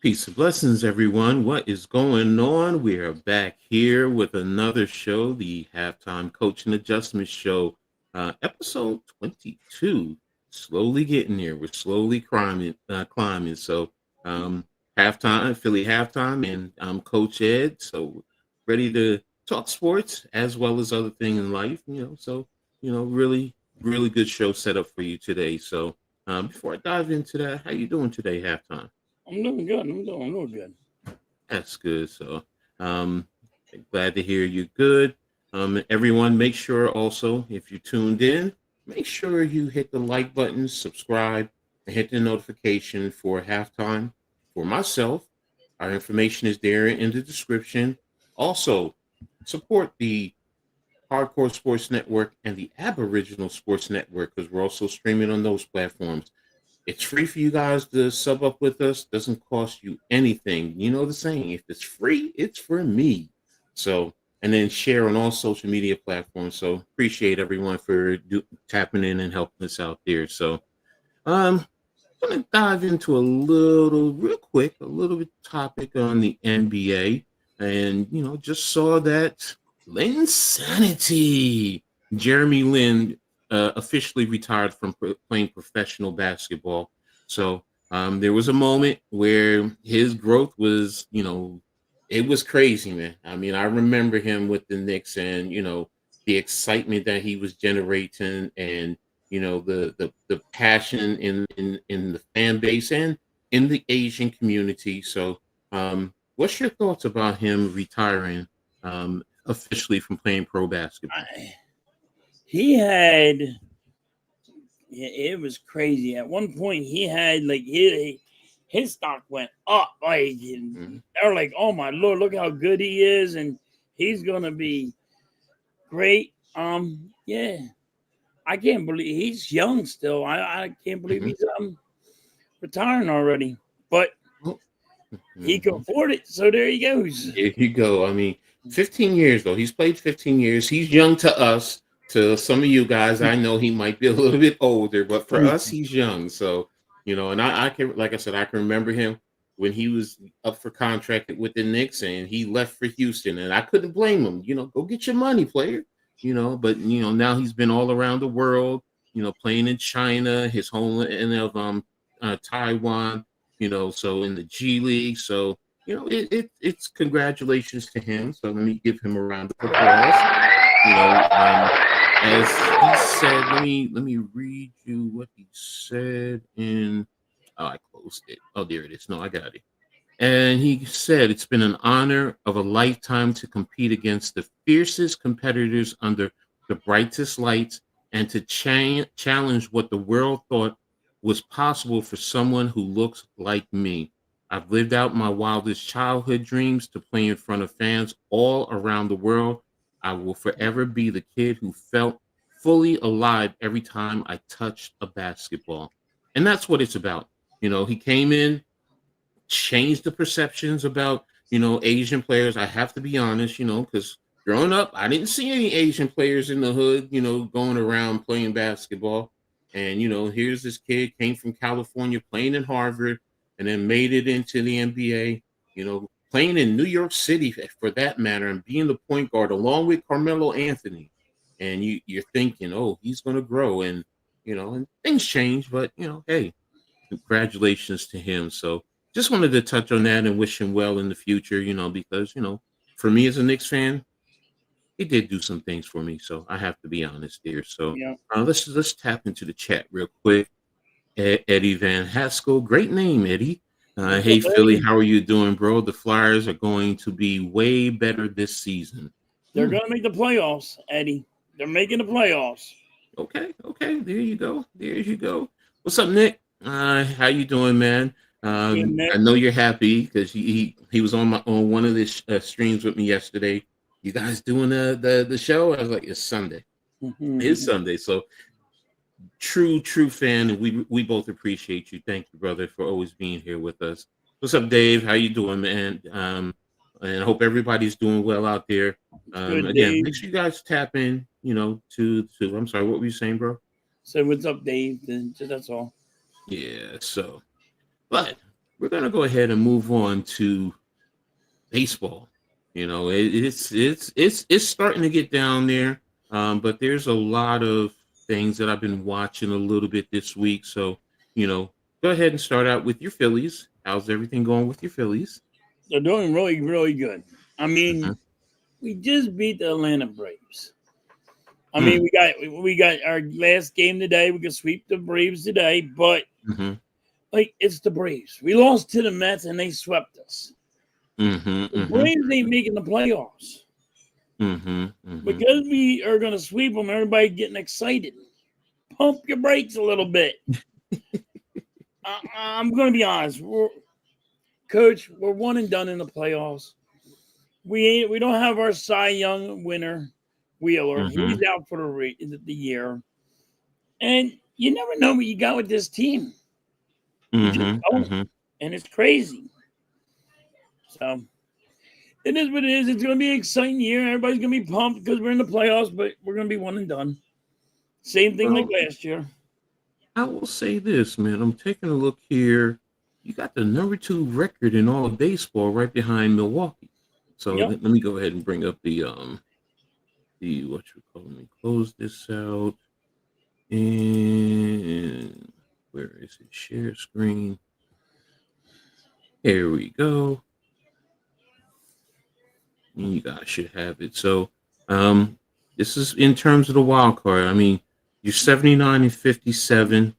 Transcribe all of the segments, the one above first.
Peace and blessings, everyone. What is going on? We are back here with another show, the Halftime Coach and Adjustment Show, episode 22. Slowly getting there. We're slowly climbing. So, um, halftime, Philly halftime, and I'm Coach Ed. So, ready to talk sports as well as other things in life. Really, really good show set up for you today. So, before I dive into that, how you doing today, halftime? I'm doing good. I'm doing good. That's good. So, um, glad to hear you good. Everyone, make sure also if you tuned in, make sure you hit the like button, subscribe, and hit the notification for halftime. For myself, our information is there in the description. Also, support the Hardcore Sports Network and the Aboriginal Sports Network because we're also streaming on those platforms. It's free for you guys to sub up with us. Doesn't cost you anything. You know the saying: if it's free, it's for me. So, and then share on all social media platforms. So, appreciate everyone for tapping in and helping us out there. So, I'm gonna dive into real quick, a little bit topic on the NBA, and just saw that Linsanity, Jeremy Lin, officially retired from playing professional basketball. So there was a moment where his growth was, it was crazy, man. I mean, I remember him with the Knicks, and the excitement that he was generating, and the passion in the fan base and in the Asian community. So, what's your thoughts about him retiring officially from playing pro basketball? He had it was crazy. At one point, he had like his stock went up. Like Mhm. they're like, "Oh my lord, look how good he is, and he's gonna be great." Yeah, I can't believe he's young still. I can't believe Mhm. he's retiring already, but Oh, he can mhm. afford it. So there he goes. There you go. I mean, 15 years though. He's played 15 years. He's young to us. To some of you guys, I know he might be a little bit older, but for us, he's young. So, and I can, like I said, I can remember him when he was up for contract with the Knicks and he left for Houston, and I couldn't blame him. Go get your money, player. But now he's been all around the world. Playing in China, his homeland of Taiwan. So in the G League. So it's congratulations to him. So let me give him a round of applause. As he said, let me read you what he said in. Oh, I closed it. Oh, there it is. No, I got it. And he said, it's been an honor of a lifetime to compete against the fiercest competitors under the brightest lights and to challenge what the world thought was possible for someone who looks like me. I've lived out my wildest childhood dreams to play in front of fans all around the world. I will forever be the kid who felt fully alive every time I touched a basketball. And that's what it's about. He came in, changed the perceptions about Asian players. I have to be honest, because growing up, I didn't see any Asian players in the hood, going around playing basketball. And here's this kid came from California, playing in Harvard, and then made it into the NBA. Playing in New York City for that matter, and being the point guard along with Carmelo Anthony. And you're thinking, oh, he's going to grow, and things change, but hey, congratulations to him. So just wanted to touch on that and wish him well in the future, because, for me as a Knicks fan, he did do some things for me. So I have to be honest here. So Yeah. let's tap into the chat real quick. Eddie Van Haskell, great name, Eddie. What's Hey up, Philly, Eddie? how are you doing, bro? The Flyers are going to be way better this season. They're Hmm. gonna make the playoffs, Eddie. They're making the playoffs. Okay. There you go. There you go. What's up, Nick? How you doing, man? Good, I Nick. know you're happy because he was on one of the streams with me yesterday. You guys doing the show? I was like, it's Sunday. It's Sunday. So true fan, and we both appreciate you. Thank you, brother, for always being here with us. What's up, Dave? How you doing, man? And I hope everybody's doing well out there. Good, Again, Dave. make sure you guys tap in. To I'm sorry, what were you saying, bro? So what's up, Dave? That's all. Yeah. So, but we're gonna go ahead and move on to baseball. It's starting to get down there, but there's a lot of things that I've been watching a little bit this week. So go ahead and start out with your Phillies. How's everything going with your Phillies? They're doing really, really good. I Mm-hmm. mean, we just beat the Atlanta Braves. I mean, Mm. we got our last game today. We can sweep the Braves today, but Mm-hmm. like it's the Braves. We lost to the Mets and they swept us. Mm-hmm. The Mm-hmm. Braves ain't making the playoffs Mm-hmm. Mm-hmm. because we are going to sweep them. Everybody getting excited. Pump your brakes a little bit. I'm going to be honest, Coach. We're one and done in the playoffs. We don't have our Cy Young winner Wheeler. Mm-hmm. He's out for the year, and you never know what you got with this team. You just Mm-hmm. don't, Mm-hmm. and it's crazy. So it is what it is. It's going to be an exciting year. Everybody's going to be pumped because we're in the playoffs, but we're going to be one and done. Same thing like Well, last year. I will say this, man. I'm taking a look here. You got the number 2 record in all of baseball, right behind Milwaukee. So Yep. let me go ahead and bring up the what you call me. Close this out, and where is it? Share screen. Here we go. You guys should have it. So, um, this is in terms of the wild card. I mean, you're 79 and 57.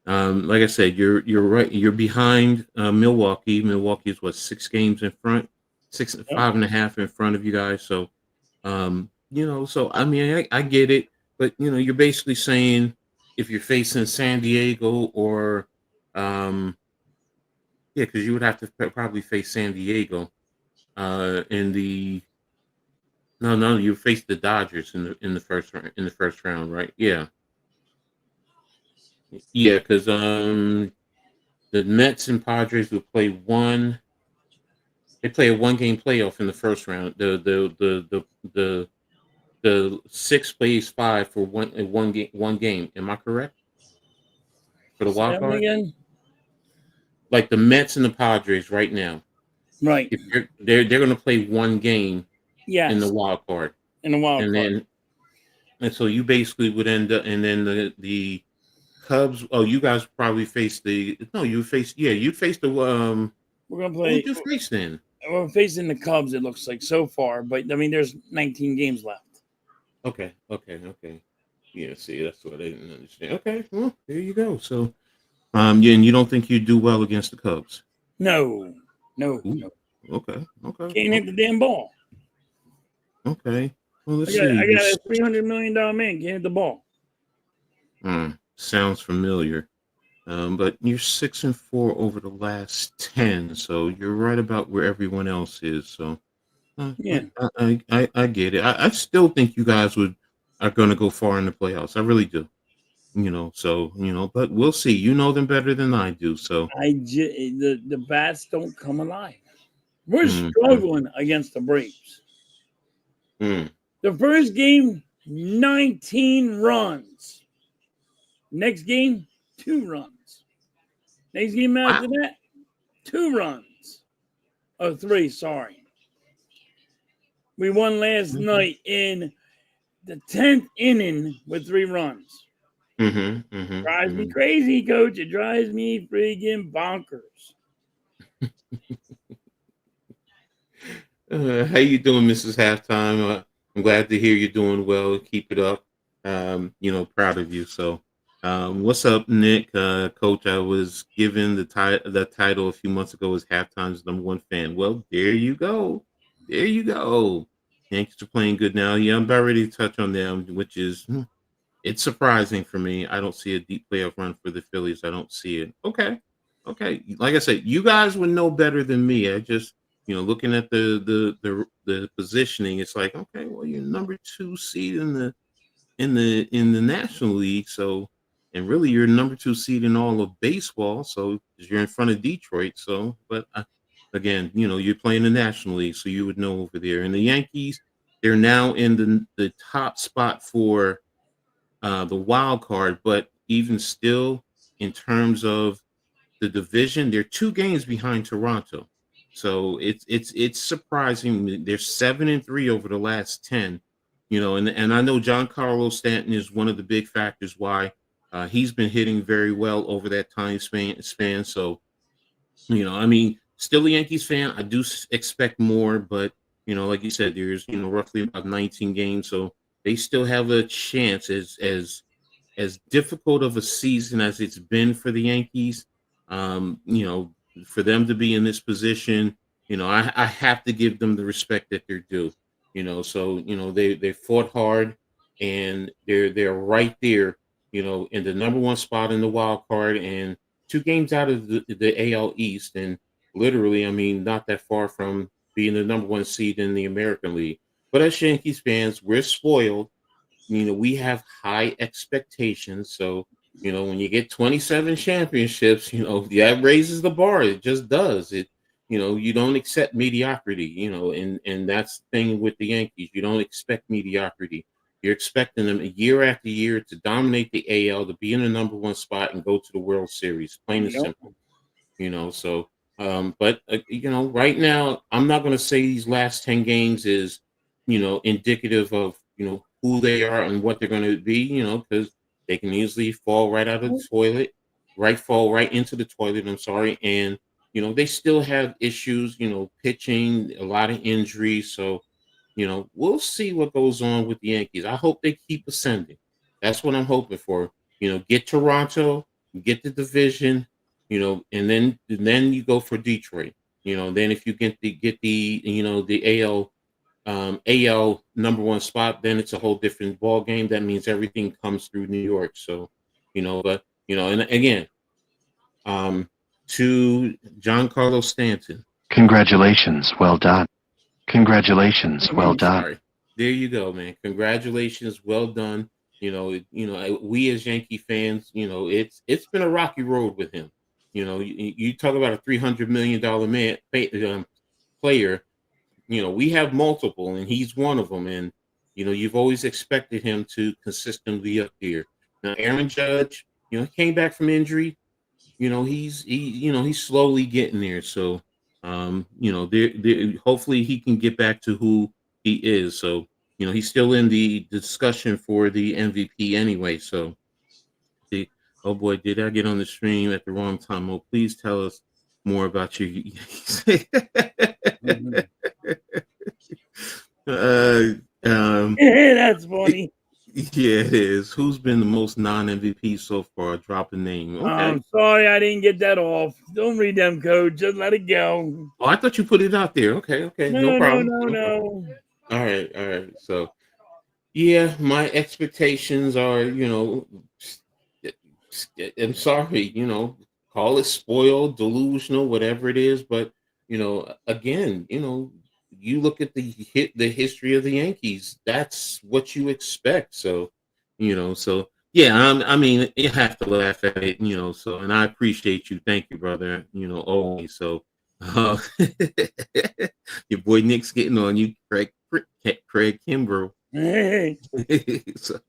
Like I said, you're right. You're behind Milwaukee. Milwaukee is what, 6 games in front, six Yep. 5.5 in front of you guys. So, so I mean, I get it, but you're basically saying if you're facing San Diego or, yeah, because you would have to probably face San Diego in the no, you face the Dodgers in the first round, right? Yeah, yeah, because the Mets and Padres will play one. They play a 1 game playoff in the first round. The six plays five for one game. Am I correct for the Say wild that one card? again. Like the Mets and the Padres right now, Right. if they're going to play 1 game in the Yes. wild card, In the wild and card. then and so you basically would end up, and then the Cubs. Oh, you guys probably face the no. You'd face the We're gonna Who would play. you face then? We're facing the Cubs. It looks like so far, but I mean, there's 19 games left. Okay. Yeah, see, that's what I didn't understand. Okay, well, there you go. So, yeah, and you don't think you'd do well against the Cubs? No, no, Ooh, no. okay, Can't hit the damn ball. okay. Well, I let's got see. I got a $300 million man. Can't hit the ball. Sounds familiar. But you're 6-4 over the last 10, so you're right about where everyone else is. So, Yeah, I get it. I still think you guys are going to go far in the playoffs. I really do. So but we'll see. You know them better than I do. So, the bats don't come alive. We're mm, mm, struggling against the Braves. mm. The first game, 19 runs. Next game, 2 runs. Next game after Wow. that, 2 runs. Oh, three, sorry. We won last Mhm, night in the 10th inning with 3 runs. mhm, mhm, Drives me mhm. crazy, coach. It drives me freaking bonkers. How you doing, Mrs. Halftime? I'm glad to hear you're doing well. Keep it up. Proud of you. So, what's up, Nick? Coach, I was given the title a few months ago as halftime's #1 fan. Well, there you go. There you go. Yankees are playing good now. Yeah, I'm about ready to touch on them, which is it's surprising for me. I don't see a deep playoff run for the Phillies. I don't see it. Okay. Okay. Like I said, you guys would know better than me. I just, looking at the positioning, it's like, okay, well, you're number 2 seed in the National League. So, and really you're number 2 seed in all of baseball. So 'cause you're in front of Detroit. So, but again, you're playing the National League, so you would know over there. And the Yankees, they're now in the top spot for the wild card, but even still, in terms of the division, they're 2 games behind Toronto. So it's surprising. They're 7-3 over the last 10. And I know Giancarlo Stanton is one of the big factors why he's been hitting very well over that time span. So I mean, still a Yankees fan. I do expect more, but like you said, there's roughly about 19 games, so they still have a chance. As difficult of a season as it's been for the Yankees, for them to be in this position, I have to give them the respect that they're due. So they fought hard, and they're right there, in the number one spot in the wild card, and 2 games out of the AL East, and literally, I mean, not that far from being the number one seed in the American League. But as Yankees fans, we're spoiled. We have high expectations. So, when you get 27 championships, that raises the bar. It just does. You don't accept mediocrity, and that's the thing with the Yankees. You don't expect mediocrity. You're expecting them year after year to dominate the AL, to be in the number one spot and go to the World Series, plain and simple. So, but right now, I'm not going to say these last 10 games is, indicative of, who they are and what they're going to be, because they can easily fall right out of the toilet, fall right into the toilet. I'm sorry. And, they still have issues, pitching, a lot of injuries. So, we'll see what goes on with the Yankees. I hope they keep ascending. That's what I'm hoping for. Get Toronto, get the division, and then you go for Detroit. Then if you get the the AL number one spot, then it's a whole different ball game. That means everything comes through New York. So, but and again, to Giancarlo Stanton. Congratulations, well done. Congratulations, well done. Sorry. There you go, man. Congratulations, well done. We as Yankee fans, it's been a rocky road with him. You talk about a $300 million player. We have multiple, and he's one of them. And you've always expected him to consistently be up here. Now, Aaron Judge, came back from injury. He's slowly getting there. So, hopefully he can get back to who he is. So, he's still in the discussion for the MVP anyway. So, oh boy, did I get on the stream at the wrong time? Oh, please tell us more about your. That's funny. Yeah, it is. Who's been the most non-MVP so far? Drop a name. Okay. I'm sorry I didn't get that off. Don't read them, Coach. Just let it go. Oh, I thought you put it out there. Okay. No problem. No. All right. So, yeah, my expectations are, I'm sorry, call it spoiled, delusional, whatever it is. But, again, you look at the history of the Yankees, that's what you expect. So, yeah, I mean, you have to laugh at it, so, and I appreciate you. Thank you, brother, always. So, your boy Nick's getting on you, Craig Kimbrough. Hey. So,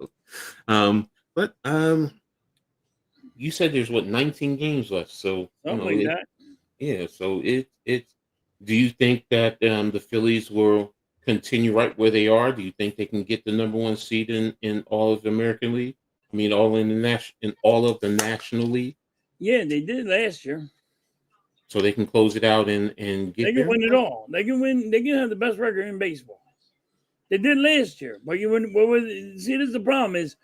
but you said there's 19 games left, so Something like that. Yeah, so it's. Do you think that the Phillies will continue right where they are? Do you think they can get the number one seed in all of the American League? I mean, all of the National League. Yeah, they did last year. So they can close it out and get. They can win it all. They can win. They can have the best record in baseball. They did last year, but see, this is the problem: is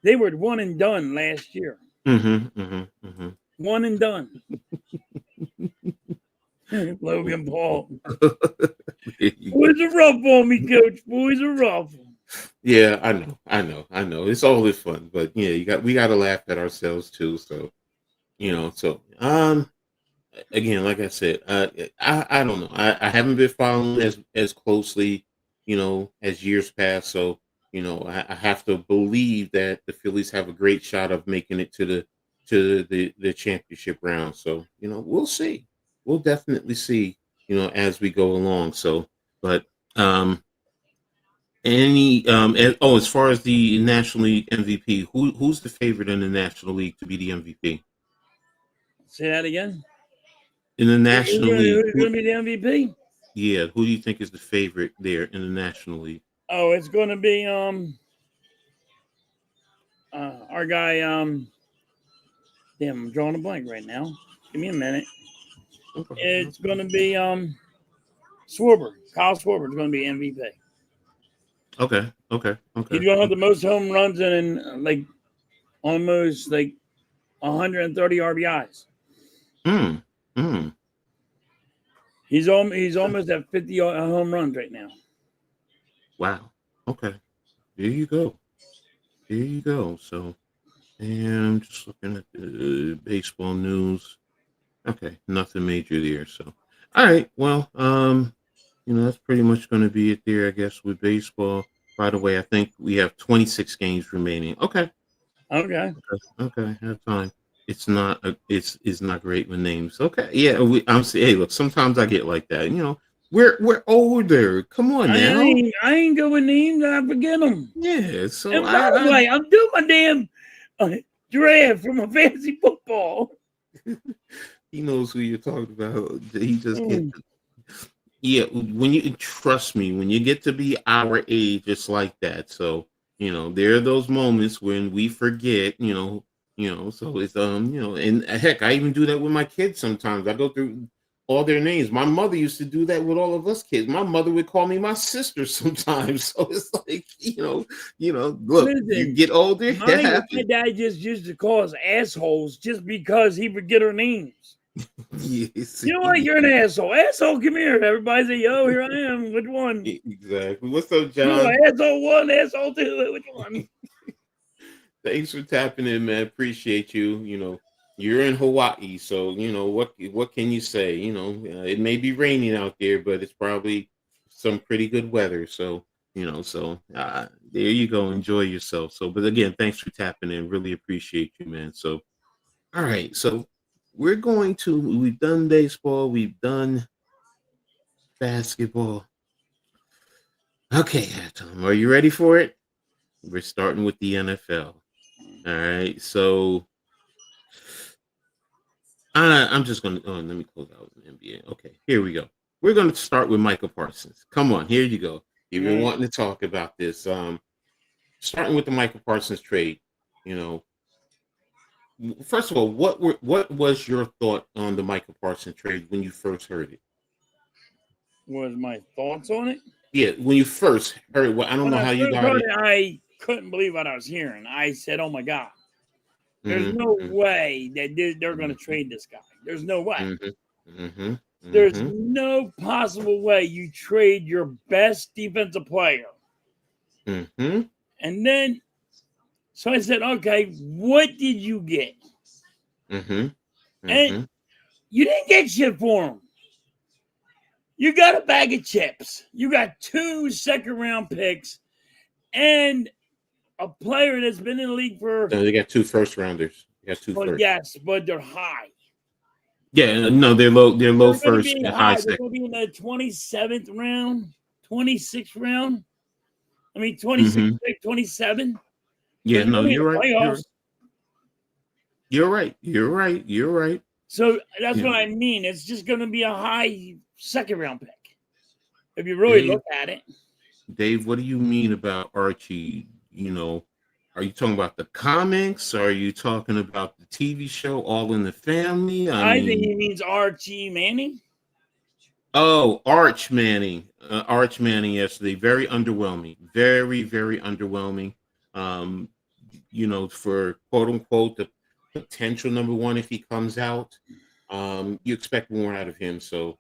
they were one and done last year. One and done. Logan Paul. Boys are rough on me, Coach. Boys are rough. Yeah, I know. It's always fun, but yeah, we got to laugh at ourselves too. So, again, like I said, I don't know. I haven't been following as closely, as years past. So, I have to believe that the Phillies have a great shot of making it to the championship round. So, we'll see. We'll definitely see, as we go along. So, but as far as the National League MVP, who's the favorite in the National League to be the MVP? Say that again. In the Who's National League, going to be the MVP? yeah, who do you think is the favorite there in the National League? Oh, it's going to be our guy damn, I'm drawing a blank right now. Give me a minute. Okay. It's going to be Schwarber. Kyle Schwarber is going to be MVP. Okay. He's going to have the most home runs and like almost like 130 RBIs. Mm. He's almost at 50 home runs right now. Wow. Okay. There you go. So, and I'm just looking at the baseball news. Okay, nothing major there. So, all right. Well, that's pretty much going to be it there, I guess, with baseball. By the way, I think we have 26 games remaining. Okay. Okay. Have time. It's not great with names. Okay. Yeah. I'm saying, hey, look, sometimes I get like that. We're older. Come on now. I ain't good with names. I forget them. Yeah. So And by the way, I'm doing my damn draft for my fantasy football. He knows who you're talking about. He just can't. Yeah, when you trust me, when you get to be our age, it's like that. So, there are those moments when we forget, so it's and heck, I even do that with my kids sometimes. I go through all their names. My mother used to do that with all of us kids. My mother would call me my sister sometimes. So it's like, look, Listen, you get older, my dad just used to call us assholes just because he would get our names. Yes. You know what? You're an asshole. Asshole, come here. Everybody say, yo, here I am. Which one? Exactly. What's up, John? No, asshole 1, asshole 2. Which one? Thanks for tapping in, man. Appreciate you. You're in Hawaii, so what can you say? It may be raining out there, but it's probably some pretty good weather. So there you go. Enjoy yourself. So, but again, thanks for tapping in. Really appreciate you, man. So, all right. So we've done baseball, we've done basketball. Okay, Tom, are you ready for it? We're starting with the NFL. All right, so I'm just going to let me close out the NBA. Okay, here we go. We're going to start with Michael Parsons. Come on, here you go. You've been wanting to talk about this. Starting with the Michael Parsons trade. First of all, what was your thought on the Michael Parsons trade when you first heard it? What was my thoughts on it? Yeah, when you first heard it, I don't know how you got it. I couldn't believe what I was hearing. I said, "Oh my god, there's no way that they're going to trade this guy. There's no way. There's no possible way you trade your best defensive player." And then, so I said, "Okay, what did you get?" And you didn't get shit for him. You got a bag of chips. You got 2 second-round picks and a player that's been in the league for. No, they got 2 first-rounders. They got 2 first. Yes, but they're high. Yeah, no, they're low. They're low first and high second. They're going to be in the 27th round, 26th round. I mean, 26, 27. Yeah, no, you're right. You're right. So that's what I mean. It's just going to be a high second-round pick if you really look at it. Dave, what do you mean about Archie? Are you talking about the comics? Are you talking about the TV show All in the Family? I think he means Archie Manning. Oh, Arch Manning. Arch Manning yesterday. Very underwhelming. Very, very underwhelming. For quote unquote the potential number 1 if he comes out. You expect more out of him. So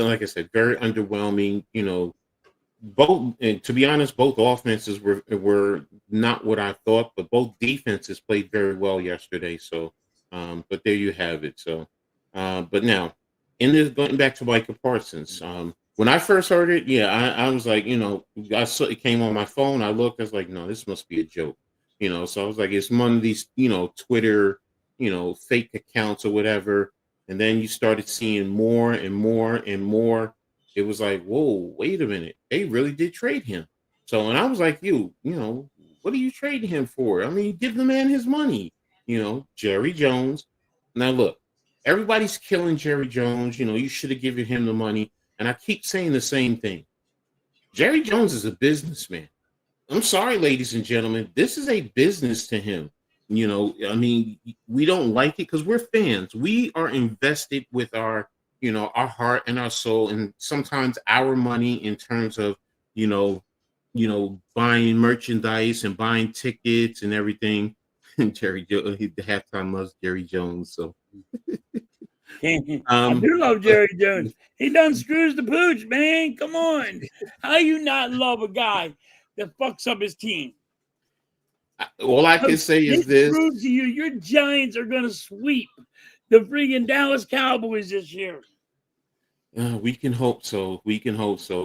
like I said, very underwhelming. Both, and to be honest, both offenses were not what I thought, but both defenses played very well yesterday. So, but there you have it. So, but now, going back to Michael Parsons, when I first heard it, I was like, I saw it came on my phone. I looked, I was like, no, this must be a joke, So I was like, it's one of these, Twitter, fake accounts or whatever. And then you started seeing more and more and more. It was like, whoa, wait a minute. They really did trade him. So, and I was like, what are you trading him for? I mean, give the man his money. Jerry Jones. Now look, everybody's killing Jerry Jones. You should have given him the money. And I keep saying the same thing. Jerry Jones is a businessman. I'm sorry, ladies and gentlemen. This is a business to him. I mean, we don't like it because we're fans. We are invested with our heart and our soul, and sometimes our money in terms of, buying merchandise and buying tickets and everything. And the halftime loves Jerry Jones. So I do love Jerry Jones. He done screws the pooch, man. Come on. How you not love a guy that fucks up his team? All I can say is this. Proves to you your Giants are going to sweep the freaking Dallas Cowboys this year. We can hope so.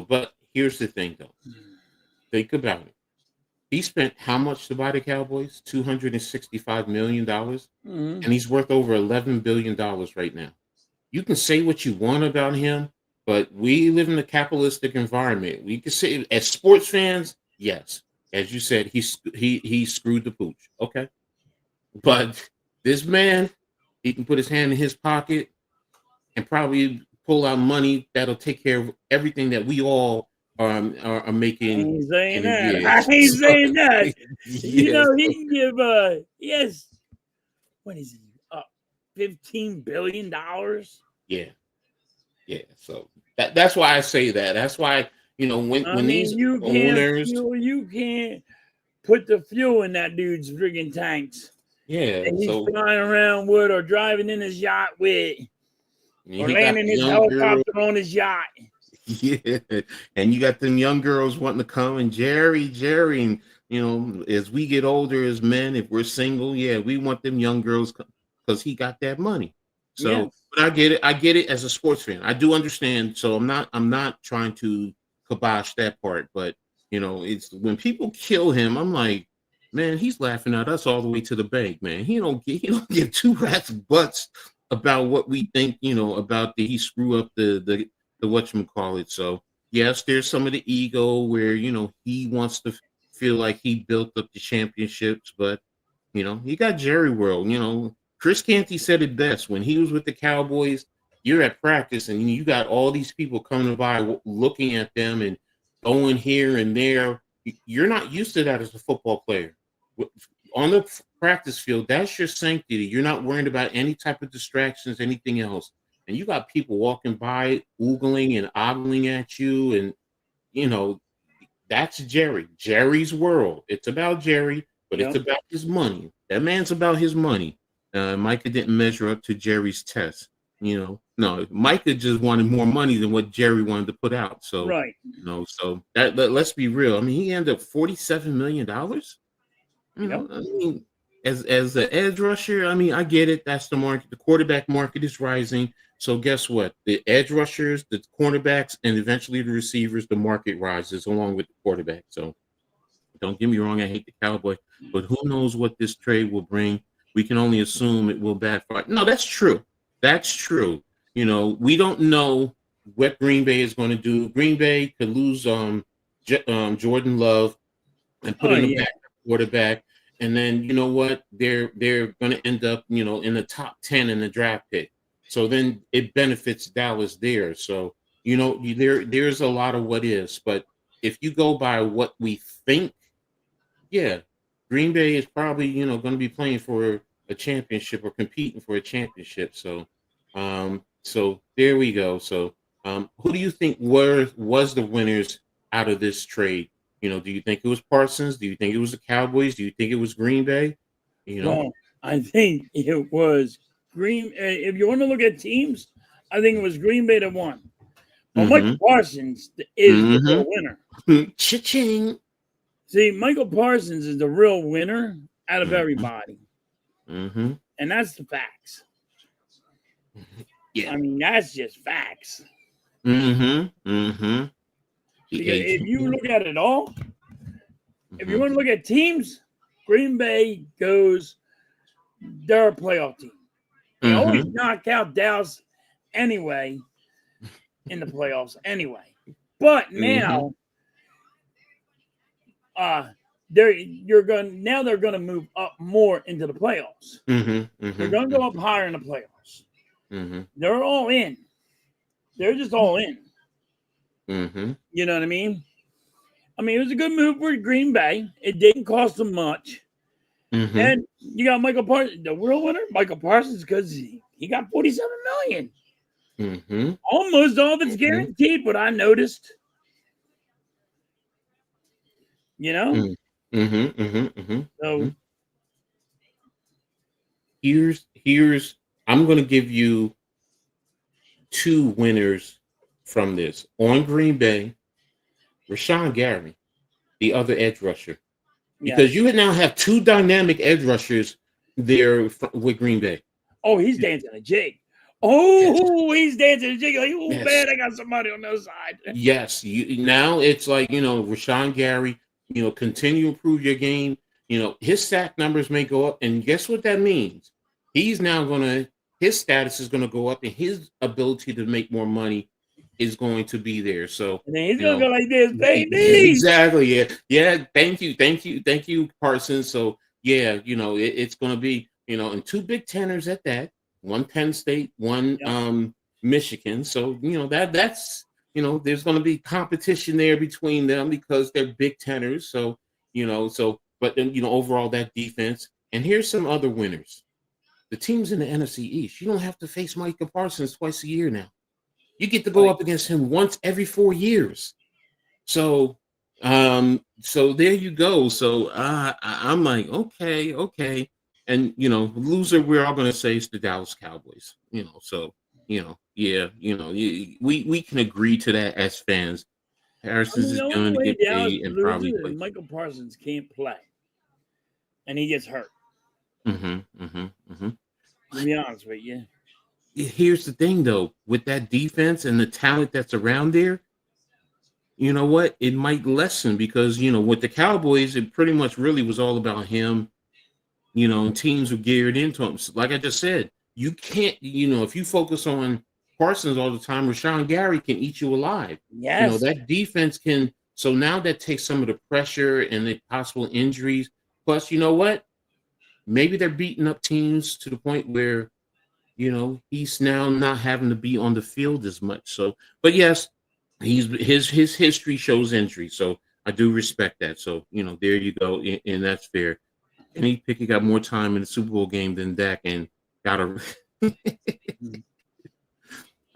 But here's the thing, though. Think about it. He spent how much to buy the Cowboys? $265 million. And he's worth over $11 billion right now. You can say what you want about him, but we live in a capitalistic environment. We can say, as sports fans, yes. As you said, he screwed the pooch. Okay. But this man, he can put his hand in his pocket and probably pull out money that'll take care of everything that we all are making. I ain't saying that. Yes. He can give yes. What is he? $15 billion? Yeah. So that's why I say that. That's why, when these owners, you can't put the fuel in that dude's friggin' tanks. Yeah. And he's flying around with or driving in his yacht with, or landing his helicopter on his yacht. Yeah. And you got them young girls wanting to come, and Jerry, and as we get older as men, if we're single, we want them young girls because he got that money. So but I get it as a sports fan. I do understand. So I'm not trying to kibosh that part, but it's when people kill him, I'm like, man, he's laughing at us all the way to the bank, man. He don't give two rats butts about what we think, about he screw up the whatchamacallit. So yes, there's some of the ego where he wants to feel like he built up the championships, but you got Jerry World. Chris Canty said it best when he was with the Cowboys. You're at practice and you got all these people coming by looking at them and going here and there. You're not used to that as a football player. On the practice field, that's your sanctity. You're not worried about any type of distractions, anything else. And you got people walking by, oogling and ogling at you. And, that's Jerry's world. It's about Jerry, but it's about his money. That man's about his money. Micah didn't measure up to Jerry's test. No, Micah just wanted more money than what Jerry wanted to put out. So, right. So let's be real. I mean, he ended up $47 million. I mean, as an edge rusher, I mean, I get it. That's the market. The quarterback market is rising. So guess what? The edge rushers, the cornerbacks, and eventually the receivers, the market rises along with the quarterback. So don't get me wrong. I hate the Cowboys, but who knows what this trade will bring? We can only assume it will backfire. No, that's true. That's true. We don't know what Green Bay is going to do. Green Bay could lose Jordan Love and put in a backup quarterback. And then you know what? They're going to end up, in the top 10 in the draft pick. So then it benefits Dallas there. So, there's a lot of what ifs. But if you go by what we think, Green Bay is probably, going to be playing for a championship or competing for a championship. So, so there we go. So, who do you think was the winners out of this trade? Do you think it was Parsons? Do you think it was the Cowboys? Do you think it was Green Bay? Well, I think it was Green. If you want to look at teams, I think it was Green Bay that won. But Michael Parsons is the real winner. Cha-ching. See, Michael Parsons is the real winner out of everybody. And that's the facts. Yeah. I mean, that's just facts. Because if you look at it all, if you want to look at teams, Green Bay they're a playoff team. They always knock out Dallas anyway in the playoffs anyway. But now, they're going to move up more into the playoffs. They're going to go up higher in the playoffs. They're all in. They're just all in. You know what I mean? I mean, it was a good move for Green Bay. It didn't cost them much. And you got Michael Parsons, the real winner, Michael Parsons, because he got $47 million. Almost all of it's guaranteed, but I noticed. You know? So here's I'm gonna give you two winners from this. On Green Bay, Rashawn Gary, the other edge rusher. Because you now have two dynamic edge rushers there with Green Bay. Oh, he's dancing a jig. Oh, he's dancing a jig. Like, oh, man, I got somebody on the side. Yes. Now it's like, Rashawn Gary, continue to improve your game. His sack numbers may go up. And guess what that means? He's now his status is going to go up, and his ability to make more money is going to be there. So and then he's gonna go like this, baby. Exactly. Yeah. Thank you, Parsons. So yeah, it's gonna be, and two Big Teners at that. One Penn State, one Michigan. So that's there's gonna be competition there between them because they're Big Teners. So but then overall that defense. And here's some other winners. The teams in the NFC East. You don't have to face Micah Parsons twice a year now. You get to go up against him once every 4 years. So there you go. So I'm like, okay. And, loser, we're all going to say is the Dallas Cowboys, so, we can agree to that as fans. Harrison's is going to get paid and probably play. Michael Parsons can't play. And he gets hurt. To be honest with you. Here's the thing, though, with that defense and the talent that's around there, you know what? It might lessen because, with the Cowboys, it pretty much really was all about him, and teams were geared into him. So, like I just said, you can't, if you focus on Parsons all the time, Rashawn Gary can eat you alive. Yes. That defense can. So now that takes some of the pressure and the possible injuries. Plus, you know what? Maybe they're beating up teams to the point where, he's now not having to be on the field as much. So, but yes, his history shows injury. So I do respect that. So, there you go. And that's fair. Kenny Pickett got more time in the Super Bowl game than Dak and got a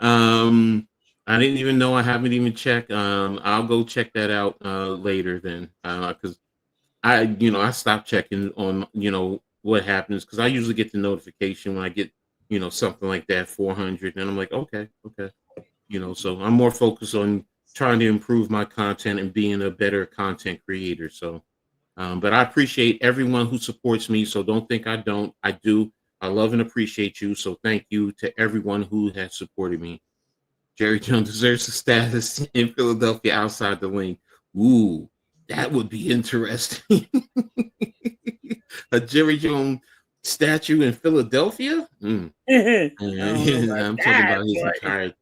I didn't even know. I haven't even checked. I'll go check that out later then. Because I stopped checking on, what happens because I usually get the notification when I get something like that 400, and I'm like, okay, so I'm more focused on trying to improve my content and being a better content creator. So, but I appreciate everyone who supports me. So don't think I don't. I do. I love and appreciate you. So thank you to everyone who has supported me. Jerry Jones deserves a status in Philadelphia outside the lane. Ooh, that would be interesting. A Jerry Jones statue in Philadelphia? I'm talking about his entire.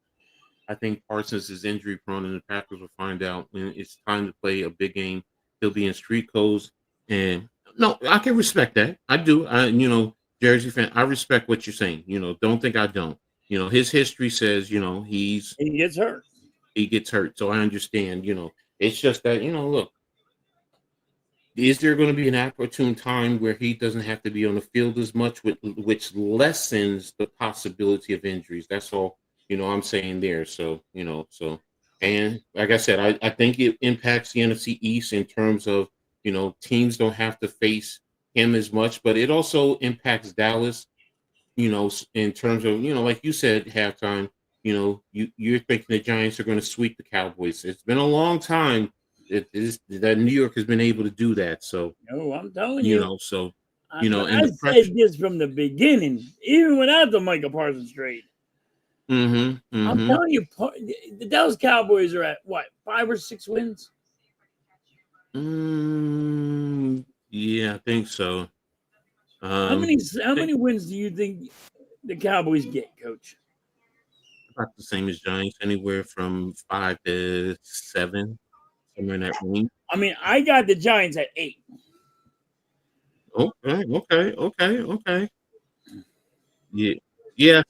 I think Parsons is injury prone, and the Packers will find out when it's time to play a big game. He'll be in street clothes, and no, I can respect that. I do. Jersey fan, I respect what you're saying. Don't think I don't. His history says, he gets hurt. He gets hurt, so I understand. It's just that look. Is there going to be an opportune time where he doesn't have to be on the field as much, which lessens the possibility of injuries? That's all, I'm saying there. So, and like I said, I think it impacts the NFC East in terms of, teams don't have to face him as much, but it also impacts Dallas, in terms of, like you said, halftime, you're thinking the Giants are going to sweep the Cowboys. It's been a long time. That New York has been able to do that. So no, I'm telling you. So and I said this from the beginning, even without the Michael Parsons trade. I'm telling you, the Dallas Cowboys are at what, 5 or 6 wins? Yeah, I think so. How many wins do you think the Cowboys get, Coach? About the same as Giants, anywhere from 5 to 7. Somewhere in that range. I mean, I got the Giants at 8. Okay. Yeah, yeah.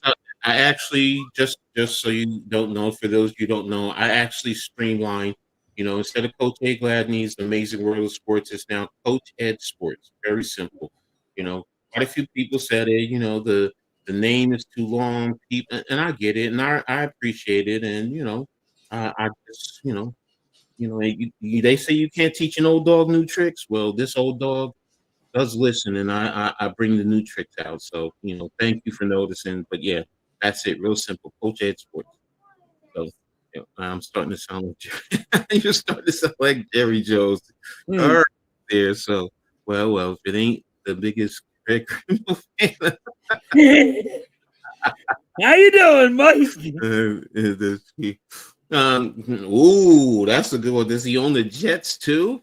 I actually just so you don't know, for those you don't know, I actually streamlined. Instead of Coach A Gladney's Amazing World of Sports, it's now Coach Ed Sports. Very simple. Quite a few people said it. The name is too long. People, and I get it, and I appreciate it, and I just they say you can't teach an old dog new tricks. Well, this old dog does listen, and I bring the new tricks out. So thank you for noticing. But yeah, that's it. Real simple. Coach Ed Sports. So I'm starting to sound like you're starting to sound like Jerry Jones. All Hmm. right, there. So well, if it ain't the biggest Craig criminal fan, How you doing, Mike? ooh, that's a good one. Does he own the Jets too?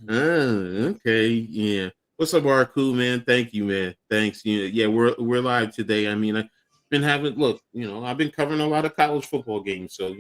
Okay, yeah. What's up, Arku, man? Thank you, man. Thanks. Yeah, we're live today. I mean, I've been I've been covering a lot of college football games. So,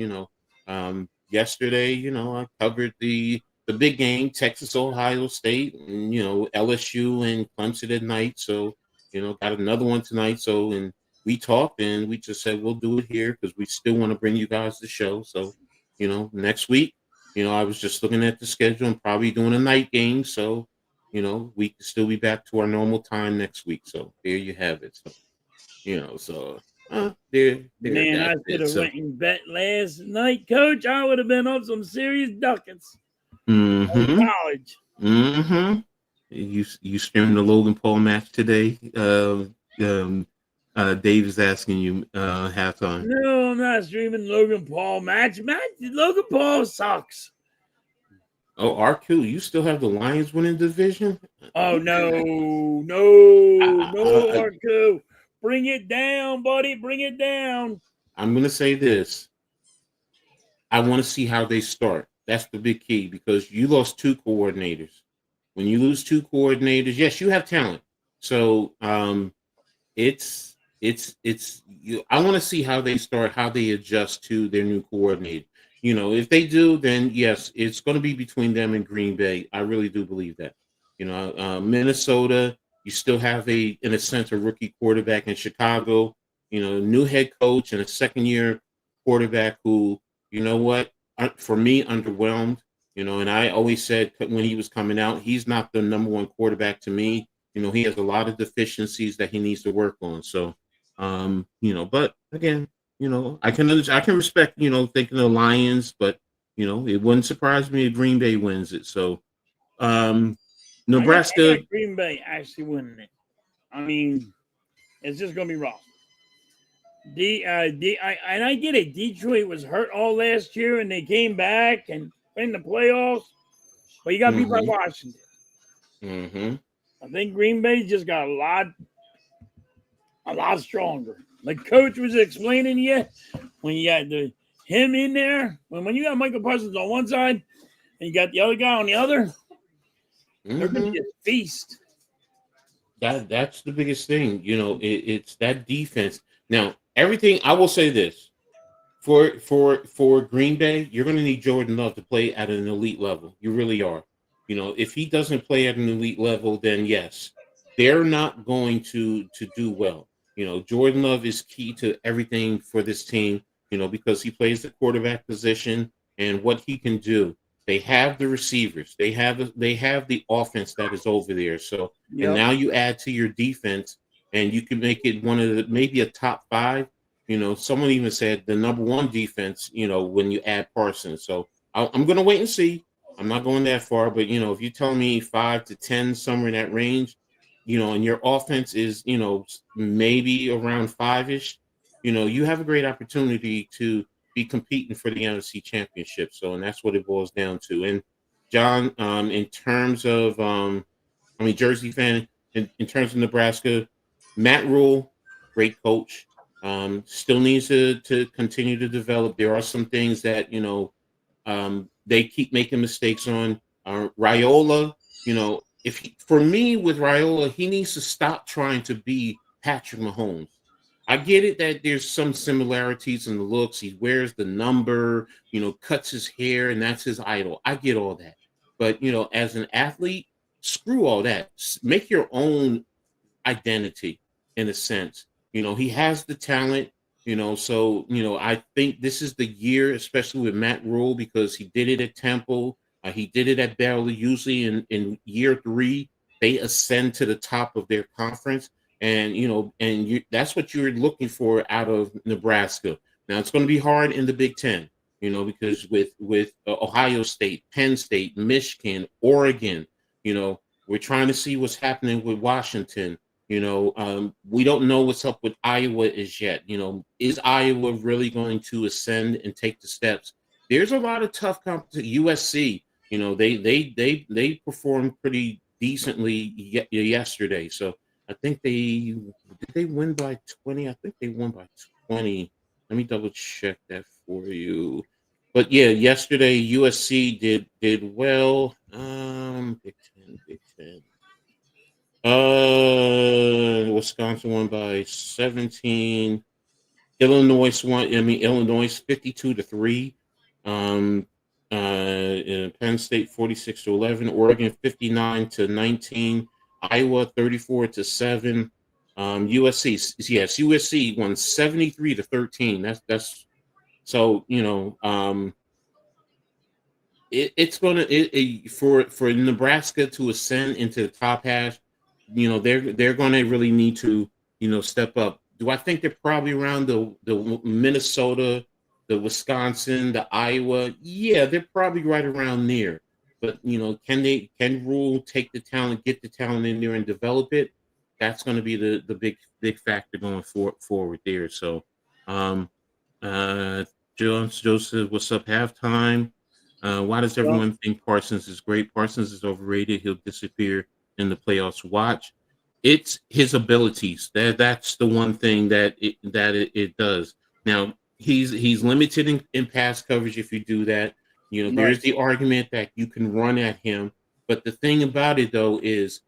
yesterday, I covered the big game, Texas, Ohio State, and LSU and Clemson at night. So, got another one tonight. So, and we talked and we just said we'll do it here because we still want to bring you guys the show. So, next week. I was just looking at the schedule and probably doing a night game. So, we can still be back to our normal time next week. So there you have it. So, Man, I that's should it. have So, went and bet last night, Coach. I would have been up some serious ducats in mm-hmm, college. mm-hmm. You streaming the Logan Paul match today? Dave is asking you, halftime. No, I'm not streaming Logan Paul match. Logan Paul sucks. Oh, RQ, you still have the Lions winning division? Oh Okay. no, Arco. Bring it down, buddy. Bring it down. I'm gonna say this. I want to see how they start. That's the big key because you lost two coordinators. When you lose two coordinators, yes, you have talent. So it's you. I want to see how they start, how they adjust to their new coordinator. If they do, then yes, it's going to be between them and Green Bay. I really do believe that. Minnesota, you still have in a sense, a rookie quarterback in Chicago. New head coach and a second year quarterback who, what, for me, underwhelmed. And I always said when he was coming out, he's not the number one quarterback to me. He has a lot of deficiencies that he needs to work on. So, but again, I can respect, thinking the Lions, but it wouldn't surprise me if Green Bay wins it. So, I Nebraska. got Green Bay actually winning it. I mean, it's just gonna be rough. And I get it. Detroit was hurt all last year, and they came back and in the playoffs. But you got to beat by Mm-hmm, Washington. mm-hmm. I think Green Bay just got a lot stronger. Like Coach was explaining to you, when you got him in there, when you got Michael Parsons on one side and you got the other guy on the other, they're going to Mm-hmm. just feast. That's the biggest thing. It's that defense. Now, everything I will say this for Green Bay, you're going to need Jordan Love to play at an elite level. You really are. If he doesn't play at an elite level, then yes, they're not going to do well. Jordan Love is key to everything for this team. Because he plays the quarterback position and what he can do. They have the receivers. They have the offense that is over there. So, and Yep. now you add to your defense, and you can make it one of the maybe a top five. Someone even said the number one defense, when you add Parsons. So I'm going to wait and see. I'm not going that far, but, if you tell me 5 to 10, somewhere in that range, and your offense is, maybe around five-ish, you have a great opportunity to be competing for the NFC championship. So, and that's what it boils down to. And John, in terms of, Jersey fan, in terms of Nebraska, Matt Rule, great coach. Still needs to continue to develop. There are some things that they keep making mistakes on. Raiola, for me with Raiola, he needs to stop trying to be Patrick Mahomes. I get it that there's some similarities in the looks. He wears the number, cuts his hair, and that's his idol. I get all that. But as an athlete, screw all that. Make your own identity in a sense. He has the talent, so, I think this is the year, especially with Matt Rule, because he did it at Temple. He did it at Baylor. Usually in year 3, they ascend to the top of their conference. And, that's what you're looking for out of Nebraska. Now, it's going to be hard in the Big Ten, because with Ohio State, Penn State, Michigan, Oregon, we're trying to see what's happening with Washington. We don't know what's up with Iowa as yet. Is Iowa really going to ascend and take the steps? There's a lot of tough competition. USC, they performed pretty decently yesterday. So I think did they win by 20? I think they won by 20. Let me double check that for you. But yeah, yesterday USC did well. Big Ten. Wisconsin won by 17. Illinois won. Illinois 52-3. Penn State 46-11. Oregon 59-19. Iowa 34-7. USC won 73-13. That's so it's gonna for Nebraska to ascend into the top half. They're going to really need to step up. Do I think they're probably around the Minnesota, the Wisconsin, the Iowa? Yeah, they're probably right around there. But can Rule take the talent, get the talent in there, and develop it? That's going to be the big factor going forward there. So, Joseph, what's up? Halftime. Why does everyone think Parsons is great? Parsons is overrated. He'll disappear in the playoffs. Watch. It's his abilities. That's the one thing that it does. Now he's limited in pass coverage if you do that. There's the argument that you can run at him, but the thing about it though is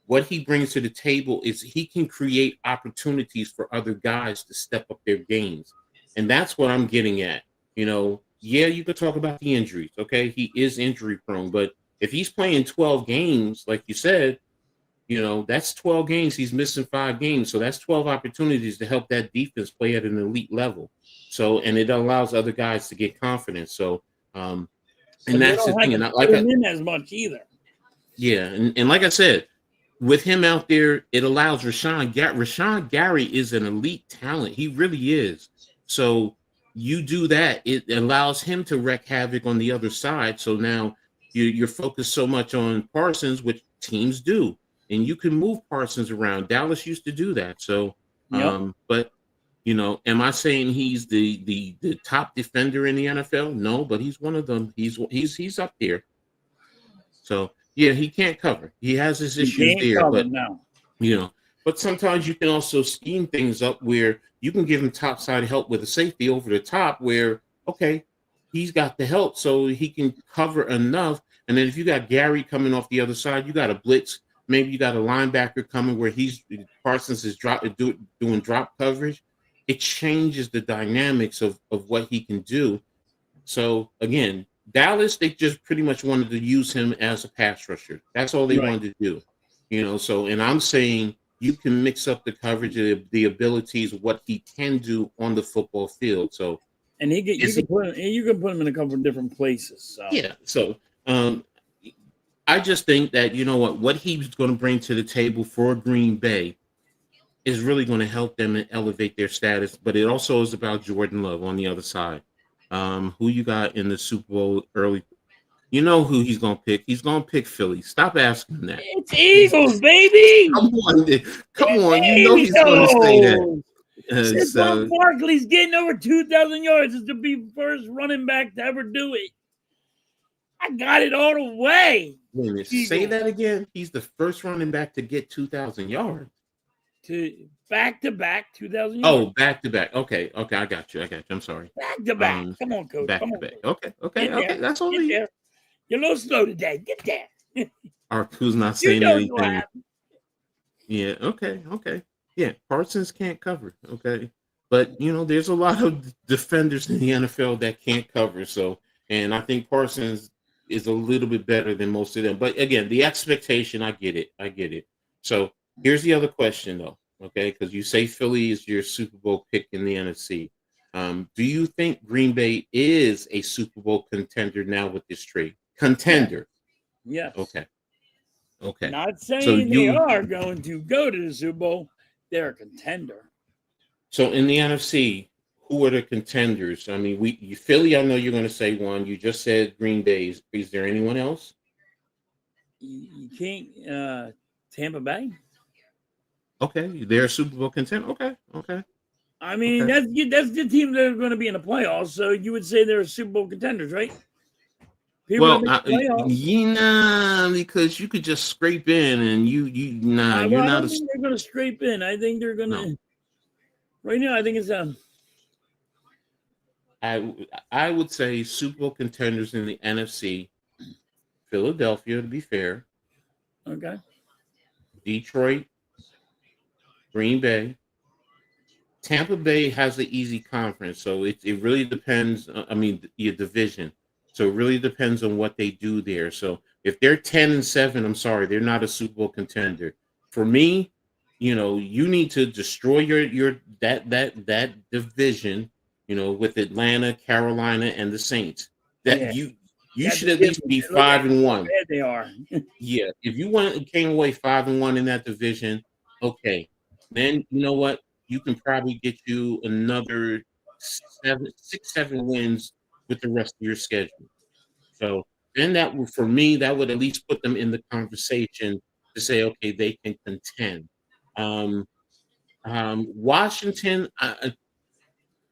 what he brings to the table is he can create opportunities for other guys to step up their games, and that's what I'm getting at. Yeah, you could talk about the injuries. Okay, he is injury prone, but if he's playing 12 games, like you said, that's 12 games. He's missing 5 games. So that's 12 opportunities to help that defense play at an elite level. So, and it allows other guys to get confidence. So, and that's the thing. And like in as much either. Yeah. And like I said, with him out there, it allows Rashawn Gary is an elite talent. He really is. So you do that, it allows him to wreak havoc on the other side. So now you're focused so much on Parsons, which teams do, and you can move Parsons around. Dallas used to do that. So, but am I saying he's the top defender in the NFL? No, but he's one of them. He's up there. So yeah, he can't cover. He has his issues there, but but sometimes you can also scheme things up where you can give him top side help with a safety over the top where, okay, he's got the help so he can cover enough. And then if you got Gary coming off the other side, you got a blitz. Maybe you got a linebacker coming where Parsons is doing drop coverage. It changes the dynamics of what he can do. So again, Dallas, they just pretty much wanted to use him as a pass rusher. That's all they wanted to do. So, and I'm saying you can mix up the coverage, the abilities, what he can do on the football field. So, and you can put him in a couple of different places. So. Yeah. So, I just think that what he's going to bring to the table for Green Bay is really going to help them and elevate their status. But it also is about Jordan Love on the other side. Who you got in the Super Bowl early? You know who he's going to pick. He's going to pick Philly. Stop asking that. It's Eagles, baby. Come on. You know he's going to say that. So Barkley's getting over 2,000 yards is to be the first running back to ever do it. I got it all the way. Wait a minute. Say that again. He's the first running back to get 2,000 yards. To back-to-back 2,000 yards. Oh, back-to-back. Okay. I got you. I'm sorry. Back-to-back. Come on, Coach. Back-to-back. Okay. That's all. You're a little slow today. Get there. Arku's not saying anything. Yeah. Okay. Yeah. Parsons can't cover. Okay. But there's a lot of defenders in the NFL that can't cover. So, and I think Parsons is a little bit better than most of them. But again, the expectation, I get it. So here's the other question, though, okay? Because you say Philly is your Super Bowl pick in the NFC. Do you think Green Bay is a Super Bowl contender now with this trade? Contender. Yes. Okay. Okay. Not So saying they are going to go to the Super Bowl. They're a contender. So in the NFC, who are the contenders? I mean, Philly. I know you're going to say one. You just said Green Bay. Is there anyone else? You can't. Tampa Bay. Okay, they're a Super Bowl contender. Okay. I mean, that's the team that are going to be in the playoffs. So you would say they're Super Bowl contenders, right? Well, because you could just scrape in, and you're I not. don't think they're going to scrape in. I think they're going to. No. Right now, I think it's I would say Super Bowl contenders in the NFC: Philadelphia, to be fair. Okay. Detroit, Green Bay. Tampa Bay has the easy conference, so it really depends. I mean, your division. So it really depends on what they do there. So if they're 10-7, I'm sorry, they're not a Super Bowl contender. For me, you need to destroy your that division, with Atlanta, Carolina, and the Saints. That you should at least be 5-1. They are. Yeah, if you came away 5-1 in that division, okay, then you know what? You can probably get you another 6-7 wins with the rest of your schedule. So then for me, that would at least put them in the conversation to say, okay, they can contend. Washington,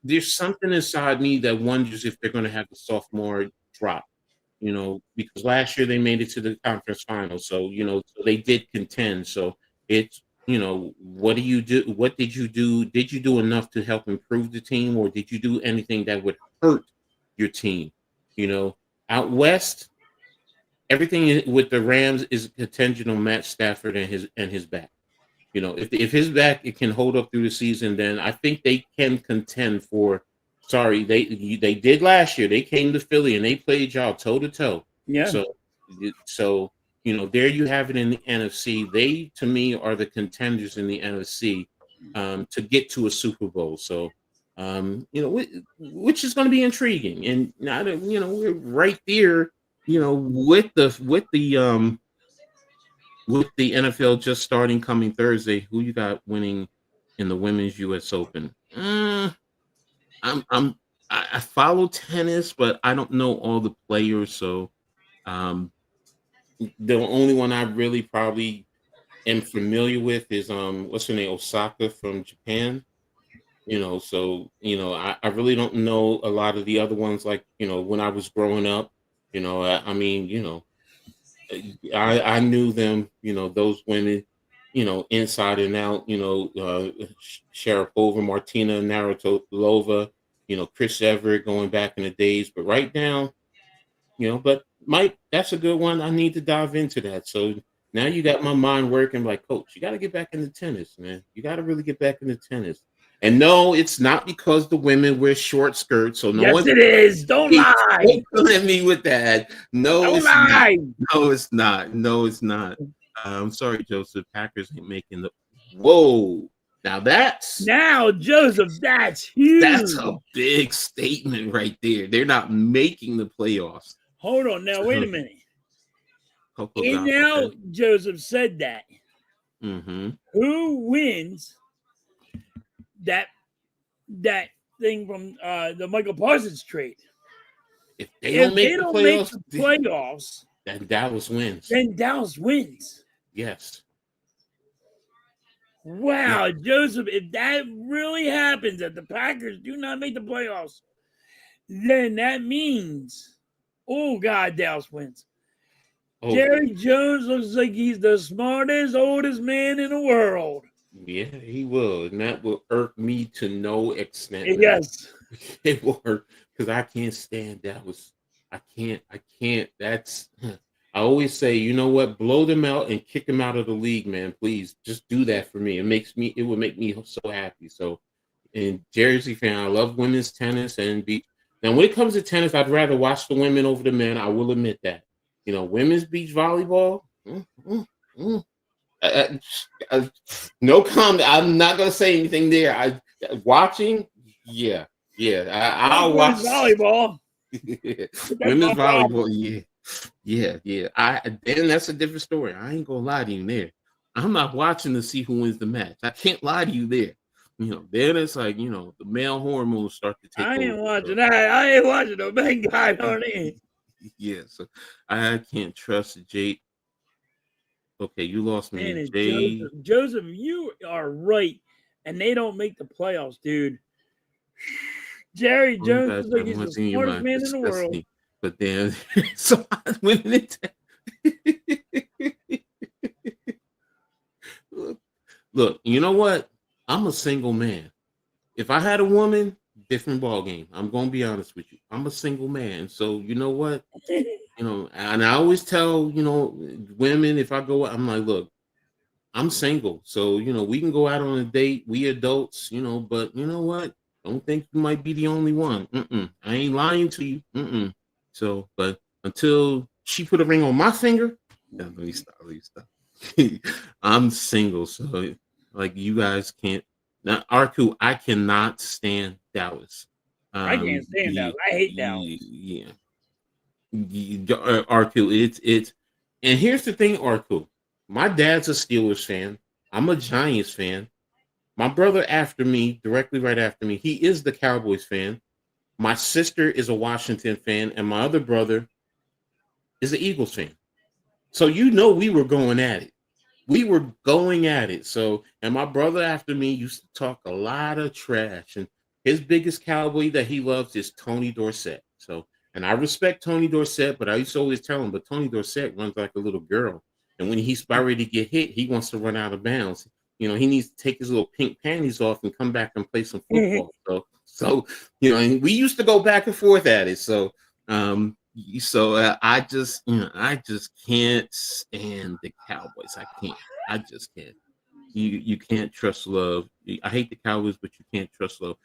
there's something inside me that wonders if they're going to have the sophomore drop, because last year they made it to the conference finals. So, so they did contend. So it's, what do you do? What did you do? Did you do enough to help improve the team, or did you do anything that would hurt your team? Out west, everything with the Rams is contingent on Matt Stafford and his back. If his back it can hold up through the season, then I think they can contend for. Sorry, they did last year. They came to Philly and they played y'all toe to toe. Yeah. So there you have it in the NFC. They, to me, are the contenders in the NFC to get to a Super Bowl. So, which is going to be intriguing. And now that we're right there, with the NFL just starting coming Thursday. Who you got winning in the Women's U.S. Open? I follow tennis, but I don't know all the players. So, the only one I really probably am familiar with is what's her name, Osaka from Japan. So I really don't know a lot of the other ones. Like when I was growing up, I mean I knew them. Those women, inside and out. Sharapova, Martina Navratilova, Chris Everett going back in the days. But right now, but Mike, that's a good one. I need to dive into that. So now you got my mind working. Like, Coach, you got to get back into tennis, man. You got to really get back into tennis. And no, it's not because the women wear short skirts. So yes, it is. Don't lie. Don't at me with that. No, don't it's lie. Not. No, it's not. No, it's not. I'm sorry, Joseph. Packers ain't making the. Whoa. Now Joseph, that's huge. That's a big statement right there. They're not making the playoffs. Hold on. Now, wait a minute. Joseph said that. Mm-hmm. Who wins that thing from the Michael Parsons trade? If they don't make the playoffs, then Dallas wins. Yes. Wow, yeah. Joseph, if that really happens, that the Packers do not make the playoffs, then that means, oh God, Dallas wins. Oh. Jerry Jones looks like he's the smartest, oldest man in the world. Yeah, he will. And that will irk me to no extent. Yes. It will hurt because I can't stand Dallas. I can't. That's... I always say, you know what? Blow them out and kick them out of the league, man. Please, just do that for me. It would make me so happy. So, and Jersey fan, I love women's tennis, and Now, when it comes to tennis, I'd rather watch the women over the men. I will admit that. Women's beach volleyball. Uh, uh, no comment. I'm not gonna say anything there. Watching, yeah. I'll watch volleyball. Women's volleyball, yeah. Then that's a different story. I ain't gonna lie to you there. I'm not watching to see who wins the match. I can't lie to you there. Then it's like, the male hormones start to take over. I ain't watching that. I ain't watching the main guy on it. Yeah, so I can't trust Jake. Okay, you lost me. Man, Jay. Joseph, you are right. And they don't make the playoffs, dude. Jerry Jones is like he's the smartest man in the world. But then, so I was winning it. Look, you know what? I'm a single man. If I had a woman, different ball game. I'm gonna be honest with you. I'm a single man, so you know what? And I always tell women, if I go, I'm like, look, I'm single, so we can go out on a date. We adults, but you know what? Don't think you might be the only one. I ain't lying to you. So, but until she put a ring on my finger, let me stop. I'm single, so like you guys can't. Now, Arku, I cannot stand Dallas. I can't stand Dallas. I hate Dallas. Yeah. Arku, it's and here's the thing, Arku. My dad's a Steelers fan. I'm a Giants fan. My brother after me, directly right after me, he is the Cowboys fan. My sister is a Washington fan, and my other brother is an Eagles fan. So we were going at it. We were going at it. So, and my brother after me used to talk a lot of trash, and his biggest Cowboy that he loves is Tony Dorsett. So, and I respect Tony Dorsett, but I used to always tell him, but Tony Dorsett runs like a little girl. And when he's about ready to get hit, he wants to run out of bounds. He needs to take his little pink panties off and come back and play some football. So and we used to go back and forth at it. So, I just can't stand the Cowboys. I just can't. You can't trust love. I hate the Cowboys, but you can't trust love.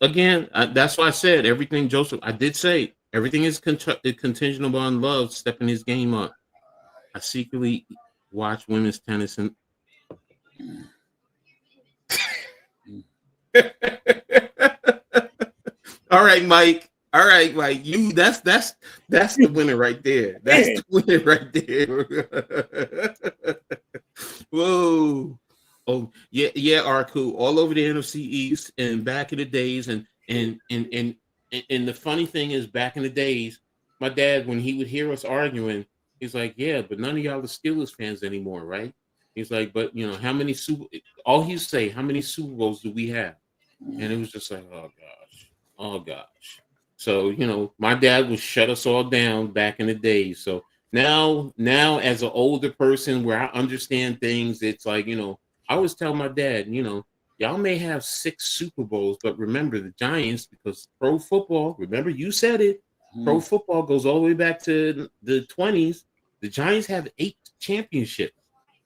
Again, that's why I said everything, Joseph. I did say everything is contingent upon love stepping his game up. I secretly watch women's tennis and. All right, Mike. You that's the winner right there. That's the winner right there. Whoa. Oh, yeah, Arku, all over the NFC East and back in the days and the funny thing is back in the days, my dad, when he would hear us arguing, he's like, yeah, but none of y'all are Steelers fans anymore, right? He's like, but how many all he say, how many Super Bowls do we have? And it was just like, oh gosh. So, my dad would shut us all down back in the day. So now as an older person where I understand things, it's like, I always tell my dad, y'all may have 6 Super Bowls, but remember the Giants, because pro football, remember you said it, pro football goes all the way back to the 20s. The Giants have 8 championships.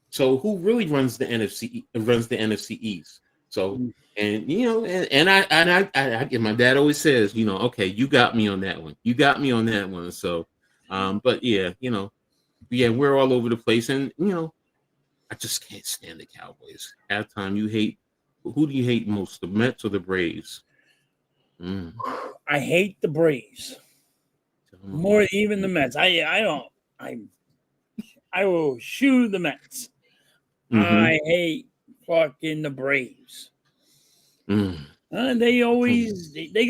So who really runs the NFC East? So, and I my dad always says, okay, you got me on that one. So, but yeah, we're all over the place, and I just can't stand the Cowboys. Halftime, who do you hate most, the Mets or the Braves? I hate the Braves more even the Mets. I will shoo the Mets. I hate fucking the Braves. They always they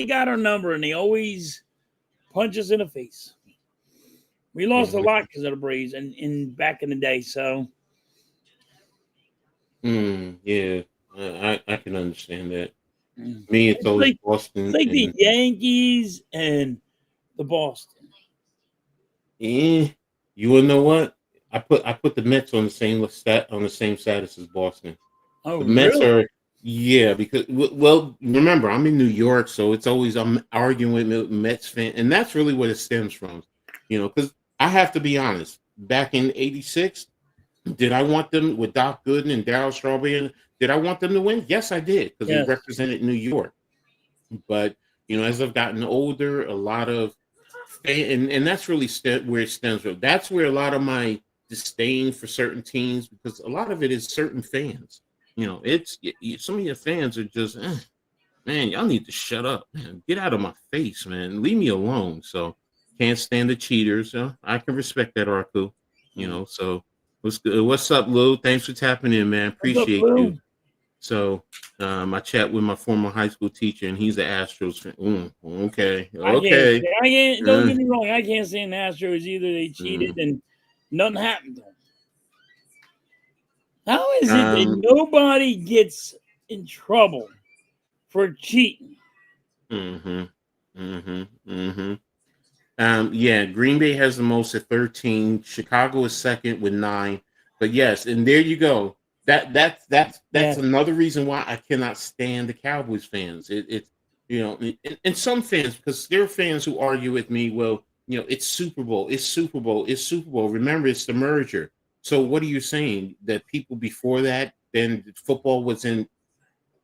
got our number, and they always punch us in the face. We lost a lot because of the Braves and in back in the day. So, yeah, I can understand that. Me, it's always like, Boston. It's like the Yankees and the Boston. Yeah, you wanna know what? I put the Mets on the same status as Boston. Oh, the Mets really? Are because remember I'm in New York, so it's always I'm arguing with Mets fans, and that's really what it stems from. Because I have to be honest. Back in '86, did I want them with Doc Gooden and Darryl Strawberry? Did I want them to win? Yes, I did, because they represented New York. But As I've gotten older, a lot of and that's really where it stems from. That's where a lot of my disdain for certain teams, because a lot of it is certain fans. It's some of your fans are just, man, y'all need to shut up, man. Get out of my face, man. Leave me alone. So can't stand the cheaters. I can respect that, Arku. So what's good? What's up, Lou? Thanks for tapping in, man. What's up, Appreciate Lou? you. So I chat with my former high school teacher, and he's the Astros fan. Okay. I can't. Don't get me wrong. I can't stand the Astros either. They cheated and nothing happened to them. How is it that nobody gets in trouble for cheating? Yeah, Green Bay has the most at 13. Chicago is second with 9. But yes, and there you go. That's another reason why I cannot stand the Cowboys fans. And some fans, because there are fans who argue with me, well, it's Super Bowl, it's Super Bowl, it's Super Bowl. Remember, it's the merger. So what are you saying? That people before that, then football it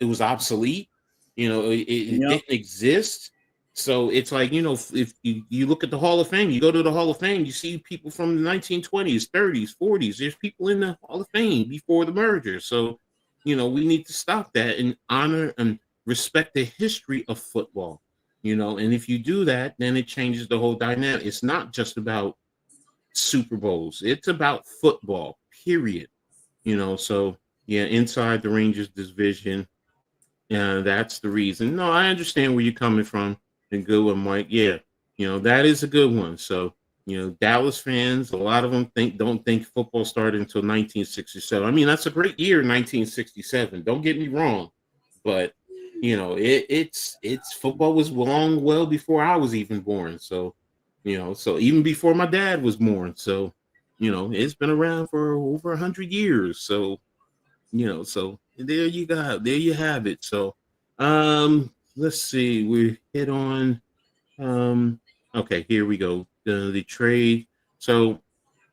was obsolete? It didn't exist. So it's like, if you look at the Hall of Fame, you go to the Hall of Fame, you see people from the 1920s, 30s, 40s. There's people in the Hall of Fame before the merger. So, we need to stop that and honor and respect the history of football. And if you do that, then it changes the whole dynamic. It's not just about Super Bowls. It's about football, period. So yeah, inside the Rangers division. Yeah, that's the reason. No, I understand where you're coming from. And good one, Mike. Yeah, that is a good one. So, Dallas fans, a lot of them don't think football started until 1967. I mean, that's a great year, 1967. Don't get me wrong, but it's football was well before I was even born. So, so even before my dad was born. So, it's been around for over 100 years. So, so there you have it. So let's see, we hit on okay, here we go. The trade. So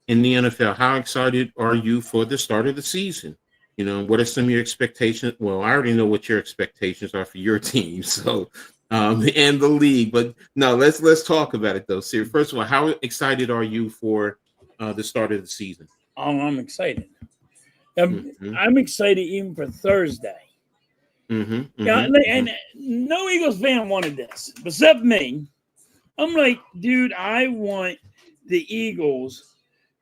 in the NFL, how excited are you for the start of the season? What are some of your expectations? Well, I already know what your expectations are for your team, so and the league, but no, let's talk about it though. So first of all, how excited are you for the start of the season? Oh, I'm excited. I'm excited even for Thursday. And no Eagles fan wanted this, except me. I'm like, dude, I want the Eagles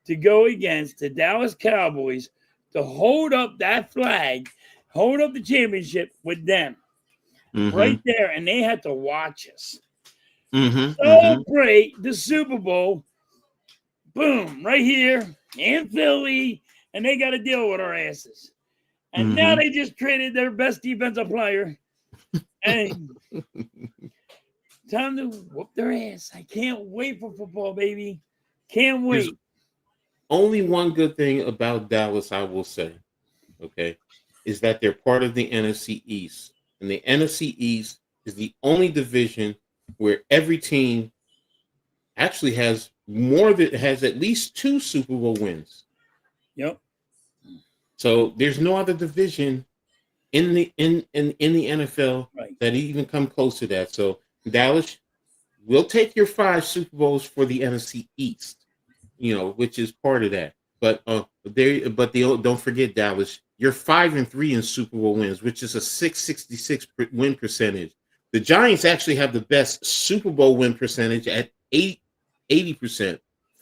to go against the Dallas Cowboys to hold up that flag, hold up the championship with them right there, and they had to watch us. Celebrate the Super Bowl, boom, right here in Philly, and they got to deal with our asses. And now they just traded their best defensive player. And time to whoop their ass. I can't wait for football, baby. Can't wait. There's only one good thing about Dallas, I will say, okay, is that they're part of the NFC East. And the NFC East is the only division where every team actually has at least 2 Super Bowl wins. Yep. So there's no other division in the NFL that even come close to that. So Dallas, we'll take your 5 Super Bowls for the NFC East, which is part of that. But don't forget, Dallas, you're 5-3 in Super Bowl wins, which is a 666 win percentage. The Giants actually have the best Super Bowl win percentage at 80%,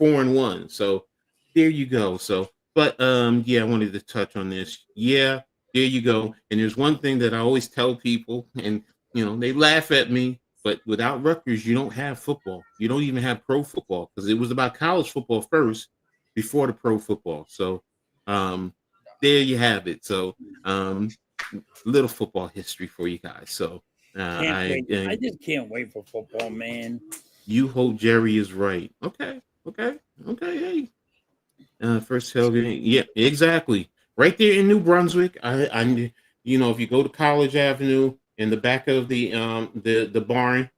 4-1. So there you go. So, but yeah, I wanted to touch on this. Yeah, there you go. And there's one thing that I always tell people, and they laugh at me, but without Rutgers, you don't have football. You don't even have pro football, because it was about college football first before the pro football. So there you have it. So little football history for you guys. So I just can't wait for football, man. You hope Jerry is right. Okay. Hey, first tailgate. Yeah, exactly. Right there in New Brunswick. I if you go to College Avenue, in the back of the barn,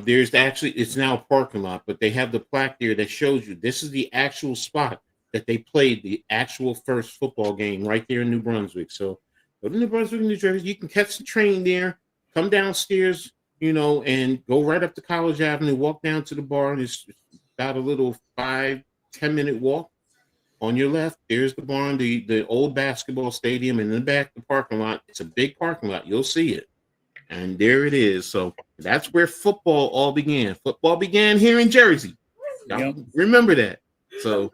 there's actually, it's now a parking lot, but they have the plaque there that shows you this is the actual spot that they played the actual first football game, right there in New Brunswick. So go to New Brunswick, New Jersey. You can catch the train there, come downstairs, and go right up to College Avenue, walk down to the bar, and it's about a little 5-10 minute walk. On your left, there's the barn, the old basketball stadium, and in the back, the parking lot. It's a big parking lot. You'll see it. And there it is. So that's where football all began. Football began here in Jersey. Y'all remember that. So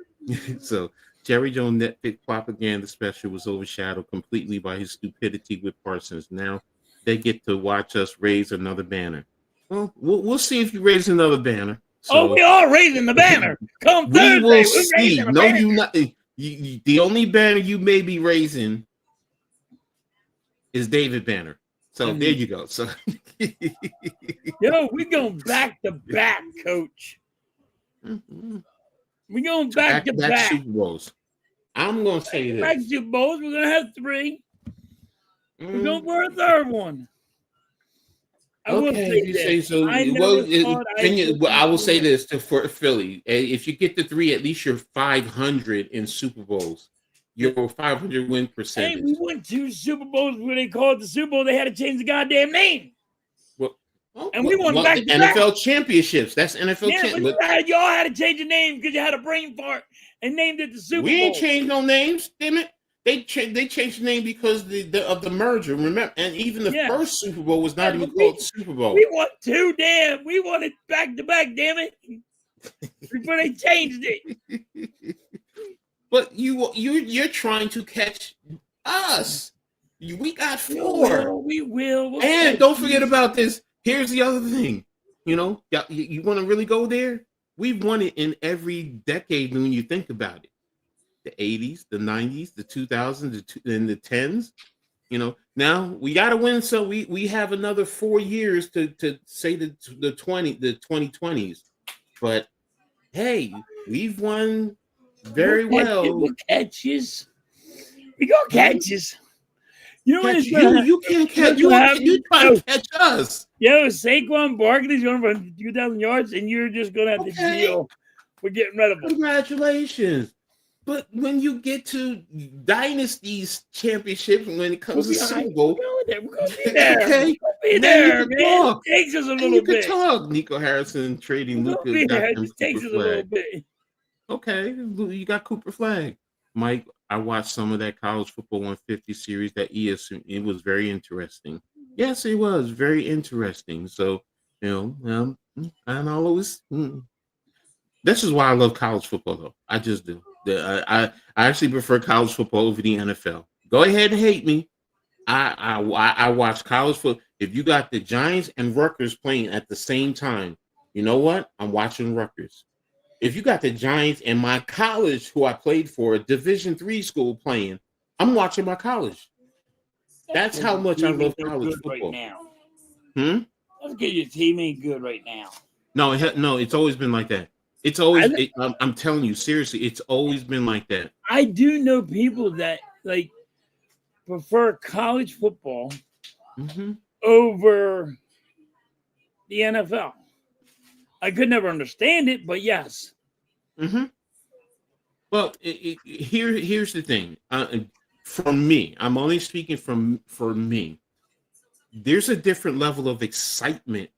Jerry Jones' Netflix propaganda special was overshadowed completely by his stupidity with Parsons. Now they get to watch us raise another banner. Well, we'll see if you raise another banner. So, we are raising the banner. Come Thursday, we will see. No, you not. The only banner you may be raising is David Banner. So there you go. So we going back to back, Coach. We going back to back Super Bowls. I'm gonna say this. Back Super Bowls. We're gonna have 3. We're going for a third one. I will say so. I will say this for Philly: if you get the 3, at least you're 500 in Super Bowls. Your 500 win percentage. Hey, we won 2 Super Bowls where they called it the Super Bowl. They had to change the goddamn name. And we won back to back. NFL championships. That's NFL. Y'all had to change the name because you had a brain fart and named it the Super Bowl. We ain't changed no names, damn it. They changed the name because of the merger. Remember, and even the first Super Bowl was not even called Super Bowl. We won 2, damn. We won it back to back, damn it. Before they changed it. But you're trying to catch us. We got 4. We will. And don't forget about this. Here's the other thing. You want to really go there? We've won it in every decade when you think about it. The 80s, the 90s, the 2000s, and the 10s. Now we got to win. So we have another 4 years to say the 2020s. But hey, we've won very well. We'll catches. We gonna catches. You know you can't catch. You trying to catch us. Saquon Barkley's going for 2,000 yards, and you're just gonna have to deal with getting rid of him. Congratulations. But when you get to dynasties championships, when it comes to Super Bowl, we're gonna be there. Okay, be there, man. It takes us a little bit. Talk. Nico Harrison trading Luka. It takes us a little bit. Okay, you got Cooper Flag, Mike. I watched some of that college football 150 series that ESPN. It was very interesting. Yes, it was very interesting. So, and I'll always. This is why I love college football, though. I just do. I actually prefer college football over the NFL. Go ahead and hate me. I watch college football. If you got the Giants and Rutgers playing at the same time, you know what? I'm watching Rutgers. If you got the Giants and my college, who I played for, a Division III school playing, I'm watching my college. That's how much I love college football. Right now. Let's get your team ain't good right now. No, it's always been like that. It's always. I'm telling you, seriously, it's always been like that. I do know people that prefer college football over the NFL. I could never understand it, but yes. Well, here's the thing. For me, I'm only speaking for me. There's a different level of excitement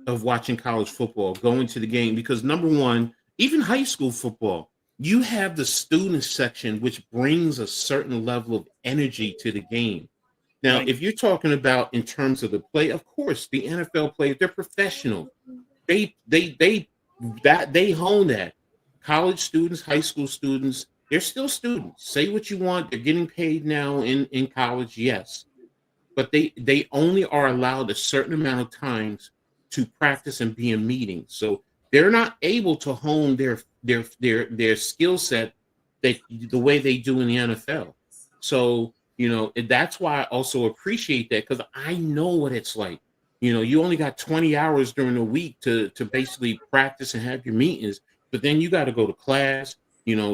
of watching college football, going to the game, because number one, even high school football, you have the student section, which brings a certain level of energy to the game. Now, if you're talking about in terms of the play, of course, the NFL players, they're professional. They hone that. College students, high school students, they're still students. Say what you want. They're getting paid now in college, yes. But they only are allowed a certain amount of times to practice and be in meetings. So they're not able to hone their skill set the way they do in the NFL. So, that's why I also appreciate that, because I know what it's like. You only got 20 hours during the week to basically practice and have your meetings, but then you got to go to class,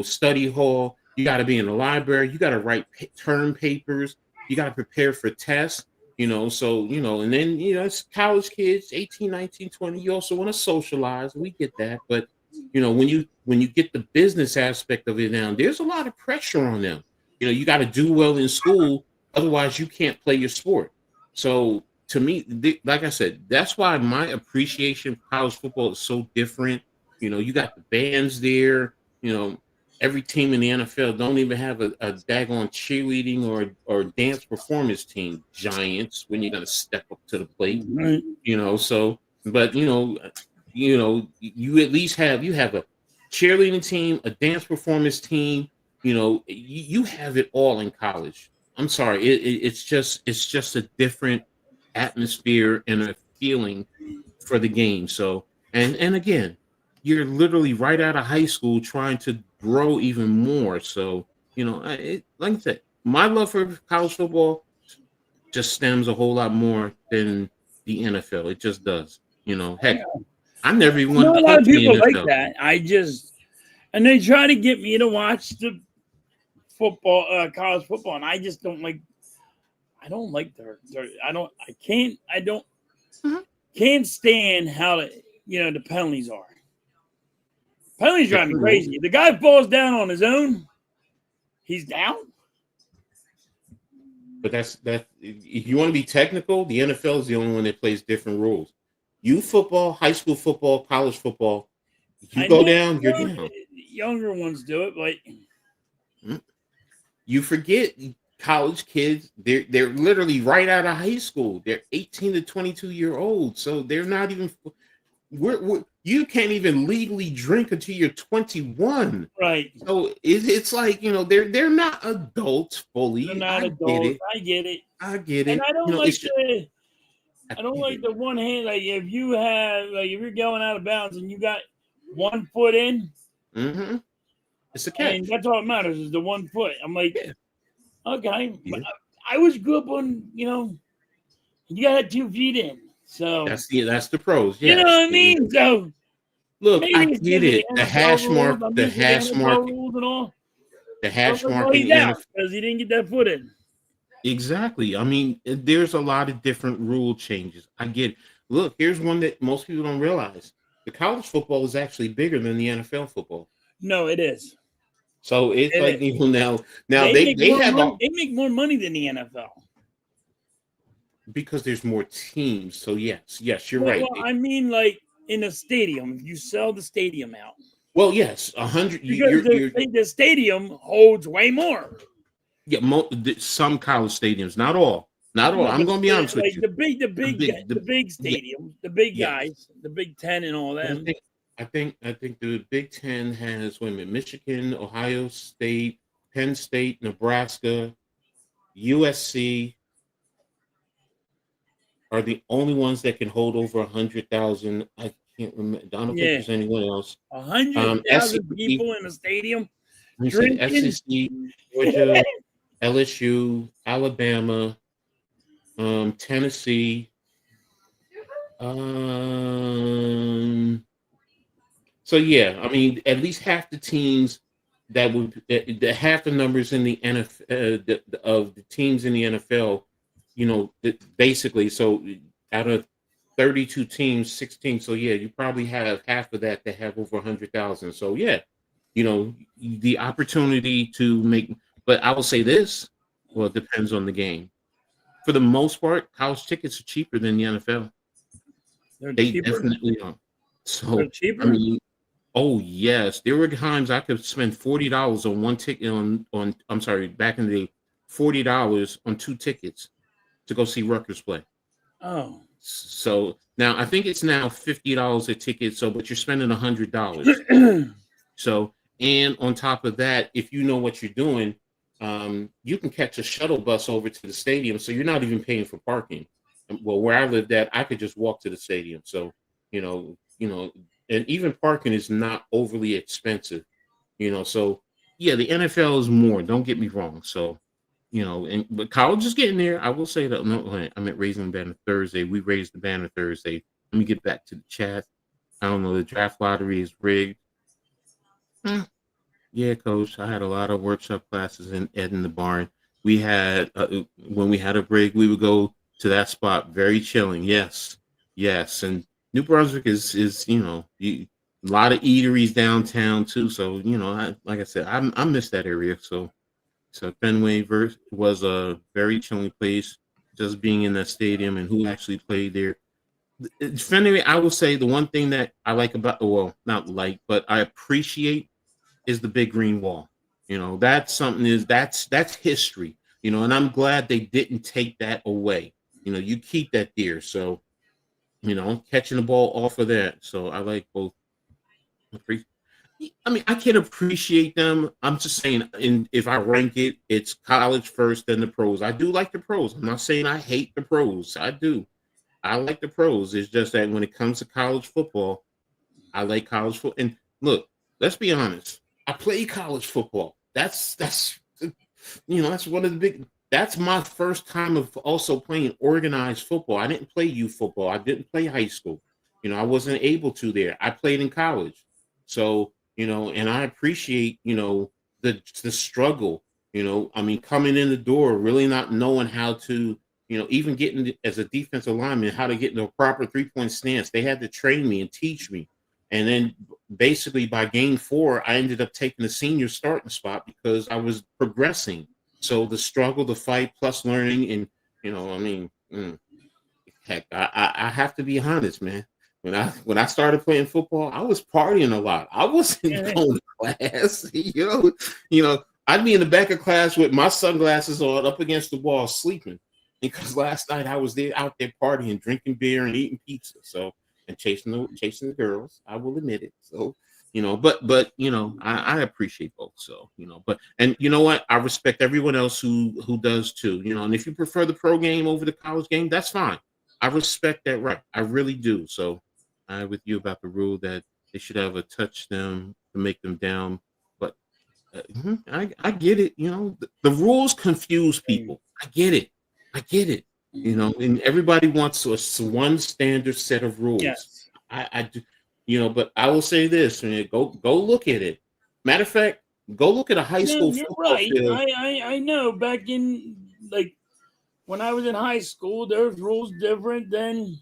study hall, you got to be in the library, you got to write term papers, you got to prepare for tests, and then, it's college kids, 18, 19, 20, you also want to socialize. We get that. But, when you get the business aspect of it down, there's a lot of pressure on them. You got to do well in school. Otherwise you can't play your sport. So, to me, like I said, that's why my appreciation for college football is so different. You got the bands there. Every team in the NFL don't even have a daggone cheerleading or dance performance team. Giants, when you're gonna step up to the plate, Right. So, but you at least have a cheerleading team, a dance performance team. You have it all in college. I'm sorry, it's just a different atmosphere and a feeling for the game. So, and again, you're literally right out of high school trying to grow even more. So, like I said, my love for college football just stems a whole lot more than the NFL. It just does. Heck, I never even I know wanted a to lot play of for the people like NFL. that. And they try to get me to watch the football, college football, and I just don't like. I don't like Mhm. can't stand how the penalties are. Penalties drive me Different rules. crazy. If the guy falls down on his own, he's down. But that's if you want to be technical, the NFL is the only one that plays different rules. Youth football, high school football, college football, you I go know down, you're down. younger ones do it, but Mhm. You forget college kids, they're literally right out of high school. They're 18 to 22-year olds. So they're not even you can't even legally drink until you're 21. right, So it's like, they're not adults they're fully. not I get adults. it. I get it, I get and it. I don't like It's just, I I don't get like it. the one hand. Like if you're going out of bounds and you got 1 foot in, Mm-hmm. It's a and catch. that's all that matters is the 1 foot. I'm like, Yeah. okay, but Yeah. I was grew up on you got 2 feet in, so That's the pros. you know Yes. what I mean. So Look, I maybe it's get because of the it. The NFL hash rules. mark, I'm the used to the hash NFL mark, rules and all. the So I'm hash like, well, mark in he's the out NFL. because he didn't get that foot in. Exactly. I mean, there's a lot of different rule changes. I get it. Look, here's one that most people don't realize. The college football is actually bigger than the NFL football. No, it is. So it's It like, is. now They make they more have money. a They make more money than the NFL. because there's more teams. So yes, you're Well, right. well, I mean, like in a stadium, if you sell the stadium out, Well, yes, 100. because the stadium holds way more. Yeah, some college stadiums, not all, not all. No, I'm but going to be honest with like you. the big Yeah, stadiums, the big yes. guys, the Big Ten and all But them. I think the Big Ten has women: Michigan, Ohio State, Penn State, Nebraska, USC are the only ones that can hold over 100,000. I can't remember. I don't think Yeah, there's anyone else. 100,000 SEC, people in a stadium let me see, drinking. SEC, Georgia, LSU, Alabama, Tennessee. Um, so yeah, I mean, at least half the teams that half the numbers in the NFL of the teams in the NFL, basically. So out of 32 teams, 16. So yeah, you probably have half of that have over 100,000. So yeah, the opportunity to make. But I will say this: well, it depends on the game. For the most part, college tickets are cheaper than the NFL. They're They cheaper. definitely are. They're So, I cheaper. mean, oh yes, there were times I could spend $40 on one ticket on. I'm sorry, back in the day, $40 on 2 tickets to go see Rutgers play. Oh, So now I think it's now $50 a ticket. So, but you're spending $100. So, and on top of that, if you know what you're doing, you can catch a shuttle bus over to the stadium, so you're not even paying for parking. Well, where I lived at, I could just walk to the stadium. So, and even parking is not overly expensive. So yeah, the NFL is more. Don't get me wrong. So, but college is getting there. I will say that. No, I meant raising the banner Thursday. We raised the banner Thursday. Let me get back to the chat. I don't know. The draft lottery is rigged. Hmm. Yeah, coach. I had a lot of workshop classes in Ed in the barn. We had when we had a break, we would go to that spot. Very chilling. Yes, yes. And New Brunswick is a lot of eateries downtown too. So like I said, I miss that area. So Fenway was a very chilling place. just being in that stadium and who actually played there. Definitively, I will say the one thing that I like about, well, not like, but I appreciate is the big green wall. That's something that's history. And I'm glad they didn't take that away. You keep that there. So, catching the ball off of that. So I like both. I mean, I can appreciate them. I'm just saying, if I rank it, it's college first, then the pros. I do like the pros. I'm not saying I hate the pros. I do. I like the pros. It's just that when it comes to college football, I like college football. And look, let's be honest. I played college football. That's that's one of the big. That's my first time of also playing organized football. I didn't play youth football. I didn't play high school. I wasn't able to there. I played in college. So, and I appreciate, the struggle, I mean, coming in the door, really not knowing how to, even getting as a defensive lineman, how to get into a proper 3-point stance. They had to train me and teach me. And then basically by game 4, I ended up taking the senior starting spot because I was progressing. So the struggle, the fight, plus learning, and, I mean, heck, I have to be honest, man. When I started playing football, I was partying a lot. I wasn't going to class, I'd be in the back of class with my sunglasses on, up against the wall, sleeping, because last night I was out there partying, drinking beer, and eating pizza. So, and chasing the girls. I will admit it. So, but I appreciate both. So, but and you know what? I respect everyone else who does too. And if you prefer the pro game over the college game, that's fine. I respect that right. I really do. So. I'm with you about the rule that they should have a touchdown to make them down, but I get it. The rules confuse people. I get it. And everybody wants one standard set of rules. Yes. I do. But I will say this: go look at it. Matter of fact, go look at a high school football field. I know. Back in when I was in high school, there's rules different than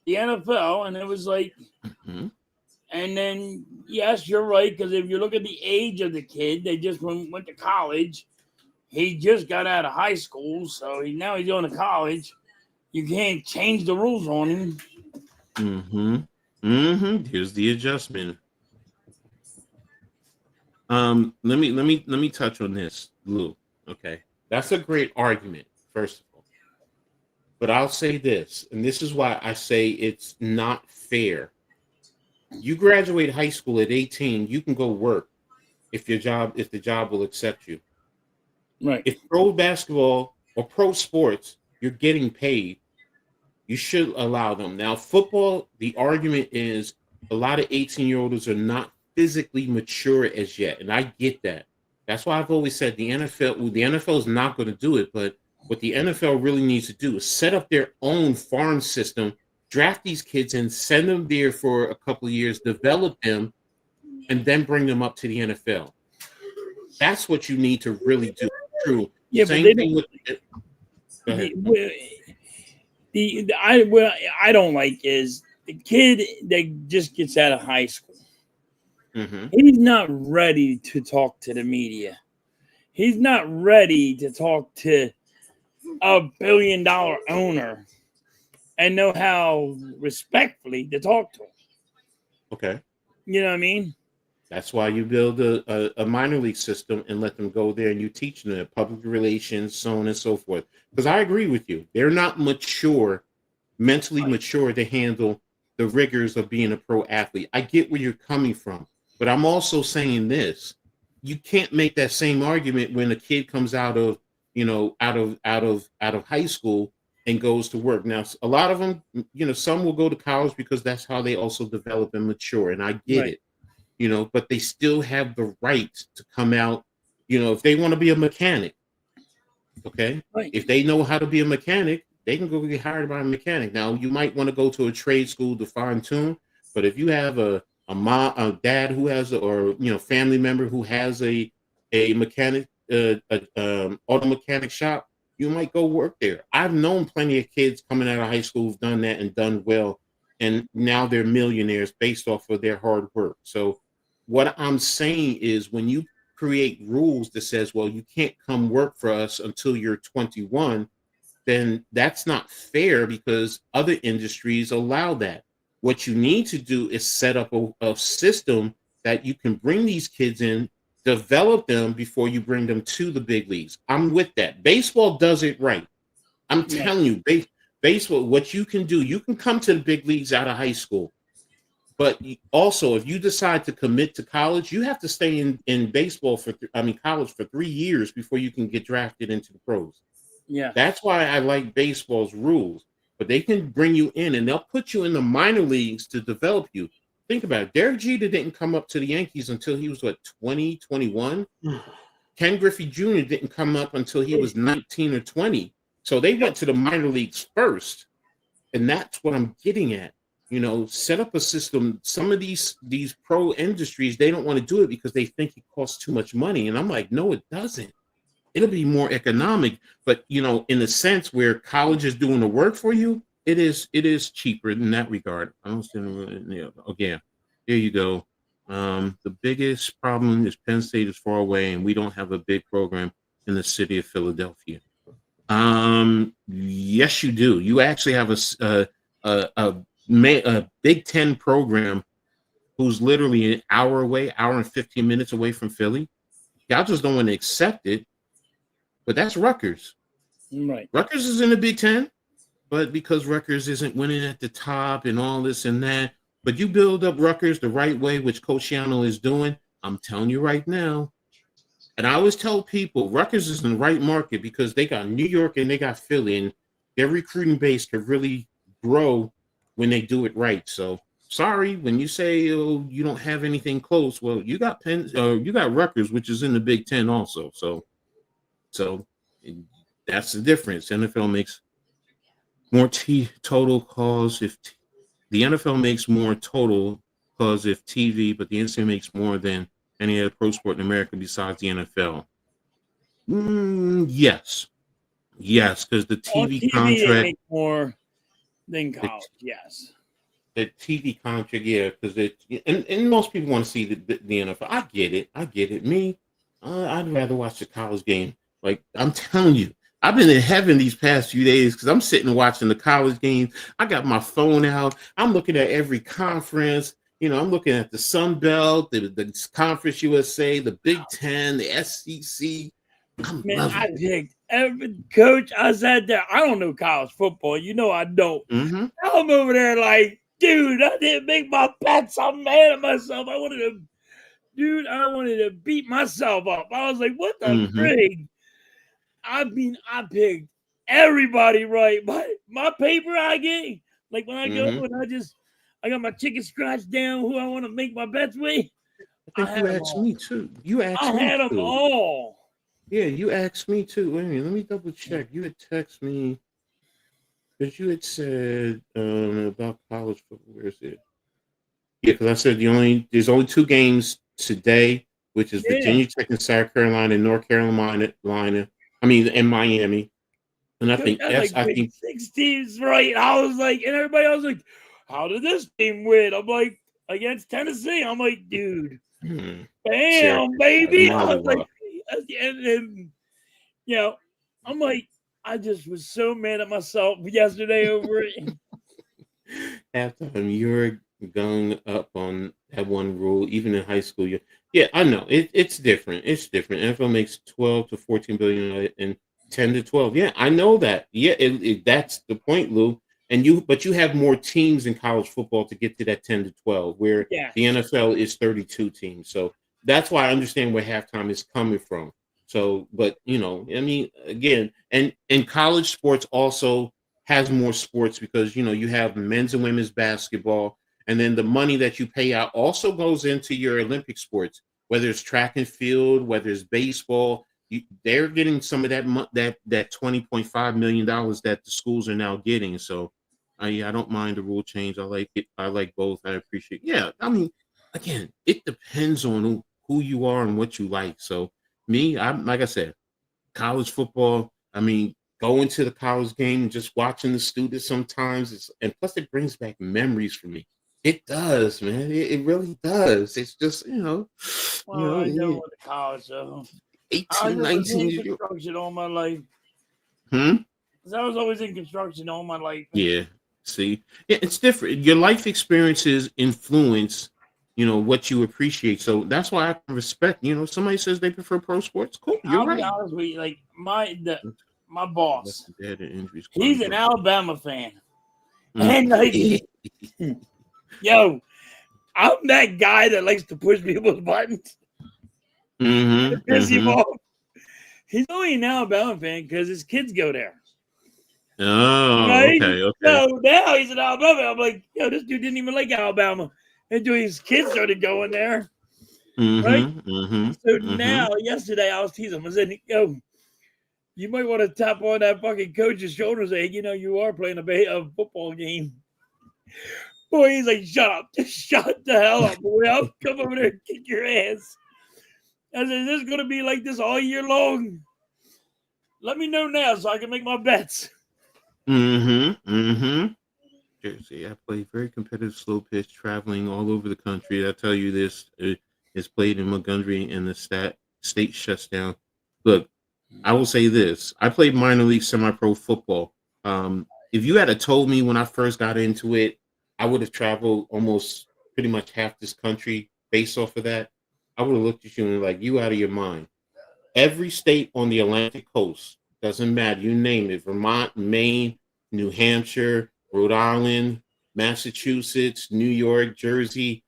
the NFL, and it was and then yes, you're right, because if you look at the age of the kid, they just went to college. He just got out of high school, so now he's going to college. You can't change the rules on him. Here's the adjustment. Let me touch on this, Lou. Okay, that's a great argument. First of all. But I'll say this, and this is why I say it's not fair. You graduate high school at 18, you can go work if the job will accept you. Right. If pro basketball or pro sports, you're getting paid, you should allow them. Now, football, the argument is a lot of 18-year-olds are not physically mature as yet, and I get that. That's why I've always said the NFL is not going to do it, but what the NFL really needs to do is set up their own farm system, draft these kids and send them there for a couple of years, develop them, and then bring them up to the NFL. That's what you need to really do. True. Yeah, Same but thing with I don't like is the kid that just gets out of high school. He's not ready to talk to the media. He's not ready to talk to a billion-dollar owner and know how respectfully to talk to him. Okay. You know what I mean? That's why you build a minor league system and let them go there and you teach them public relations, so on and so forth. Because I agree with you. They're not mentally mature to handle the rigors of being a pro athlete. I get where you're coming from. But I'm also saying this. You can't make that same argument when a kid comes out of high school and goes to work. Now, a lot of them, some will go to college because that's how they also develop and mature. And I get it, but they still have the right to come out, if they want to be a mechanic. Okay. Right. If they know how to be a mechanic, they can go get hired by a mechanic. Now, you might want to go to a trade school to fine tune, but if you have a dad who has, family member who has a mechanic, auto mechanic shop, you might go work there. I've known plenty of kids coming out of high school who've done that and done well, and now they're millionaires based off of their hard work. So what I'm saying is when you create rules that says, well, you can't come work for us until you're 21, then that's not fair because other industries allow that. What you need to do is set up a system that you can bring these kids in, develop them before you bring them to the big leagues. I'm with that. Baseball does it right. I'm Yeah. telling you, baseball, what you can do, you can come to the big leagues out of high school. But also, if you decide to commit to college, you have to stay in baseball college for 3 years before you can get drafted into the pros. Yeah. That's why I like baseball's rules. But they can bring you in and they'll put you in the minor leagues to develop you. Think about it. Derek Jeter didn't come up to the Yankees until he was, 20, 21? Ken Griffey Jr. didn't come up until he was 19 or 20. So they went to the minor leagues first. And that's what I'm getting at. Set up a system. Some of these pro industries, they don't want to do it because they think it costs too much money. And I'm like, no, it doesn't. It'll be more economic. But, in a sense where college is doing the work for you, it is cheaper in that regard. I don't understand. Again, there you go. The biggest problem is Penn State is far away and we don't have a big program in the city of Philadelphia. Yes, you do. You actually have a Big Ten program who's literally an hour away, hour and 15 minutes away from Philly. Y'all just don't want to accept it, but that's Rutgers. Right. Rutgers is in the Big Ten, but because Rutgers isn't winning at the top and all this and that, but you build up Rutgers the right way, which Coach Shiano is doing, I'm telling you right now, and I always tell people Rutgers is in the right market because they got New York and they got Philly, and their recruiting base could really grow when they do it right. So sorry when you say you don't have anything close. Well, you got you got Rutgers, which is in the Big Ten also. So that's the difference. NFL makes more total calls if the NFL makes more total calls if TV, but the NCAA makes more than any other pro sport in America besides the NFL. Yes, because the TV contract they make more than college. Yes, the TV contract, yeah, because and most people want to see the NFL. I get it. Me, I'd rather watch the college game. Like I'm telling you, I've been in heaven these past few days because I'm sitting watching the college games. I got my phone out. I'm looking at every conference. I'm looking at the Sun Belt, the Conference USA, the Big Ten, the SEC. I picked every coach. I said that I don't know college football. I don't. Mm-hmm. I'm over there like, dude, I didn't make my bets. I'm mad at myself. I wanted to beat myself up. I was like, what the frig? I picked everybody right. My paper I get, like when I go and I got my chicken scratch down who I want to make my bets with. I think you asked me too. I had them all. Yeah, you asked me too. Wait a minute, let me double check. You had texted me because you had said about college football. Where is it? Yeah, because I said there's only 2 games today, which is Virginia Tech and South Carolina and North Carolina. In Miami. And I think that's I think 6 teams right. I was like, and everybody else like, how did this team win? I'm like, against Tennessee. I'm like, dude, bam, baby. I was like, and I'm like, I just was so mad at myself yesterday over it. Halftime, you're going up on that one rule, even in high school. Yeah, I know it's different. It's different. NFL makes 12 to 14 billion and 10 to 12. Yeah, I know that. Yeah, that's the point, Lou. But you have more teams in college football to get to that 10 to 12, where the NFL is 32 teams. So that's why I understand where halftime is coming from. So, but again, and college sports also has more sports because you have men's and women's basketball, and then the money that you pay out also goes into your Olympic sports, whether it's track and field, whether it's baseball. They're getting some of that $20.5 million that the schools are now getting. So, I don't mind the rule change. I like it. I like both. I appreciate. Yeah, again, it depends on who you are and what you like. So, me, I'm like I said, college football. Going to the college game and just watching the students sometimes, and plus it brings back memories for me. It does, man. It really does. It's just, I know what the college, 18, 19 years all my life. Because I was always in construction all my life. Yeah. See, yeah, it's different. Your life experiences influence, what you appreciate. So that's why I can respect. Somebody says they prefer pro sports. Cool, you're I'll be right. honest with you, like my boss, Dead and injuries. he's an Alabama fan, Mm. and like, yo, I'm that guy that likes to push people's buttons. Piss him off. He's only an Alabama fan because his kids go there. Oh, Right? okay. So now he's in Alabama. I'm like, yo, this dude didn't even like Alabama until his kids started going there. Right? So now, yesterday, I was teasing him. I said, yo, you might want to tap on that fucking coach's shoulder and say, you are playing a football game. Boy, he's like, shut up. Just shut the hell up, boy. I'll come over there and kick your ass. I said, this is going to be like this all year long. Let me know now so I can make my bets. Jersey. I played very competitive slow pitch, traveling all over the country. I tell you this, it's played in Montgomery and the state shuts down. Look, I will say this. I played minor league semi-pro football. If you had told me when I first got into it, I would have traveled almost pretty much half this country based off of that. I would have looked at you and like, you out of your mind. Every state on the Atlantic coast, doesn't matter, you name it, Vermont, Maine, New Hampshire, Rhode Island, Massachusetts, New York, Jersey,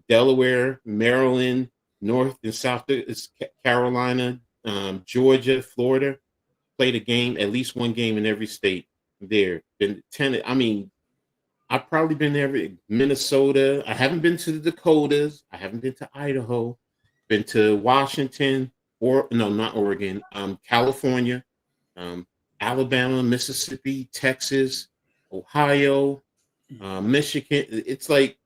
Delaware, Maryland, North and South Carolina, Georgia, Florida, played at least one game in every state there. I've probably been there. Minnesota. I haven't been to the Dakotas. I haven't been to Idaho. Been to Washington, not Oregon. California, Alabama, Mississippi, Texas, Ohio, Michigan. It's like,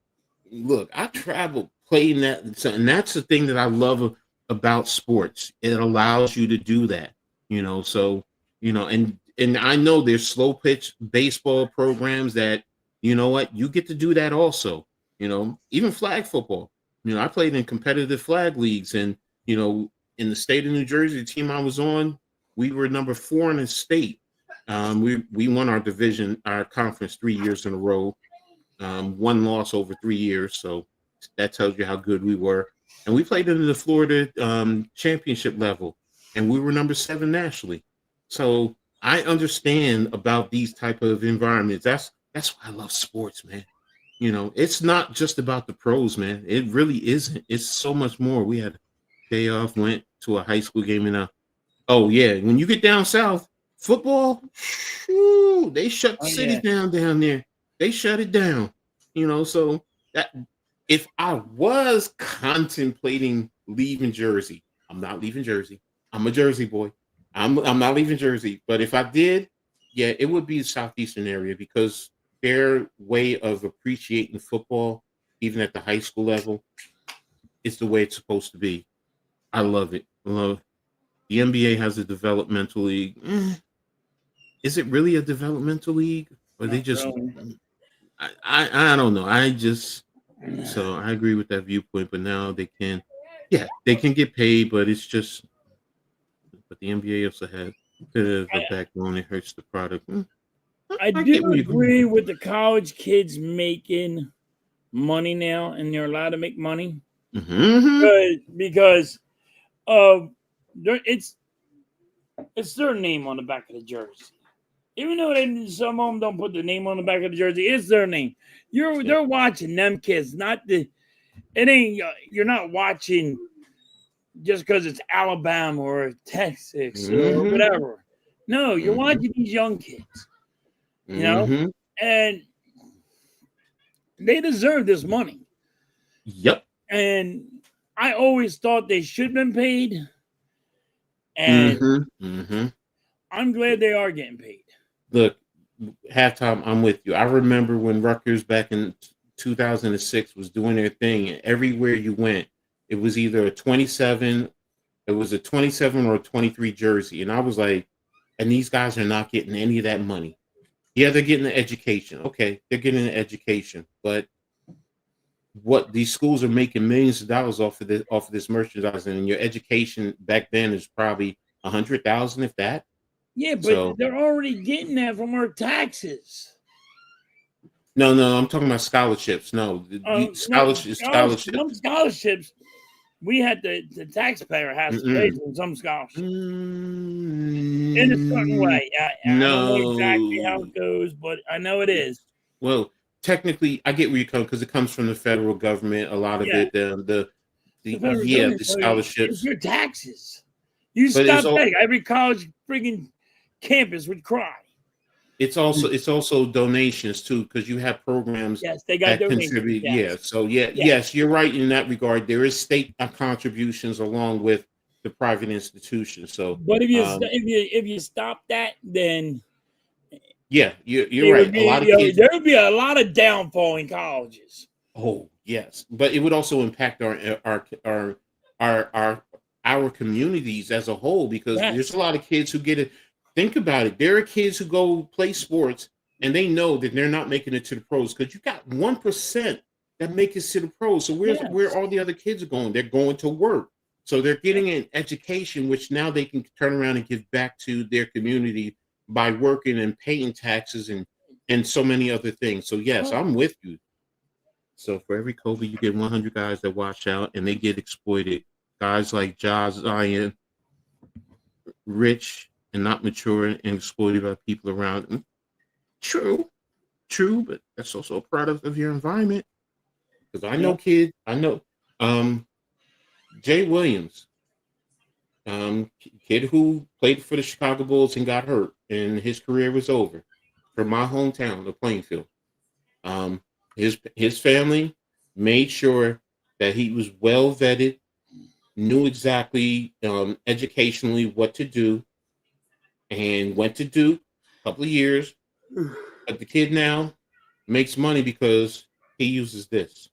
look, I traveled playing that, and that's the thing that I love about sports. It allows you to do that, So, and I know there's slow pitch baseball programs that, you know what, you get to do that also. Even flag football. I played in competitive flag leagues, and in the state of New Jersey, the team I was on, we were number 4 in the state. We won our division, our conference 3 years in a row. One loss over 3 years, so that tells you how good we were. And we played in the Florida championship level, and we were number 7 nationally. So I understand about these type of environments. That's why I love sports, man. It's not just about the pros, man. It really isn't. It's so much more. We had a day off, went to a high school game, and oh yeah, when you get down south, football, they shut the city down there. They shut it down. So that if I was contemplating leaving Jersey, I'm not leaving Jersey. I'm a Jersey boy. I'm not leaving Jersey. But if I did, yeah, it would be the southeastern area because their way of appreciating football, even at the high school level, is the way it's supposed to be. I love it. The NBA has a developmental league. Is it really a developmental league? Or they just really. I don't know. So I agree with that viewpoint, but now they can get paid, but it's just but the NBA also had a backbone. It hurts the product. I do agree with the college kids making money now, and they're allowed to make money because it's their name on the back of the jersey. Even though some of them don't put their name on the back of the jersey, it's their name. They're watching them kids, you're not watching just because it's Alabama or Texas or whatever. No, you're watching these young kids. And they deserve this money. Yep. And I always thought they should have been paid. And I'm glad they are getting paid. Look, halftime, I'm with you. I remember when Rutgers back in 2006 was doing their thing, and everywhere you went, it was either a 27 or a 23 jersey. And I was like, and these guys are not getting any of that money. Yeah, they're getting an education. Okay, they're getting an education, but what these schools are making millions of dollars off of this merchandising, and your education back then is probably $100,000, if that. Yeah, but So they're already getting that from our taxes. no, I'm talking about scholarships. No, No, scholarships. some scholarships we had the taxpayer has to pay for some scholarships in a certain way. I don't know exactly how No. it goes, but I know it is. Well, technically, I get where you come because it comes from the federal government. A lot of Yeah, it, the the federal yeah, government. the So it's scholarships. your taxes. You But stop paying. Every college freaking campus would cry. it's also donations too, because you have programs Yes, they got that donations. contribute. Yeah, Yes. so yes, you're right in that regard. There is state contributions along with the private institutions. So, But if you stop that, then yeah, you're there would right. A lot be of kids. there would be a lot of downfall in colleges. Oh yes, but it would also impact our our communities as a whole because there's Yes. a lot of kids who get it. Think about it. There are kids who go play sports and they know that they're not making it to the pros because you got 1% that make it to the pros. So where Yes. all the other kids are going? They're going to work. So they're getting an education, which now they can turn around and give back to their community by working and paying taxes and so many other things. So yes, Right. I'm with you. So for every Kobe, you get 100 guys that watch out and they get exploited. Guys like Josh Zion, rich and not mature and exploited by people around them. True, but that's also a product of your environment. Because I know Yep. kids, I know Jay Williams, kid who played for the Chicago Bulls and got hurt, and his career was over. From my hometown, the Plainfield. Um, his family made sure that he was well vetted, knew exactly educationally what to do, and went to Duke a couple of years. But the kid now makes money because he uses this,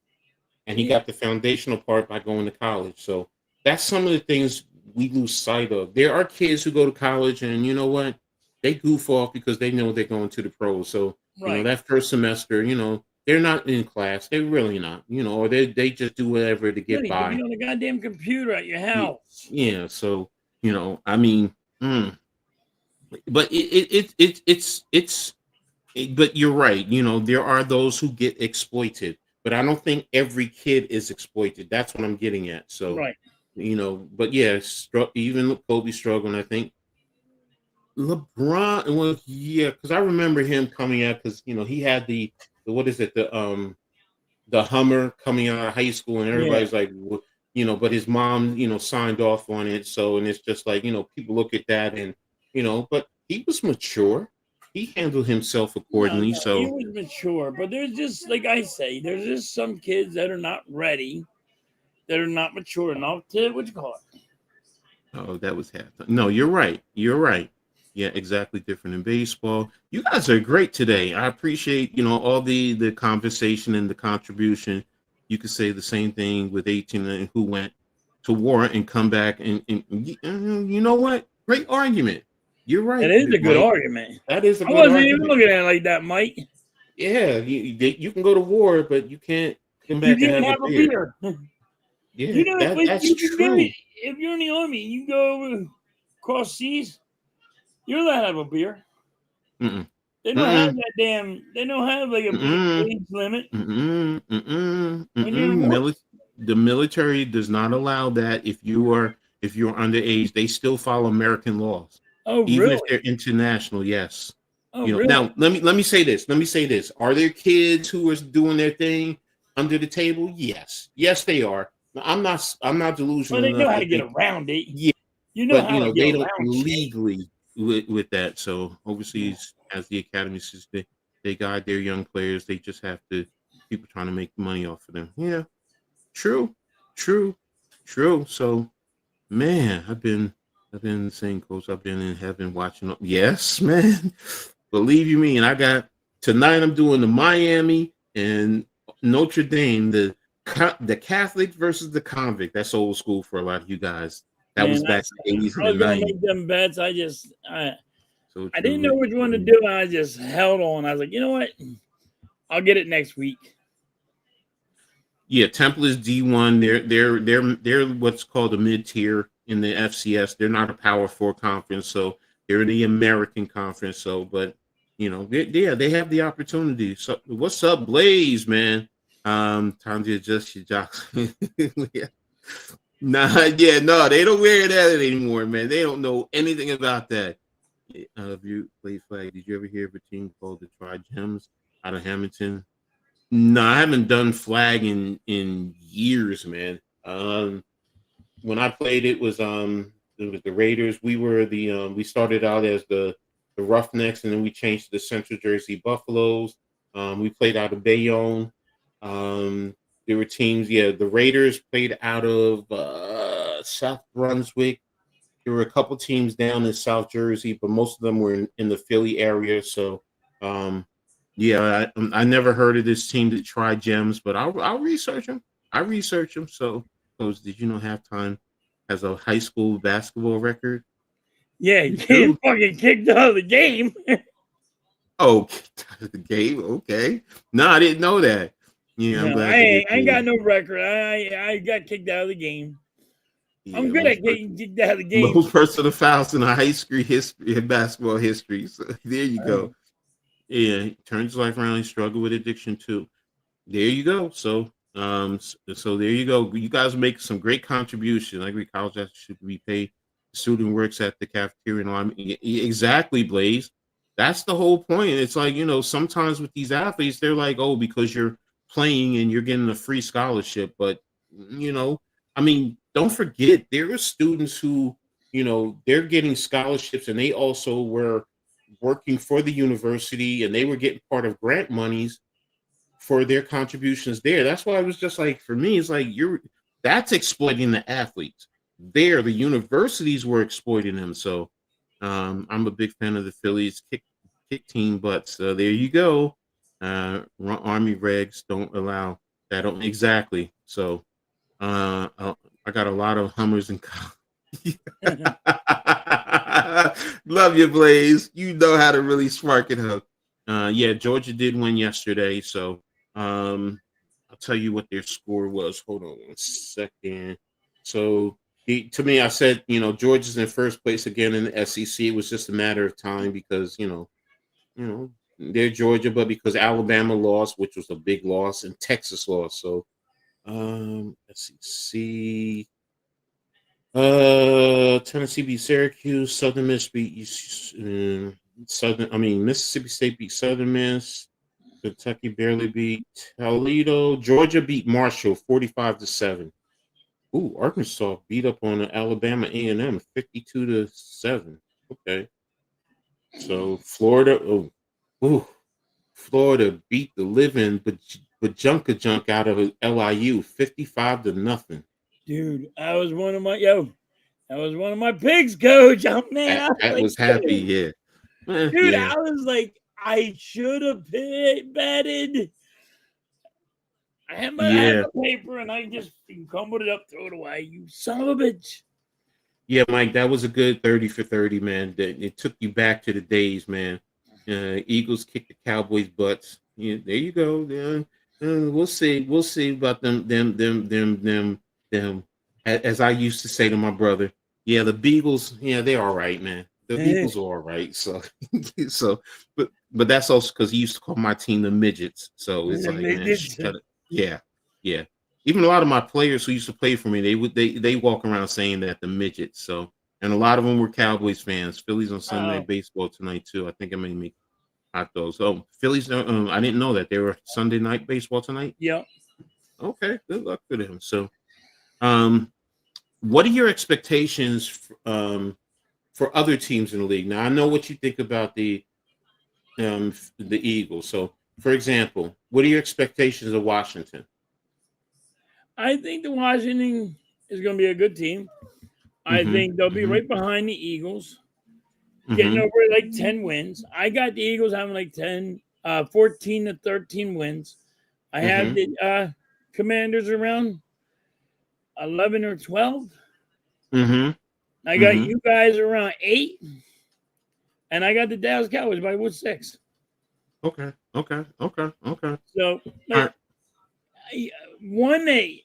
and he Yeah. got the foundational part by going to college. So that's some of the things we lose sight of. There are kids who go to college, and you know what? They goof off because they know they're going to the pros. So Right. that first semester, they're not in class. They're really not. Or they just do whatever to Yeah, get you could by. be on a goddamn computer at your Yeah. house. Yeah. So I mean, but but you're right. There are those who get exploited, but I don't think every kid is exploited. That's what I'm getting at. So, Right. but yeah, even Kobe struggling. I think LeBron was because I remember him coming out because he had the what is it the Hummer coming out of high school and Yeah. everybody's like but his mom signed off on it. So and it's just like people look at that and but he was mature. He handled himself No, accordingly. he So was mature, but there's just like I say, there's just some kids that are not ready, that are not mature enough to what you call it. oh, that was halftime. No, you're right. You're right. Yeah, exactly different in baseball. You guys are great today. I appreciate, all the conversation and the contribution. You could say the same thing with 18 and who went to war and come back and you know what? Great argument. You're That right, is a good Mike. argument. That is a I good wasn't even argument. looking at it like that, Mike. Yeah, you can go to war, but you can't come You back and can't have a have a beer. beer. Yeah, You know, that's you can get it true. if you're in the army. You go across seas. You're allowed to have a beer. Mm-mm. They don't have Mm-mm. that damn. They don't have like a big Mm-mm. age limit when you're in war. Mm-mm. The military does not allow that. If you're underage, they still follow American laws, Oh, even if really? they're international. Yes. Oh, really? Now let me say this. Let me say this. Are there kids who are doing their thing under the table? Yes. Yes, they are. Now, I'm not Well, delusional they know enough how to to get think. around it. Yeah, You know but how to get they don't around shit. legally with that. So overseas, as the academy says, they guide their young players. They just have to people trying to make money off of them. Yeah, true, true, true. So man, I've been the same coach. I've been in heaven watching. Yes, man. Believe you me. And I got tonight. I'm doing the Miami and Notre Dame. The Catholic versus the convict. That's old school for a lot of you guys. That Man, was back in the 80s and I the was gonna 90s. make them bets. So I didn't true. know which one to do. I just held on. I was like, you know what? I'll get it next week. Yeah, Temple is D1. They're what's called a mid tier in the FCS. They're not a Power Four conference, so They're in the American Conference. So, but they have the opportunity. So, what's up, Blaze, man? Time to adjust your jocks. Yeah. Nah, yeah, no, they don't wear that anymore, man. They don't know anything about that. If you play flag, did you ever hear of a team called the Tri-Gems out of Hamilton? No, I haven't done flag in years, man. When I played, it was the Raiders. We started out as the Roughnecks, and then we changed to the Central Jersey Buffaloes. We played out of Bayonne. There were teams. Yeah, the Raiders played out of South Brunswick. There were a couple teams down in South Jersey, but most of them were in the Philly area. So, yeah, I never heard of this team that tried gems, but I'll research them. I research them. So, did you know Halftime has a high school basketball record? Yeah, getting fucking kicked out of the game. Oh, kicked out of the game. Okay, no, I didn't know that. Yeah, I'm No, glad. I ain't got no record. I got kicked out of the game. Yeah, I'm good at getting kicked out of the game. Most personal fouls in high school history, in basketball history. So there you go. Yeah, turns life around. He struggled with addiction too. There you go. So, so there you go. You guys make some great contribution. I agree. College athletes should be paid. Student works at the cafeteria. And all. I mean, exactly, Blaze. That's the whole point. It's like, sometimes with these athletes, they're like, oh, because you're playing and you're getting a free scholarship. But, I mean, don't forget, there are students who, they're getting scholarships and they also were working for the university and they were getting part of grant monies for their contributions there. That's why it was just like, for me, it's like that's exploiting the athletes. The universities were exploiting them. So I'm a big fan of the Phillies kick team, but there you go. Army regs don't allow that. Exactly. So I got a lot of Hummers and love you, Blaze. You know how to really spark it up. Yeah, Georgia did win yesterday, so I'll tell you what their score was. Hold on 1 second. So to me, I said, Georgia's in first place again in the SEC. It was just a matter of time because they're Georgia, but because Alabama lost, which was a big loss, and Texas lost. So SEC. Tennessee beat Syracuse. Southern Miss beat Mississippi State beat Southern Miss. Kentucky barely beat Toledo. Georgia beat Marshall 45-7. Ooh, Arkansas beat up on Alabama A&M 52-7. Okay. So Florida, Florida beat the living bajunka out of LIU 55-0. Dude, that was one of my picks, coach. Oh, man, I was happy, yeah. Dude, yeah. I was like, I should have betted. I had the paper and I just crumbled it up, throw it away. You son of a bitch. Yeah, Mike, that was a good 30 for 30, man. It took you back to the days, man. Eagles kicked the Cowboys' butts. Yeah, there you go. We'll see. We'll see about them. As I used to say to my brother, yeah, the Beagles, yeah, they're all right, man. The Beagles are all right. So, but that's also because he used to call my team the midgets. So it's like, man, yeah. Even a lot of my players who used to play for me, they walk around saying that the midgets. So, and a lot of them were Cowboys fans. Phillies on Sunday Night Baseball tonight too. I think I may make hot dogs. Oh, Phillies! I didn't know that they were Sunday Night Baseball tonight. Yeah. Okay. Good luck to them. So, what are your expectations for other teams in the league? Now, I know what you think about the Eagles. So, for example, what are your expectations of Washington? I think the Washington is going to be a good team. I think they'll be right behind the Eagles, getting over like 10 wins. I got the Eagles having like 14 to 13 wins. I have the Commanders around 11 or 12. I got you guys around 8. And I got the Dallas Cowboys by 6. Okay. So, like, one day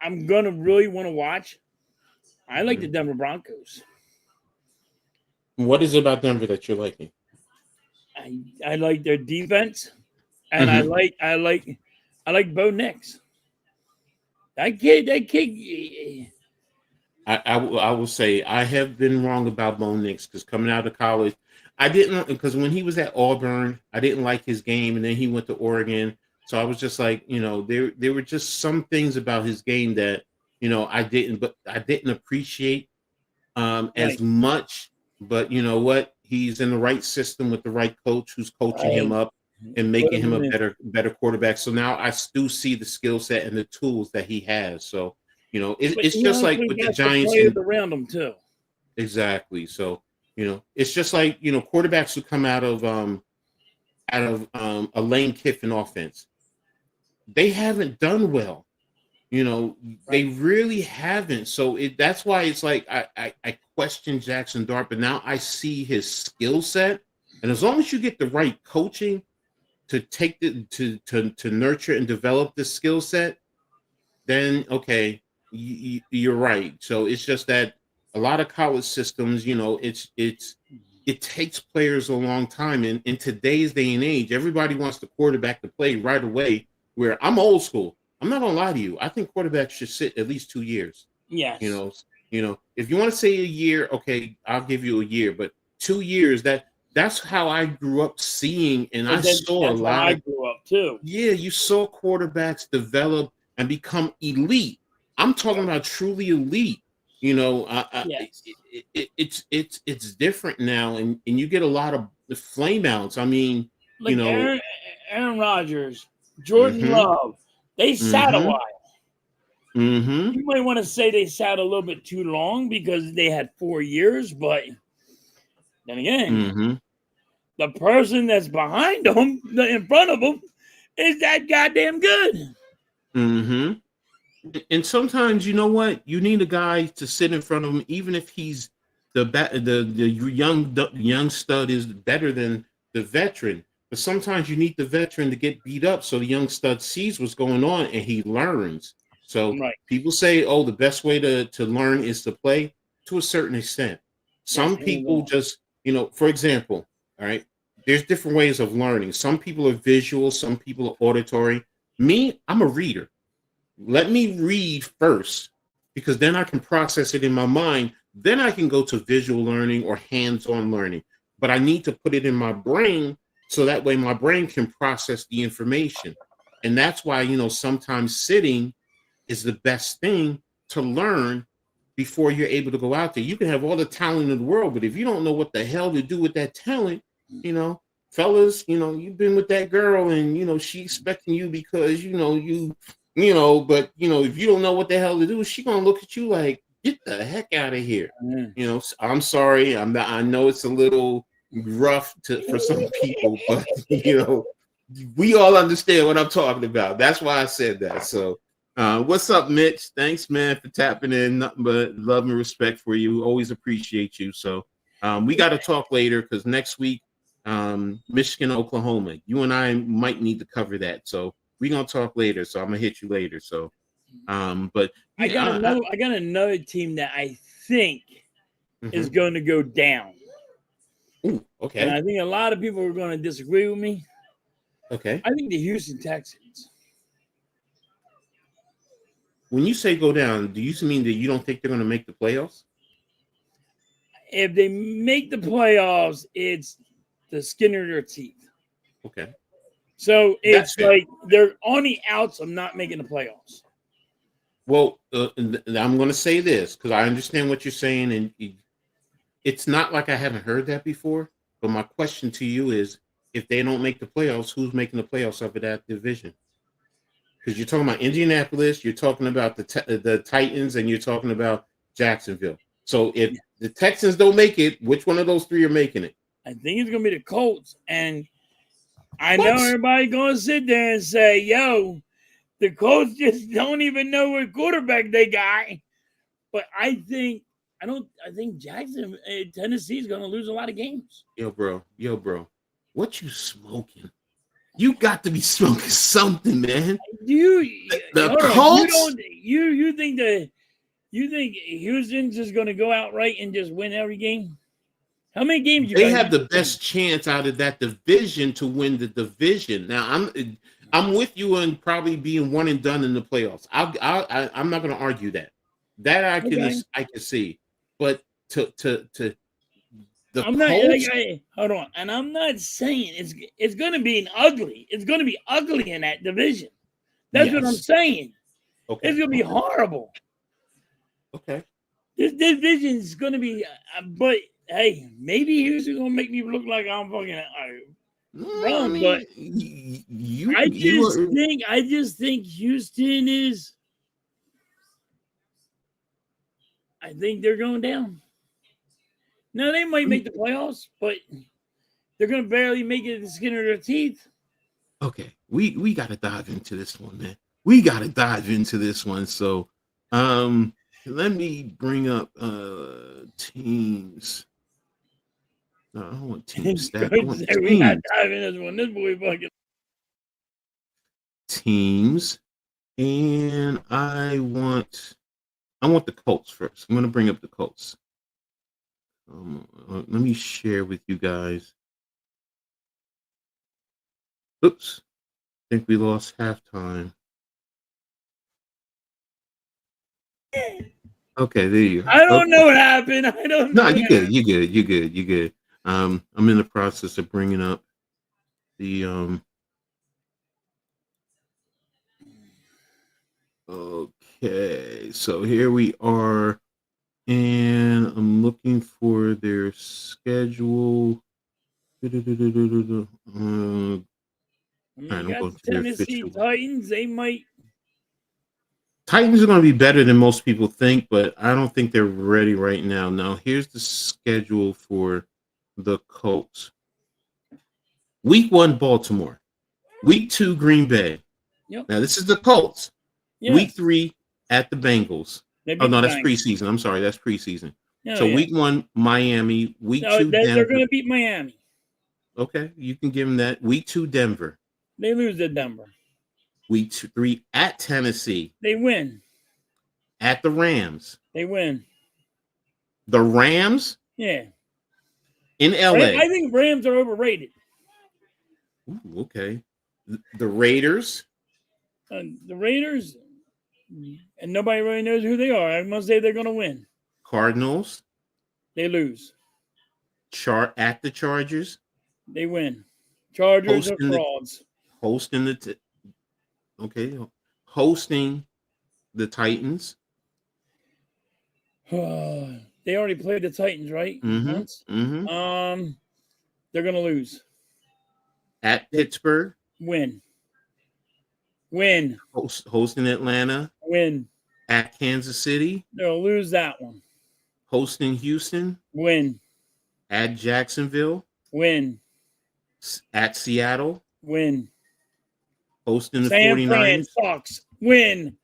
I'm going to really want to watch. I like the Denver Broncos. What is it about Denver that you're liking? I like their defense, and I like Bo Nix. That kid. I will say I have been wrong about Bo Nix because coming out of college, I didn't, because when he was at Auburn, I didn't like his game, and then he went to Oregon. So I was just like, there were just some things about his game that I didn't appreciate as Right. much. But you know what? He's in the right system with the right coach who's coaching him up and making him a better quarterback. So now I do see the skill set and the tools that he has. So it's just like with the Giants and around him too. Exactly. So it's just like quarterbacks who come out of a Lane Kiffin offense. They haven't done well. They really haven't. So that's why it's like I question Jackson Dart, but now I see his skill set, and as long as you get the right coaching to take to nurture and develop the skill set, then okay, you're right. So it's just that a lot of college systems, it takes players a long time, and in today's day and age, everybody wants the quarterback to play right away. Where I'm old school. I'm not gonna lie to you. I think quarterbacks should sit at least 2 years. Yes. If you want to say a year, okay, I'll give you a year. But 2 years, that's how I grew up seeing, and I saw a lot. I grew up too. Yeah, you saw quarterbacks develop and become elite. I'm talking about truly elite. Yes. It's different now, and you get a lot of the flame outs. I mean, like Aaron Rodgers, Jordan Love, they sat a while. Mm-hmm. You might want to say they sat a little bit too long because they had 4 years, but then again, the person that's behind them, in front of them, is that goddamn good. Mm-hmm. And sometimes, you know what? You need a guy to sit in front of him, even if he's the young stud is better than the veteran. But sometimes you need the veteran to get beat up so the young stud sees what's going on and he learns. So people say, oh, the best way to learn is to play. To a certain extent. Some people just, for example, all right, there's different ways of learning. Some people are visual, some people are auditory. Me, I'm a reader. Let me read first, because then I can process it in my mind. Then I can go to visual learning or hands-on learning. But I need to put it in my brain so that way my brain can process the information. And that's why, sometimes sitting is the best thing to learn before you're able to go out there. You can have all the talent in the world, but if you don't know what the hell to do with that talent, fellas, you've been with that girl and, she expecting you because, but if you don't know what the hell to do, she going to look at you like, get the heck out of here. I'm sorry. I know it's a little rough for some people, but, we all understand what I'm talking about. That's why I said that. So, what's up, Mitch? Thanks, man, for tapping in. Nothing but love and respect for you. Always appreciate you. So we got to talk later because next week, Michigan, Oklahoma. You and I might need to cover that. So we're gonna talk later. So I'm gonna hit you later. So but I got another team that I think is going to go down. Ooh, okay. And I think a lot of people are going to disagree with me. Okay. I think the Houston Texans. When you say go down, do you mean that you don't think they're going to make the playoffs? If they make the playoffs, it's the skin of their teeth. Okay. So it's like they're on the outs of not making the playoffs. Well, I'm going to say this because I understand what you're saying, and it's not like I haven't heard that before. But my question to you is, if they don't make the playoffs, who's making the playoffs of that division? Because you're talking about Indianapolis, you're talking about the Titans, and you're talking about Jacksonville. So if the Texans don't make it, which one of those three are making it? I think it's going to be the Colts. And I know everybody going to sit there and say, yo, the Colts just don't even know what quarterback they got. But I think Tennessee is going to lose a lot of games. Yo, bro. What you smoking? You got to be smoking something, man. The Colts? You think Houston's just going to go outright and just win every game? How many games you They guys have the best chance out of that division to win the division. Now, I'm with you on probably being one and done in the playoffs. I'm not going to argue that. That I can see, but to the I'm not Colts. hold on, and I'm not saying it's going to be ugly. It's going to be ugly in that division. That's what I'm Yes. saying. Okay. It's going to be horrible. Okay. This division is going to be, but hey, maybe Houston's going to make me look like I'm fucking wrong. I mean, but I just think Houston is. I think they're going down. Now they might make the playoffs, but they're going to barely make it the skin of their teeth. Okay, we got to dive into this one, man. We got to dive into this one. So, let me bring up teams. No, I don't want team stats. I want we got to dive in this one. This boy fucking teams, and I want the Colts first. I'm going to bring up the Colts. Let me share with you guys. Oops, I think we lost halftime. Okay, there you go. I don't know what happened. I don't know. No, you good. You good. I'm in the process of bringing up the Okay, so here we are, and I'm looking for their schedule. You got the Tennessee Titans. They might. Titans are going to be better than most people think, but I don't think they're ready right now. Now, here's the schedule for the Colts. Week 1, Baltimore. Week 2, Green Bay. Yep. Now, this is the Colts. Yeah. Week 3 at the Bengals. Oh, no, that's preseason. I'm sorry, that's preseason. So week 1, Miami. Week 2, Denver. They're going to beat Miami. Okay, you can give them that. Week 2, Denver. They lose to Denver. Week 3 at Tennessee. They win. At the Rams. They win. The Rams? Yeah. In LA. I think Rams are overrated. Ooh, okay. The Raiders. The Raiders, and nobody really knows who they are. I must say they're going to win. Cardinals. They lose. At the Chargers. They win. Chargers are frauds. Hosting the Titans. They already played the Titans, right? Once. Mm-hmm. They're going to lose. At Pittsburgh. Win. Hosting Atlanta. Win. At Kansas City. They'll lose that one. Hosting Houston. Win. At Jacksonville. Win. At Seattle. Win. Hosting the San 49ers. Fran sucks. Win.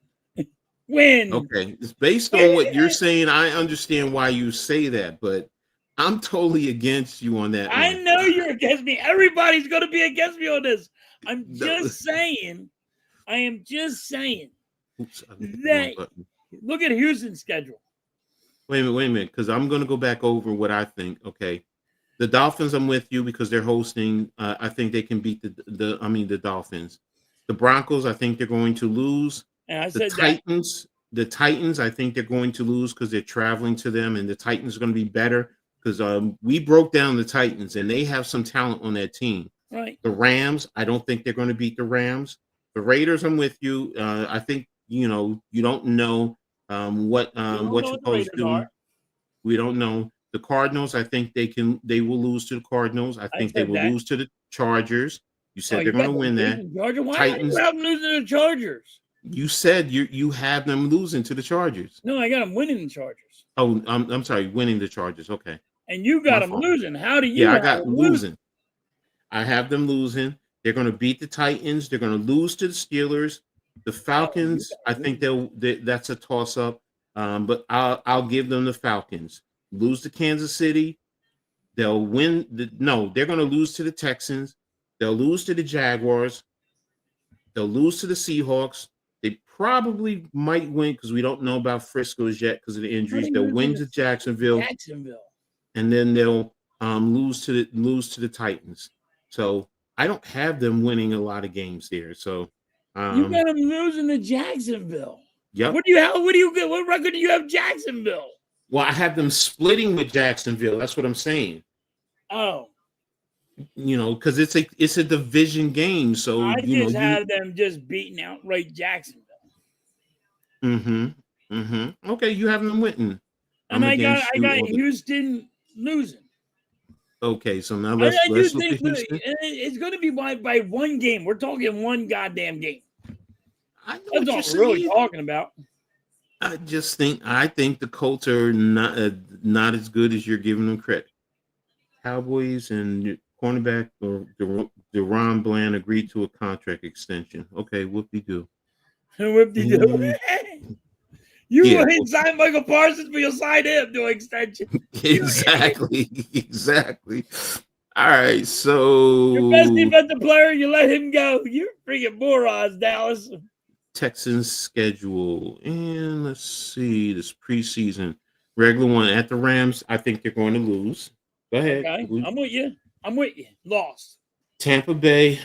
Win. Okay. It's based on what you're saying. I understand why you say that, but I'm totally against you on that. I know you're against me. Everybody's going to be against me on this. I'm just saying. I am just saying. Oops, that look at Houston's schedule. Wait a minute, because I'm going to go back over what I think. Okay. The Dolphins, I'm with you because they're hosting. I think they can beat the Dolphins. The Broncos, I think they're going to lose. And I said the Titans, I think they're going to lose because they're traveling to them, and the Titans are going to be better because we broke down the Titans, and they have some talent on that team. Right. The Rams, I don't think they're going to beat the Rams. The Raiders, I'm with you. I think you don't know what you're supposed to do. We don't know. The Cardinals, I think they will lose to the Cardinals. I think they will lose to the Chargers. You said they're going to win that. Why Titans, do you have them losing to the Chargers? You said you have them losing to the Chargers. No, I got them winning the Chargers. Oh, I'm sorry, winning the Chargers. Okay. And you got them losing. How do you? Yeah, I got them losing. I have them losing. They're going to beat the Titans. They're going to lose to the Steelers. The Falcons, I think that's a toss-up. But I'll give them the Falcons. Lose to Kansas City. They'll win. They're going to lose to the Texans. They'll lose to the Jaguars. They'll lose to the Seahawks. They probably might win because we don't know about Frisco's yet because of the injuries. They'll win to Jacksonville. And then they'll lose to the Titans. So I don't have them winning a lot of games there. So you got them losing to Jacksonville. yep. What record do you have Jacksonville? Well, I have them splitting with Jacksonville. That's what I'm saying. Oh, because it's a division game. So I just had them just beating outright Jacksonville. Okay, you have them winning. And I got Houston losing. Okay, so now let's look at Houston. It's going to be by one game. We're talking one goddamn game. I know That's what we're really talking about. I think the Colts are not as good as you're giving them credit. Cowboys and cornerback or Deron Bland agreed to a contract extension. Okay, whoop-de-doo. Whoop-de-doo. You wouldn't sign Michael Parsons, but you'll sign him to an extension. Exactly. All right, so your best defensive player, you let him go. You're freaking morons, Dallas. Texans schedule, and let's see this preseason regular one at the Rams. I think they're going to lose. Go ahead. Okay, I'm with you. Lost. Tampa Bay.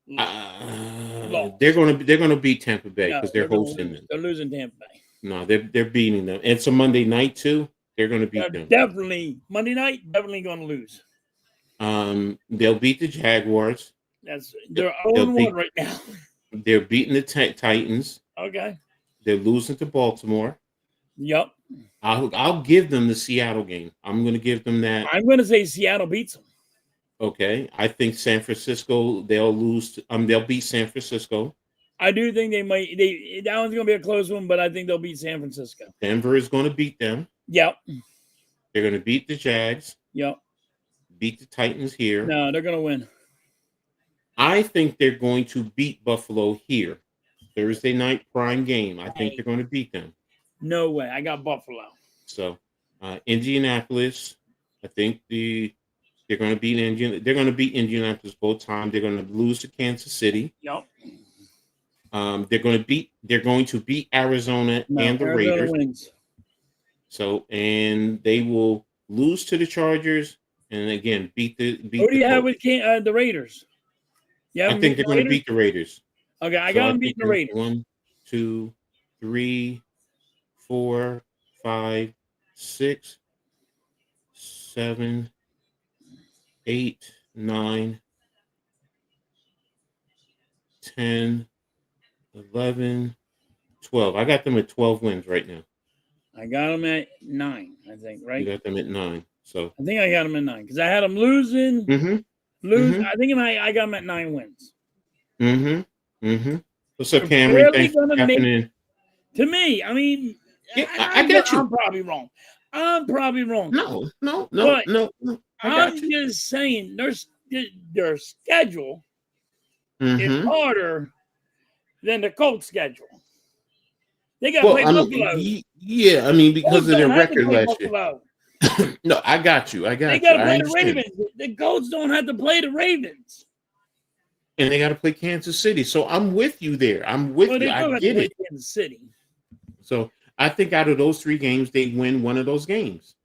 They're going to beat Tampa Bay because they're hosting them. They're losing Tampa Bay. No, they're beating them. It's a Monday night too. They're going to beat them. Definitely Monday night. Definitely going to lose. They'll beat the Jaguars. That's their own one right now. They're beating the Titans. Okay. They're losing to Baltimore. Yep. I'll give them the Seattle game. I'm going to give them that. I'm going to say Seattle beats them. Okay. I think San Francisco, they'll lose. They'll beat San Francisco. I do think they might. That one's going to be a close one, but I think they'll beat San Francisco. Denver is going to beat them. Yep. They're going to beat the Jags. Yep. Beat the Titans here. No, they're going to win. I think they're going to beat Buffalo here. Thursday night prime game. I think they're going to beat them. No way. I got Buffalo. So, Indianapolis, I think they're going to beat They're going to beat Indianapolis both times. They're going to lose to Kansas City. Yep. They're going to beat Arizona and the Raiders. Wins. So, and they will lose to the Chargers and again beat the. Who do you have with the Raiders? I think they're going to beat the Raiders. Okay, I got them beating the Raiders. 1, 2, 3, 4, 5, 6, 7, 8, 9, 10, 11, 12. I got them at 12 wins right now. I got them at 9, I think, right? You got them at 9. So I think I got them at 9 because I had them losing. I think I got them at 9 wins. What's up, Cameron? Thanks for tapping in. To me, I mean, yeah, I get you. I'm probably wrong. No. I'm just saying their schedule is harder than the Colts schedule. They got to play Buffalo. Yeah, I mean, because of their record last year. No, I got you. They got to play the Ravens. The Colts don't have to play the Ravens. And they got to play Kansas City. So I'm with you there. I'm with you. I get it. Kansas City. So I think out of those 3 games, they win one of those games.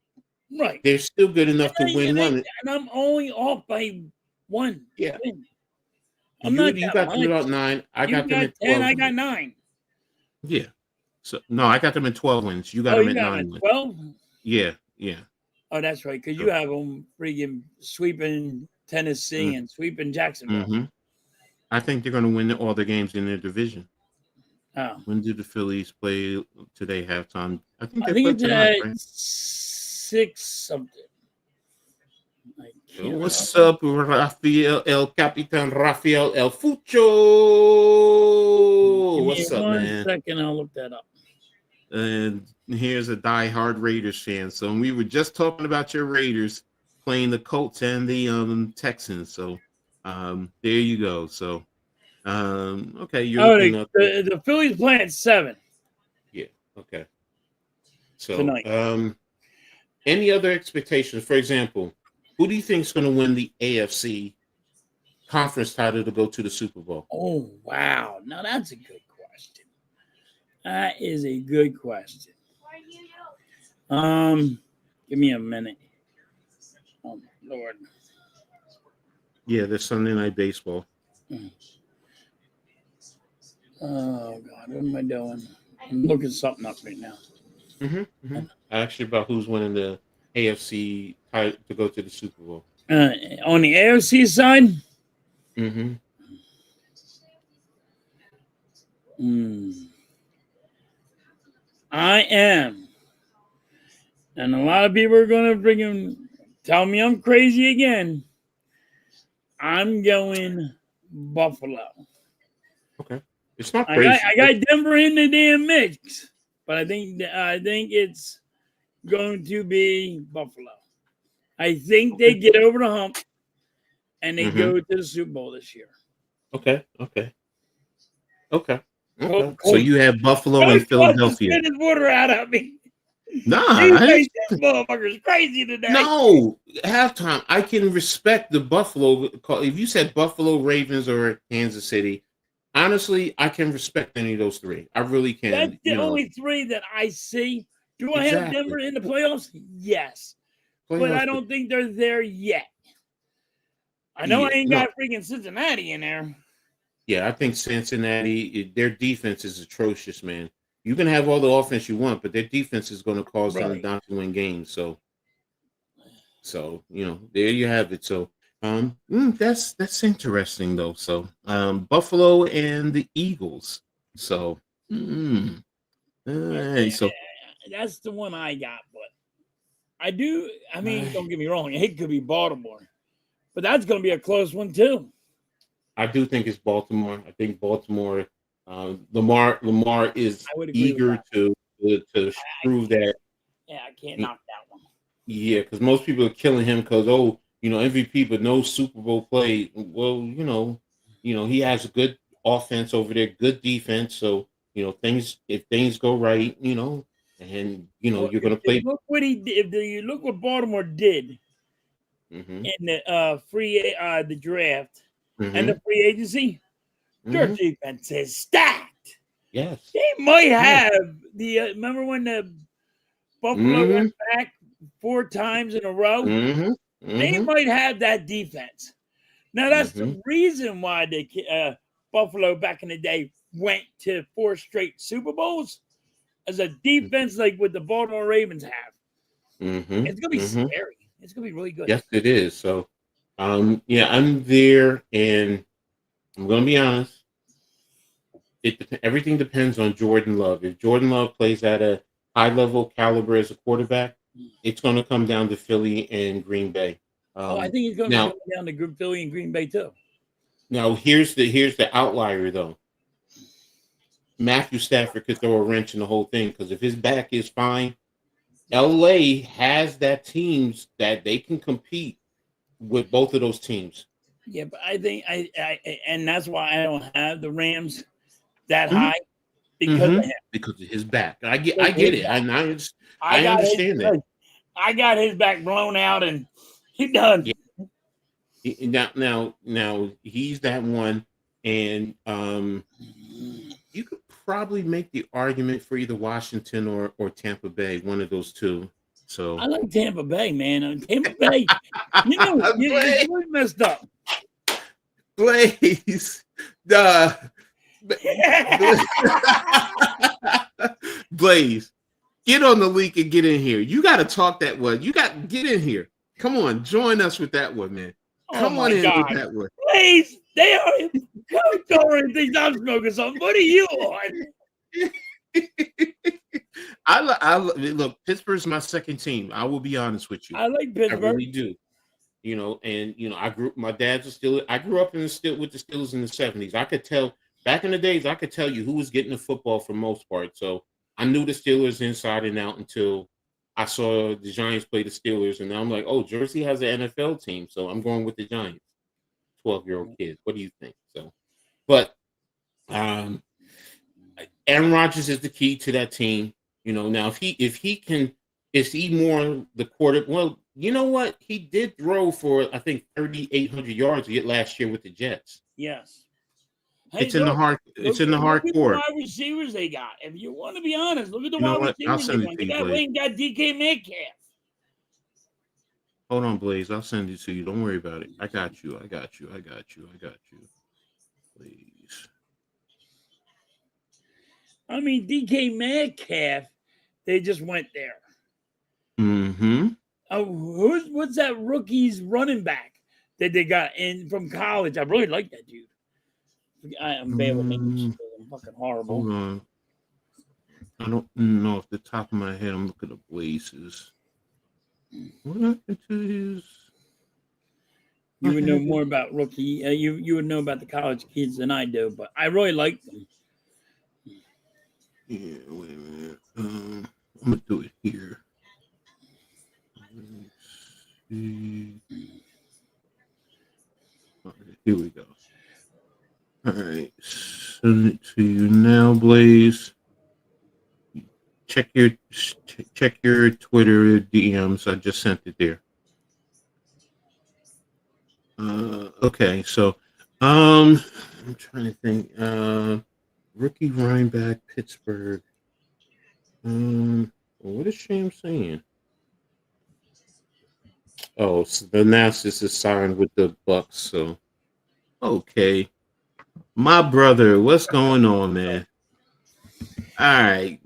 Right. They're still good enough to win one. And I'm only off by 1. Yeah. You got them about 9. I got them at 12. 10. I got 9. Yeah. So no, I got them at 12 wins. You got them at 9 wins. 12? Yeah. Oh, that's right. Because you have them freaking sweeping Tennessee and sweeping Jacksonville. I think they're going to win all the games in their division. Oh. When did the Phillies play today halftime? I think it's at 6 something. What's up, Rafael El Capitan Rafael El Fucho? What's up, man? 1 second, I'll look that up. And here's a diehard Raiders fan. So we were just talking about your Raiders playing the Colts and the Texans. So there you go. So okay, you're the Phillies playing at 7. Yeah. Okay. So tonight. Any other expectations? For example, who do you think is going to win the AFC conference title to go to the Super Bowl? Oh wow! Now that's a good question. That is a good question. Give me a minute. Oh my Lord. Yeah, there's Sunday Night Baseball. Oh God, what am I doing? I'm looking something up right now. Actually, about who's winning the AFC to go to the Super Bowl. On the AFC side, I am, and a lot of people are going to tell me I'm crazy again. I'm going Buffalo. Okay, it's not crazy. I got Denver in the damn mix, but I think it's going to be Buffalo. I think they get over the hump and they go to the Super Bowl this year. Okay. So you have Buffalo and Philadelphia. Spit his water out of me. Nah, this motherfucker's crazy today. No, halftime. I can respect the Buffalo call. If you said Buffalo, Ravens, or Kansas City, honestly, I can respect any of those three. I really can. That's the only three that I see. Do I have Denver in the playoffs? Yes. But I don't think they're there yet. I know I ain't got freaking Cincinnati in there. Yeah, I think Cincinnati, their defense is atrocious, man. You can have all the offense you want, but their defense is going to cause them not to win games. So there you have it. So that's interesting though. So Buffalo and the Eagles. So so that's the one I got, but I mean, don't get me wrong, it could be Baltimore, but that's going to be a close one too. I do think it's Baltimore. I think Baltimore. Lamar is eager to prove that. Yeah, I can't knock that one. Yeah, because most people are killing him because MVP, but no Super Bowl play. Well, he has a good offense over there, good defense. So if things go right, and you're going to play. Look what he did. You look what Baltimore did in the the draft and the free agency. Their defense is stacked. Yes, they might have the. Remember when the Buffalo went back 4 times in a row? They might have that defense. Now that's the reason why the Buffalo back in the day went to 4 straight Super Bowls as a defense like what the Baltimore Ravens have. It's gonna be scary. It's gonna be really good. Yes, it is. So, I'm there, and I'm gonna be honest. Everything depends on Jordan Love. If Jordan Love plays at a high level caliber as a quarterback, it's going to come down to Philly and Green Bay. I think he's going to come down to Philly and Green Bay too. Now, here's the outlier though. Matthew Stafford could throw a wrench in the whole thing because if his back is fine, LA has that teams that they can compete with both of those teams. Yeah, but I think and that's why I don't have the Rams that high because of him. Because of his back. I get it. I understand that. I got his back blown out and he done. Yeah. Now he's that one, and you could probably make the argument for either Washington or Tampa Bay, one of those two. So I like Tampa Bay, man. Tampa Bay, you messed up. Blaze, Blaze, get on the link and get in here. You got to talk that one. You got to get in here. Come on, join us with that one, man. Come on in with that one. Blaze, they are Coach thinks I'm smoking something. What are you on? I look. Pittsburgh's my second team. I will be honest with you. I like Pittsburgh. I really do. My dad's a Steelers. I grew up with the Steelers in the 70s. I could tell back in the days. I could tell you who was getting the football for most part. So I knew the Steelers inside and out until I saw the Giants play the Steelers, and now I'm like, oh, Jersey has an NFL team, so I'm going with the Giants. 12-year-old kids. What do you think? So, but Aaron Rodgers is the key to that team. Now if he can, is he more the quarter? Well, you know what? He did throw for I think 3,800 yards last year with the Jets. Yes. Hey, it's in the hard. It's in the hardcore. Wide receivers they got. If you want to be honest, look at the wide receivers they got. They got DK Metcalf. Hold on, Blaze. I'll send it to you. Don't worry about it. I got you. Please. I mean, DK Metcalf, they just went there. Mm-hmm. What's that rookie's running back that they got in from college? I really like that dude. I'm bad with names. I'm fucking horrible. Hold on. I don't know off the top of my head. I'm looking at Blazes. What happened to his? You would know more about rookie. You would know about the college kids than I do, but I really like them. Yeah, wait a minute. I'm gonna do it here. All right, here we go. All right, send it to you now, Blaze. Check your Twitter DMs. I just sent it there. Okay, so I'm trying to think. Rookie running back, Pittsburgh. What is Sham saying? Oh, so the Nasus is signed with the Bucks. So, okay, my brother, what's going on, man? All right,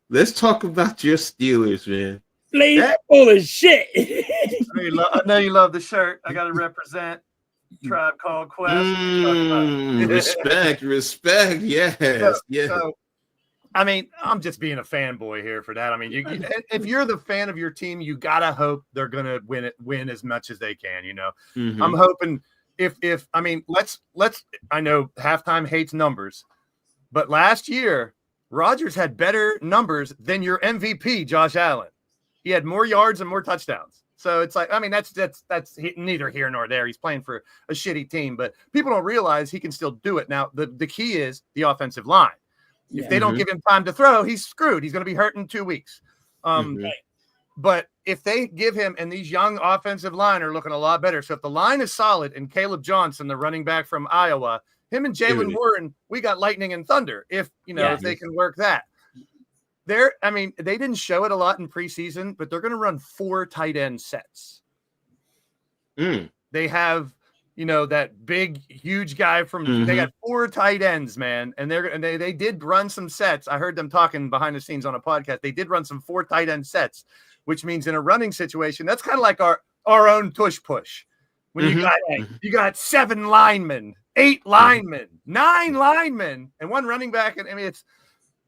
let's talk about your Steelers, man. Blaze full of shit. I know you love the shirt. I got to represent Tribe Called Quest. Respect. Yes. So, I mean, I'm just being a fanboy here for that. I mean, if you're the fan of your team, you gotta hope they're gonna win as much as they can. You know, I'm hoping. If I mean, let's. I know Halftime hates numbers, but last year Rodgers had better numbers than your MVP, Josh Allen. He had more yards and more touchdowns. So it's like, I mean, that's neither here nor there. He's playing for a shitty team, but people don't realize he can still do it. Now, the key is the offensive line. If they don't give him time to throw, he's screwed. He's going to be hurt in 2 weeks. But if they give him, and these young offensive line are looking a lot better. So if the line is solid and Caleb Johnson, the running back from Iowa, him and Jalen Warren, we got lightning and thunder. If they can work that. I mean, they didn't show it a lot in preseason, but they're going to run 4 tight end sets. They have, that big, huge guy from. They got 4 tight ends, man, and they did run some sets. I heard them talking behind the scenes on a podcast. They did run some 4 tight end sets, which means in a running situation, that's kind of like our own tush push. When you got 7 linemen, 8 linemen, 9 linemen, and 1 running back, and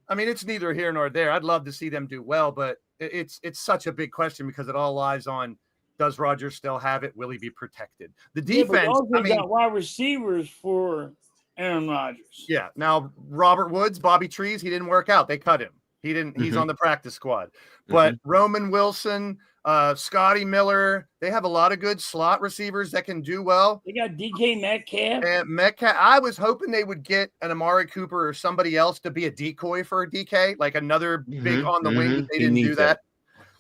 I mean, it's neither here nor there. I'd love to see them do well, but it's such a big question because it all lies on, does Rodgers still have it? Will he be protected? The defense, got wide receivers for Aaron Rodgers. Yeah. Now, Robert Woods, Bobby Trees, he didn't work out. They cut him. He's on the practice squad. But Roman Wilson, Scotty Miller, they have a lot of good slot receivers that can do well. They got DK Metcalf. And Metcalf, I was hoping they would get an Amari Cooper or somebody else to be a decoy for a DK, like another big on the wing. But they didn't do that.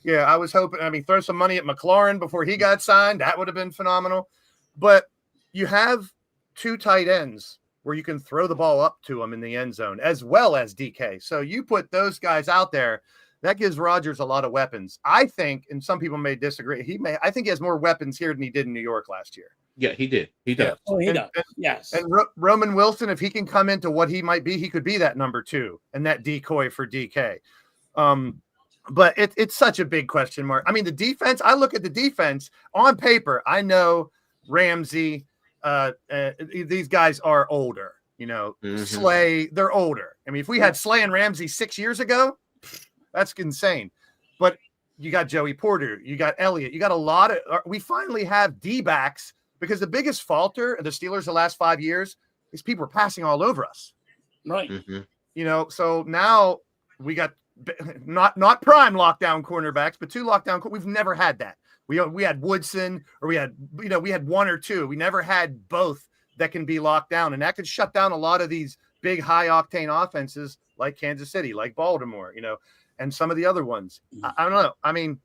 Yeah, I was hoping. I mean, throw some money at McLaurin before he got signed. That would have been phenomenal. But you have 2 tight ends where you can throw the ball up to them in the end zone, as well as DK. So you put those guys out there, that gives Rodgers a lot of weapons. I think, and some people may disagree, I think he has more weapons here than he did in New York last year. Yeah, he did. He does. Oh, he does. Yes. And Roman Wilson, if he can come into what he might be, he could be that number 2 and that decoy for DK. But it's such a big question mark. I mean, the defense, I look at the defense on paper. I know Ramsey, these guys are older, Slay, they're older. I mean, if we had Slay and Ramsey 6 years ago, that's insane. But you got Joey Porter, you got Elliott, you got a lot of, we finally have D-backs, because the biggest falter of the Steelers the last 5 years is people are passing all over us. Right. So now we got not prime lockdown cornerbacks, but 2 lockdown. We've never had that. We had Woodson, or we had 1 or 2. We never had both that can be locked down, and that could shut down a lot of these big high octane offenses like Kansas City, like Baltimore, and some of the other ones. I don't know. I mean,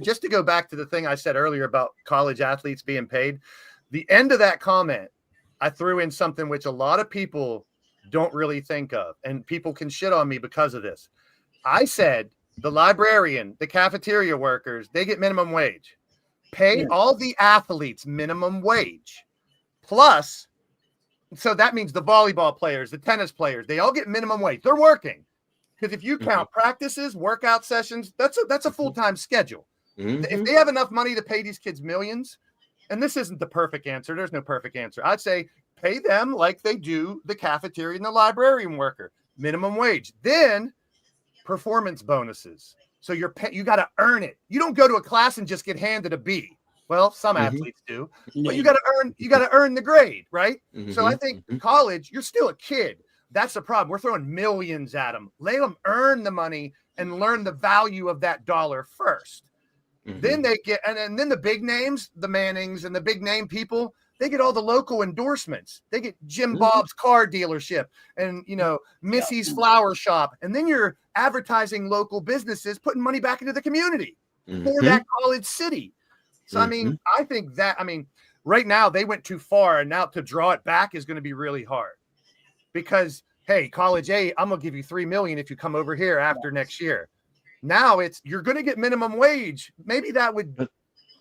just to go back to the thing I said earlier about college athletes being paid, the end of that comment, I threw in something which a lot of people don't really think of, and people can shit on me because of this. I said the librarian, the cafeteria workers, they get minimum wage. Pay all the athletes minimum wage. Plus, so that means the volleyball players, the tennis players, they all get minimum wage. They're working. Because if you count practices, workout sessions, that's a full-time schedule. If they have enough money to pay these kids millions, and this isn't the perfect answer, there's no perfect answer. I'd say pay them like they do the cafeteria and the librarian worker, minimum wage. Then performance bonuses. So you got to earn it. You don't go to a class and just get handed a B. Well, some athletes do, but you got to earn the grade, right? So I think college, you're still a kid. That's the problem. We're throwing millions at them. Let them earn the money and learn the value of that dollar first. Then they get, and then the big names, the Mannings and the big name people, they get all the local endorsements. They get Jim Bob's car dealership and, Missy's flower shop. And then you're advertising local businesses, putting money back into the community for that college city. So, I think right now they went too far, and now to draw it back is going to be really hard because, hey, college A, I'm going to give you $3 million if you come over here after next year. Now you're going to get minimum wage. Maybe that would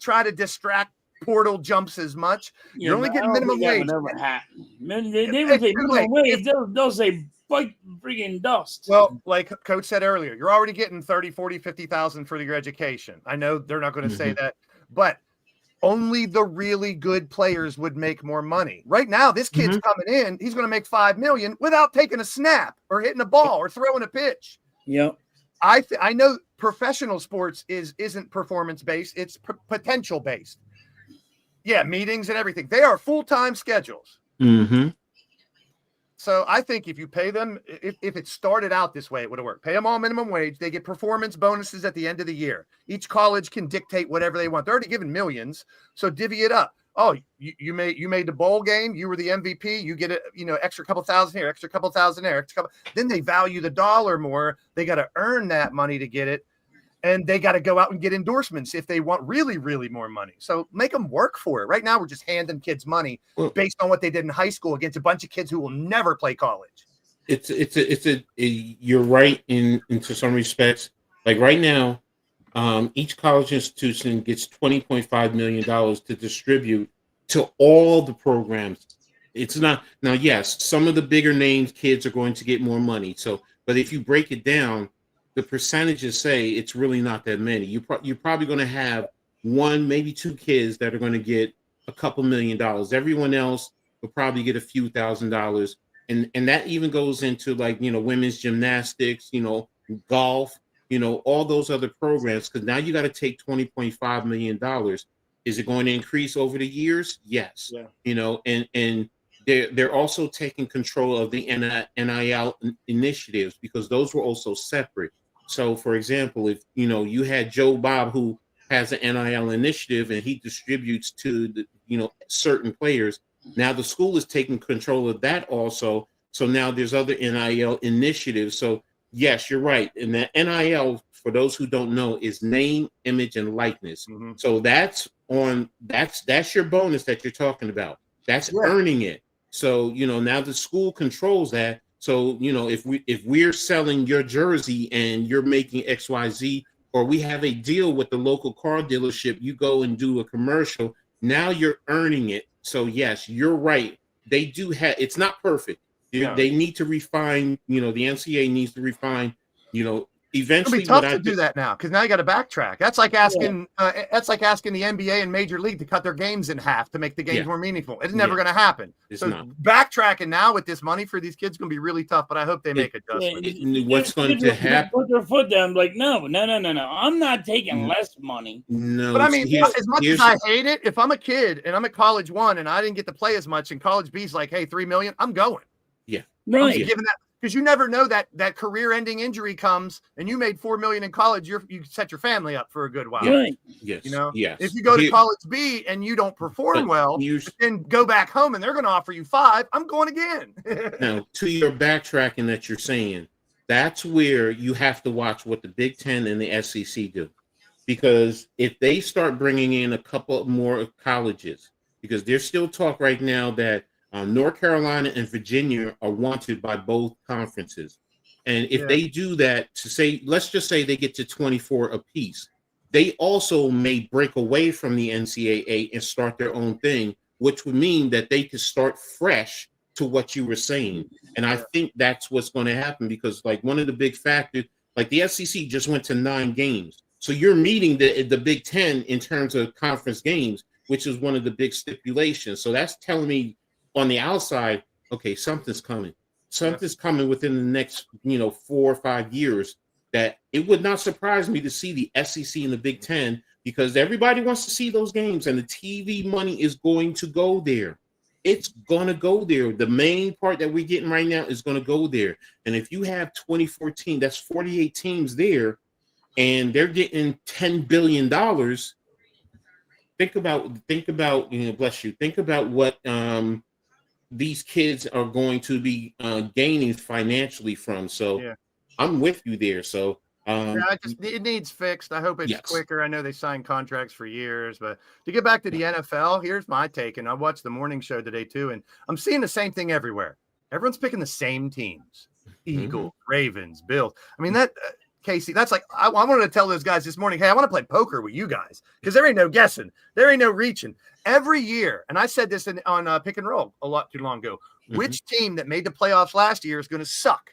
try to distract portal jumps as much. You're only getting minimum wage. They would say minimum wage. They'll say bite freaking dust. Well, like Coach said earlier, you're already getting 30, 40, 50,000 for your education. I know they're not going to say that, but only the really good players would make more money. Right now, this kid's coming in. He's going to make $5 million without taking a snap or hitting a ball or throwing a pitch. Yep. I know professional sports isn't performance based; it's potential based. Yeah, meetings and everything. They are full-time schedules. So I think if you pay them, if it started out this way, it would have worked. Pay them all minimum wage. They get performance bonuses at the end of the year. Each college can dictate whatever they want. They're already given millions, so divvy it up. Oh, you made the bowl game. You were the MVP. You get extra couple thousand here, extra couple thousand there. Then they value the dollar more. They got to earn that money to get it. And they got to go out and get endorsements if they want really, really more money. So make them work for it. Right now, we're just handing kids money based on what they did in high school against a bunch of kids who will never play college. You're right into some respects. Like right now, each college institution gets $20.5 million to distribute to all the programs. It's not now. Yes, some of the bigger names kids are going to get more money. So, but if you break it down, the percentages say it's really not that many. You're probably going to have one, maybe two kids that are going to get a couple $1 million. Everyone else will probably get a few $1,000s. And that even goes into women's gymnastics, golf, all those other programs. Because now you got to take $20.5 million. Is it going to increase over the years? Yes. Yeah. And they're also taking control of the NIL initiatives because those were also separate. So, for example, if you had Joe Bob who has an NIL initiative and he distributes to the certain players, now the school is taking control of that also. So now there's other NIL initiatives. So yes, you're right. And the NIL, for those who don't know, is name, image, and likeness. So that's your bonus that you're talking about. That's earning it. So now the school controls that. So, if we're selling your jersey and you're making XYZ, or we have a deal with the local car dealership, you go and do a commercial, now you're earning it. So yes, you're right. They do have, it's not perfect. They need to refine, the NCAA needs to refine, eventually. It'll be tough to do that now because now you got to backtrack. That's like asking the NBA and Major League to cut their games in half to make the games more meaningful. It's never going to happen. It's not. Backtracking now with this money for these kids is going to be really tough. But I hope they make adjustments. What's going to happen? Put their foot down, like no. I'm not taking less money. No, but I mean, as much as I hate it, if I'm a kid and I'm at college 1 and I didn't get to play as much, and college B's like, hey, $3 million, I'm going. Yeah, right. Giving that. Because you never know that career-ending injury comes, and you made $4 million in college. You set your family up for a good while. Right. Yes. Yes. If you go to college B and you don't perform well, then go back home and they're going to offer you $5. I'm going again. Now, to your backtracking that you're saying, that's where you have to watch what the Big Ten and the SEC do, because if they start bringing in a couple more colleges, because there's still talk right now that North Carolina and Virginia are wanted by both conferences. And if they do that, let's just say they get to 24 apiece, they also may break away from the NCAA and start their own thing, which would mean that they could start fresh to what you were saying. And I think that's what's going to happen, because like one of the big factors, like the SEC just went to 9 games. So you're meeting the Big Ten in terms of conference games, which is one of the big stipulations. So that's telling me on the outside, okay, something's coming. Something's coming within the next, 4 or 5 years, that it would not surprise me to see the SEC and the Big Ten, because everybody wants to see those games and the TV money is going to go there. It's going to go there. The main part that we're getting right now is going to go there. And if you have 2014, that's 48 teams there, and they're getting $10 billion. Think about, bless you. Think about what these kids are going to be gaining financially from. So I'm with you there. So it needs fixed. I hope it's quicker. I know they signed contracts for years, but to get back to the NFL, here's my take. And I watched the morning show today too, and I'm seeing the same thing everywhere. Everyone's picking the same teams: Eagles, Ravens, Bills. I mean, that Casey, that's like I wanted to tell those guys this morning, hey, I want to play poker with you guys, because there ain't no guessing, there ain't no reaching. Every year, and I said this on Pick and Roll a lot too long ago. Which team that made the playoffs last year is going to suck?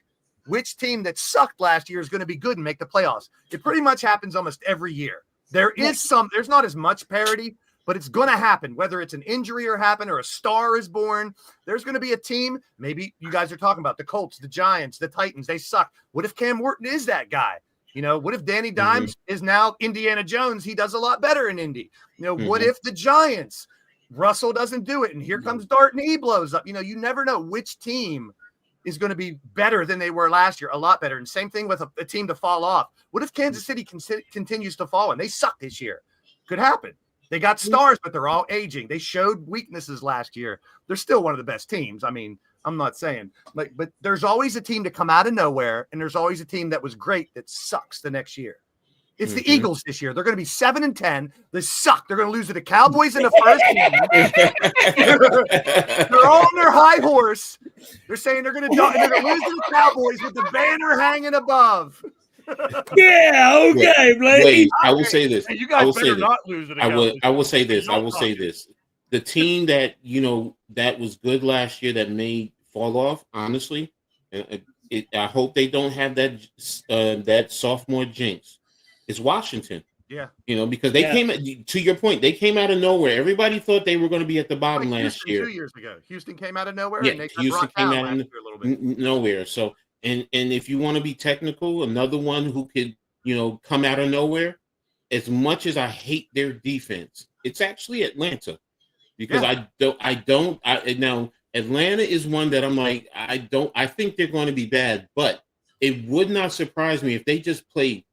Which team that sucked last year is going to be good and make the playoffs? It pretty much happens almost every year. There's not as much parity, but it's going to happen, whether it's an injury or happen or a star is born. There's going to be a team. Maybe you guys are talking about the Colts, the Giants, the Titans. They suck. What if Cam Wharton is that guy? What if Danny Dimes is now Indiana Jones? He does a lot better in Indy. What if the Giants, Russell doesn't do it, and here comes Dart and he blows up? You never know which team is going to be better than they were last year, a lot better. And same thing with a team to fall off. What if Kansas City continues to fall and they suck this year? Could happen. They got stars, but they're all aging. They showed weaknesses last year. They're still one of the best teams. I mean, I'm not saying but there's always a team to come out of nowhere, and there's always a team that was great that sucks the next year. It's the Eagles this year. They're going to be 7-10. They suck. They're going to lose to the Cowboys in the first game. They're all on their high horse. They're saying they're going to lose to the Cowboys with the banner hanging above. Yeah, okay, Blake. I will say this. Hey, you guys better not lose to the Cowboys. I will say this. I will say this. The team that that was good last year that may fall off, honestly, I hope they don't have that sophomore jinx. It's Washington. Yeah. Because they came to your point, they came out of nowhere. Everybody thought they were going to be at the bottom last year. 2 years ago. Houston came out of nowhere. Yeah, and they Houston came out of a little bit. nowhere. So, and if you want to be technical, another one who could, come out of nowhere, as much as I hate their defense, it's actually Atlanta. Because now Atlanta is one that I'm like, I think they're going to be bad, but it would not surprise me if they just play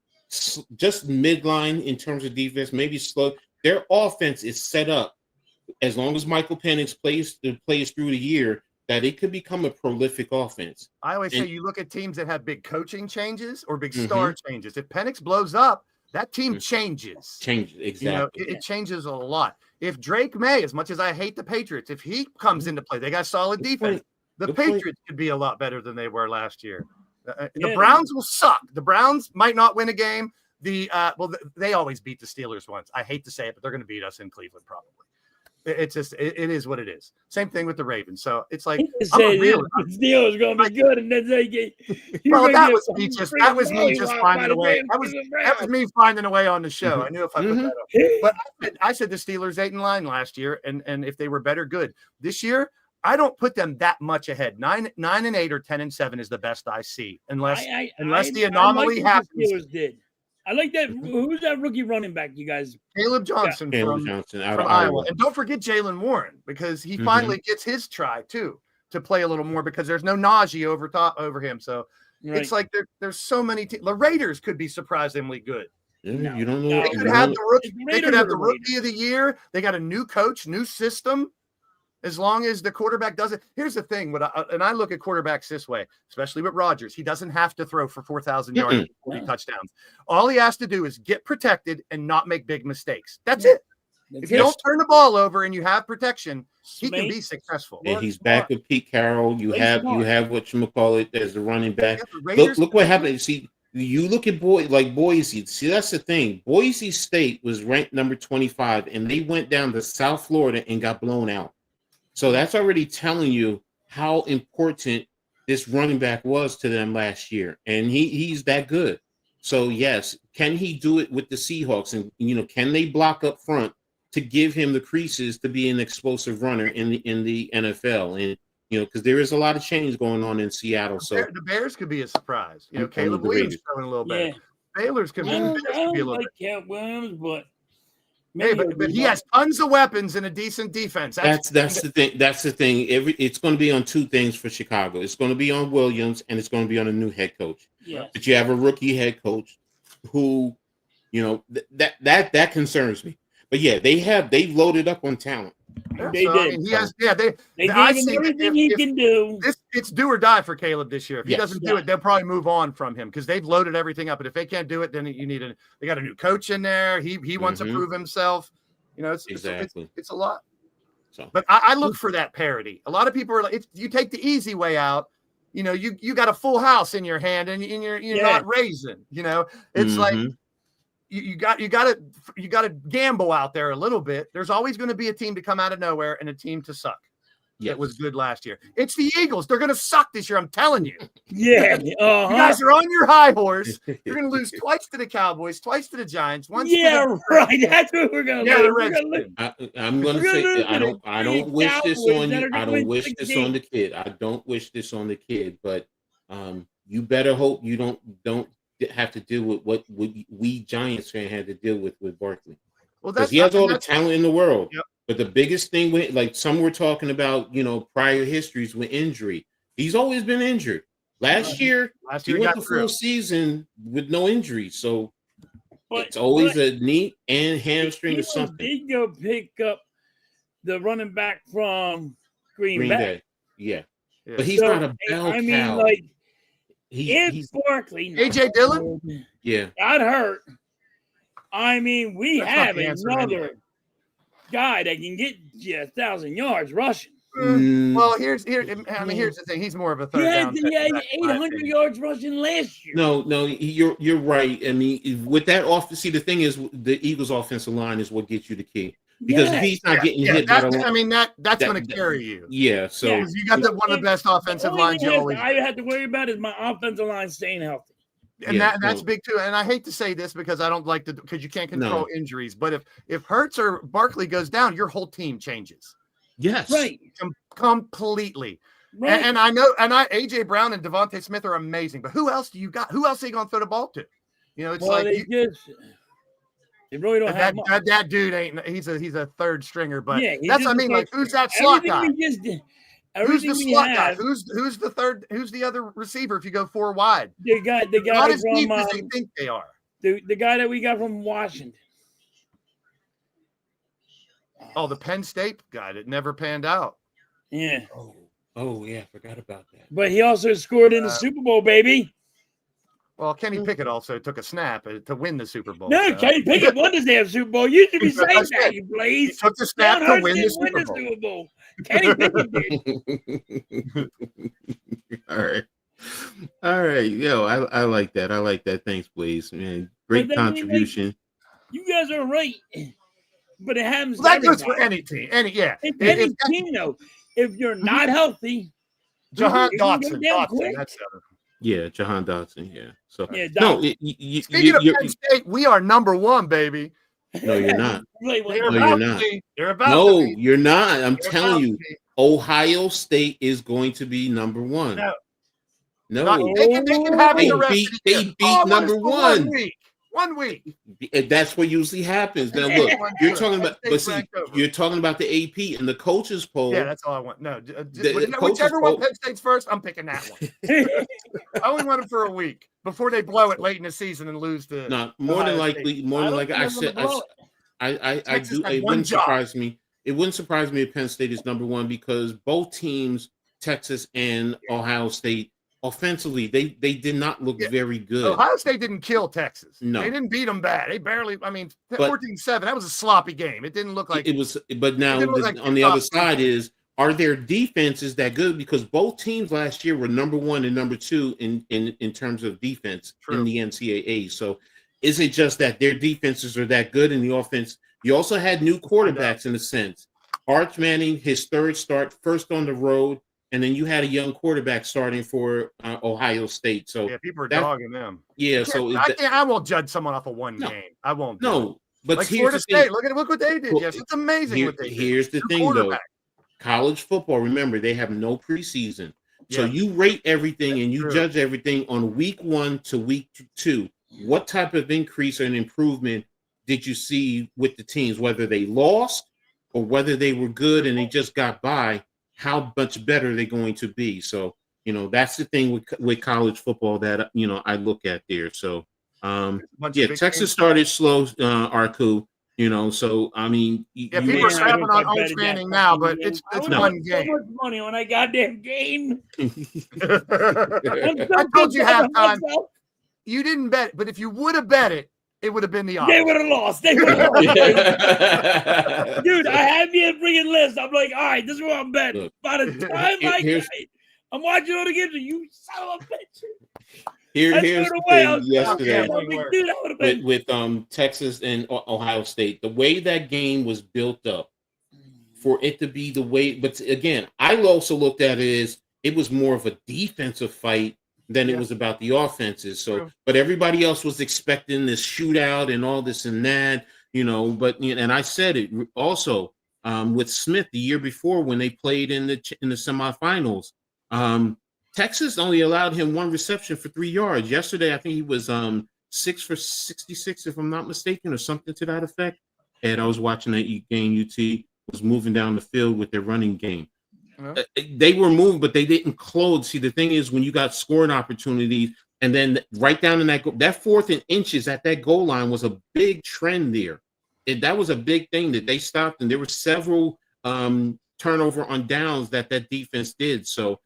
just midline in terms of defense, maybe slow. Their offense is set up, as long as Michael Penix plays through the year, that it could become a prolific offense. I always say you look at teams that have big coaching changes or big star changes. If Penix blows up, that team changes. Exactly. It changes a lot. If Drake May, as much as I hate the Patriots, if he comes into play, they got solid defense. The Patriots could be a lot better than they were last year. The Browns will suck. The Browns might not win a game. They always beat the Steelers once. I hate to say it, but they're going to beat us in Cleveland probably. It's just it is what it is. Same thing with the Ravens. So it's like the Steelers going to be good, and then they get. That was me just finding a way. That was me finding a way on the show. I knew if I put that up. But I said the Steelers 8-9 last year, and if they were better, good. This year, I don't put them that much ahead. 9-8 or 10-7 is the best I see, unless the anomaly happens. Steelers did. I like that. Who's that rookie running back, you guys? Caleb Johnson from Iowa. And don't forget Jalen Warren, because he finally gets his try, too, to play a little more, because there's no Najee over him. So it's like there's so many teams. The Raiders could be surprisingly good. Yeah, you don't know. They could have the rookie of the year. They got a new coach, new system. As long as the quarterback doesn't. Here's the thing. I look at quarterbacks this way, especially with Rodgers. He doesn't have to throw for 4,000 yards and 40 touchdowns. All he has to do is get protected and not make big mistakes. That's it. If you don't turn the ball over and you have protection, he can be successful. And he's back with Pete Carroll. You have what you call it as the running back. Look what happened. See, You look at Boise. See, that's the thing. Boise State was ranked number 25, and they went down to South Florida and got blown out. So that's already telling you how important this running back was to them last year, and he's that good. So yes, can he do it with the Seahawks? And can they block up front to give him the creases to be an explosive runner in the NFL? And because there is a lot of change going on in Seattle. So the Bears could be a surprise. Caleb Williams throwing a little better. Yeah. Baylor's could be a little like Caleb Williams, but but he has tons of weapons and a decent defense. That's the thing. That's the thing. It's going to be on two things for Chicago. It's going to be on Williams, and it's going to be on a new head coach. Yeah. But you have a rookie head coach who, that concerns me. But yeah, they've loaded up on talent. They did. I mean, they gave him everything he can do. It's do or die for Caleb this year. If he doesn't do it, they'll probably move on from him because they've loaded everything up. But if they can't do it, then they got a new coach in there. He wants to prove himself. It's a lot. So, but I look for that parity. A lot of people are like, if you take the easy way out, you got a full house in your hand and you're not raising. It's like. You got to gamble out there a little bit. There's always going to be a team to come out of nowhere and a team to suck. It was good last year. It's the Eagles. They're going to suck this year. I'm telling you. Yeah. You guys are on your high horse. You're going to lose twice to the Cowboys, twice to the Giants. Once. Yeah, right. That's what we're going to lose. I'm going to say I don't wish this on you. I don't wish this on the kid. I don't wish this on the kid. But you better hope you don't have to deal with what we Giants fan had to deal with Barkley. Well, because he has all the talent in the world. Yep. But the biggest thing with, like some were talking about, prior histories with injury. He's always been injured. Last year he went the full season with no injury. So it's always a knee and hamstring or something. Did go pick up the running back from Green Bay. Yeah. But he's not a bell cow. I mean, like, he's Barkley. AJ Dillon? Got hurt. I mean, we have another guy that can get you 1,000 yards rushing. Well, here's the thing. He's more of a third down. He had 800 yards rushing last year. No, you're right. I mean, with that the thing is, the Eagles' offensive line is what gets you the key. Because if he's not getting hit, that's going to carry you. Yeah, so you got one of the best offensive lines you always. I have to worry about is my offensive line staying healthy, and that's big too. And I hate to say this because I don't like to, because you can't control injuries. But if Hurts or Barkley goes down, your whole team changes. Yes, right, completely. Right. And I know, AJ Brown and Devontae Smith are amazing. But who else do you got? Who else are you going to throw the ball to? It's they really don't have that dude ain't. He's a third stringer, but that's what I mean. Like, who's that slot guy? Who's the slot guy? Who's the third? Who's the other receiver? If you go four wide, the guy not as deep as they think they are. The guy that we got from Washington. Oh, the Penn State guy that never panned out. Yeah. Oh yeah, forgot about that. But he also scored in the Super Bowl, baby. Well, Kenny Pickett also took a snap to win the Super Bowl. No, Kenny Pickett won the damn Super Bowl. You should be saying that, you blaze. He took the snap to win the Super Bowl. Kenny Pickett did. All right. Yo, I like that. I like that. Thanks, Blaze. Man, great contribution. You guys are right, but it happens. Well, that goes for any team. Any team, though. If you're not healthy, Jahan Dotson. That's the other. Yeah, Jahan Dotson. Yeah. So speaking of Penn State, we are number one, baby. No, you're not. You're not. No, you're not. I'm telling you, Ohio State is going to be number one. No. They can have they beat number one. 1 week. That's what usually happens. Now look, you're talking about, you're talking about the AP and the coaches poll. Yeah, that's all I want. No, whichever one Penn State's first, I'm picking that one. I only want them for a week before they blow it late in the season and lose the. No, more than likely. I said, I do. It wouldn't surprise me. It wouldn't surprise me if Penn State is number one because both teams, Texas and Ohio State, offensively, they did not look very good. Ohio State didn't kill Texas. No. They didn't beat them bad. They barely, 14-7. That was a sloppy game. It didn't look like it was. But now on the other side is are their defenses that good? Because both teams last year were number 1 and number 2 in terms of defense in the NCAA. So is it just that their defenses are that good in the offense? You also had new quarterbacks in a sense. Arch Manning, his third start, first on the road, and then you had a young quarterback starting for Ohio State. So yeah, people are dogging them. Yeah, so I won't judge someone off of one game. I won't. But like here's Florida the thing. State. Look what they did. Yes, it's amazing what they did. Here's the thing, though. College football, remember, they have no preseason. So you rate everything and you judge everything on week 1 to week 2. What type of increase or an improvement did you see with the teams, whether they lost or whether they were good and they just got by? How much better they're going to be? So, that's the thing with college football that, I look at there. So, Texas started slow, Arku. So I mean, people are snapping on Arch Manning now, but it's one game. So much money on that goddamn game. I told you halftime. You didn't bet, but if you would have bet it, it would have been the opposite. They would have lost. They would have lost. Dude, I had me a freaking list. I'm like, all right, this is what I'm betting. By the time I'm watching all the games, you son of a bitch. Here's the thing yesterday with Texas and Ohio State. The way that game was built up for it to be the way, but again, I also looked at it as it was more of a defensive fight than it was about the offenses. So, but everybody else was expecting this shootout and all this and that, But and I said it also with Smith the year before when they played in the semifinals. Texas only allowed him 1 reception for 3 yards. Yesterday, I think he was 6 for 66, if I'm not mistaken, or something to that effect. And I was watching that game. UT was moving down the field with their running game. They were moved, but they didn't close. See, the thing is, when you got scoring opportunities, and then right down in that 4th and inches at that goal line was a big trend there. That was a big thing that they stopped, and there were several turnover on downs that defense did. So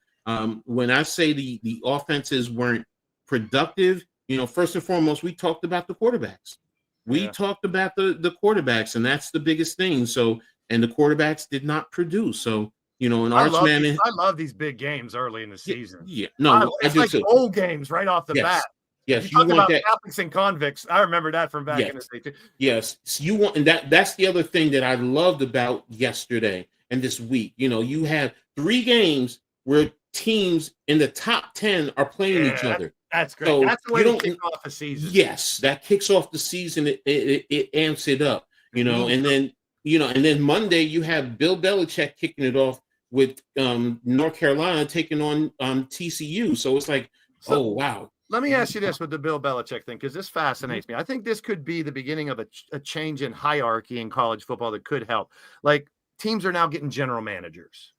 when I say the offenses weren't productive, first and foremost, we talked about the quarterbacks. We talked about the quarterbacks, and that's the biggest thing. So, and the quarterbacks did not produce. So, and Arch Manning. I love these big games early in the season. It's like bowl games right off the bat. Yes, you want about that. Catholics and convicts. I remember that from back in the day too. Yes, you want, and that's the other thing that I loved about yesterday and this week. You have 3 games where teams in the top 10 are playing each other. That's great. So that's the way to kick off a season. Yes, that kicks off the season. It amps it up, and then Monday you have Bill Belichick kicking it off with North Carolina taking on TCU. So it's like, oh wow. Let me ask you this with the Bill Belichick thing, because this fascinates me. I think this could be the beginning of a change in hierarchy in college football that could help. Like, teams are now getting general managers.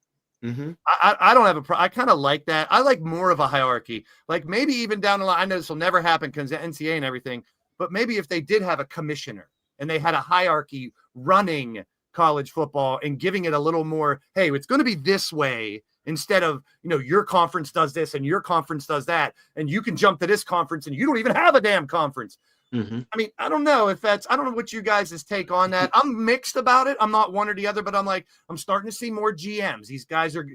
Mm-hmm. I don't have a problem. I kind of like that. I like more of a hierarchy. Like, maybe even down the line, I know this will never happen because the NCAA and everything, but maybe if they did have a commissioner and they had a hierarchy running college football and giving it a little more, hey, it's going to be this way, instead of, your conference does this and your conference does that, and you can jump to this conference and you don't even have a damn conference. Mm-hmm. I mean, I don't know what you guys' take on that. I'm mixed about it. I'm not one or the other, but I'm starting to see more GMs. These guys are,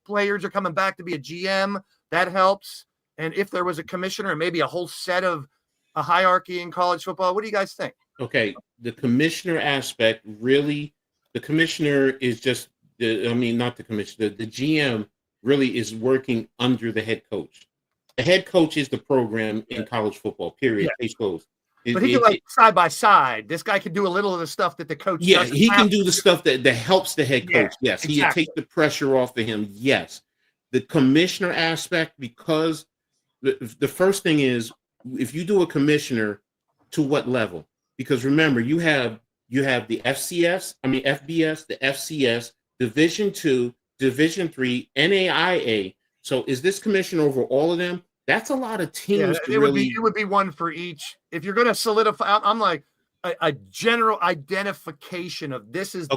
players are coming back to be a GM. That helps. And if there was a commissioner and maybe a whole set of a hierarchy in college football, what do you guys think? Okay. The commissioner aspect, really, the commissioner is just, not the commissioner, the GM really is working under the head coach. The head coach is the program in college football, period. Case closed. But he can side by side. This guy can do a little of the stuff that the coach does. He can do the stuff that helps the head coach. Yes, exactly. He takes the pressure off of him. Yes. The commissioner aspect, because the first thing is, if you do a commissioner, to what level? Because remember, you have the FBS, the FCS, Division II, Division III, NAIA. So is this commissioner over all of them? That's a lot of teams. It would be one for each. If you're going to solidify, I'm like a general identification of this is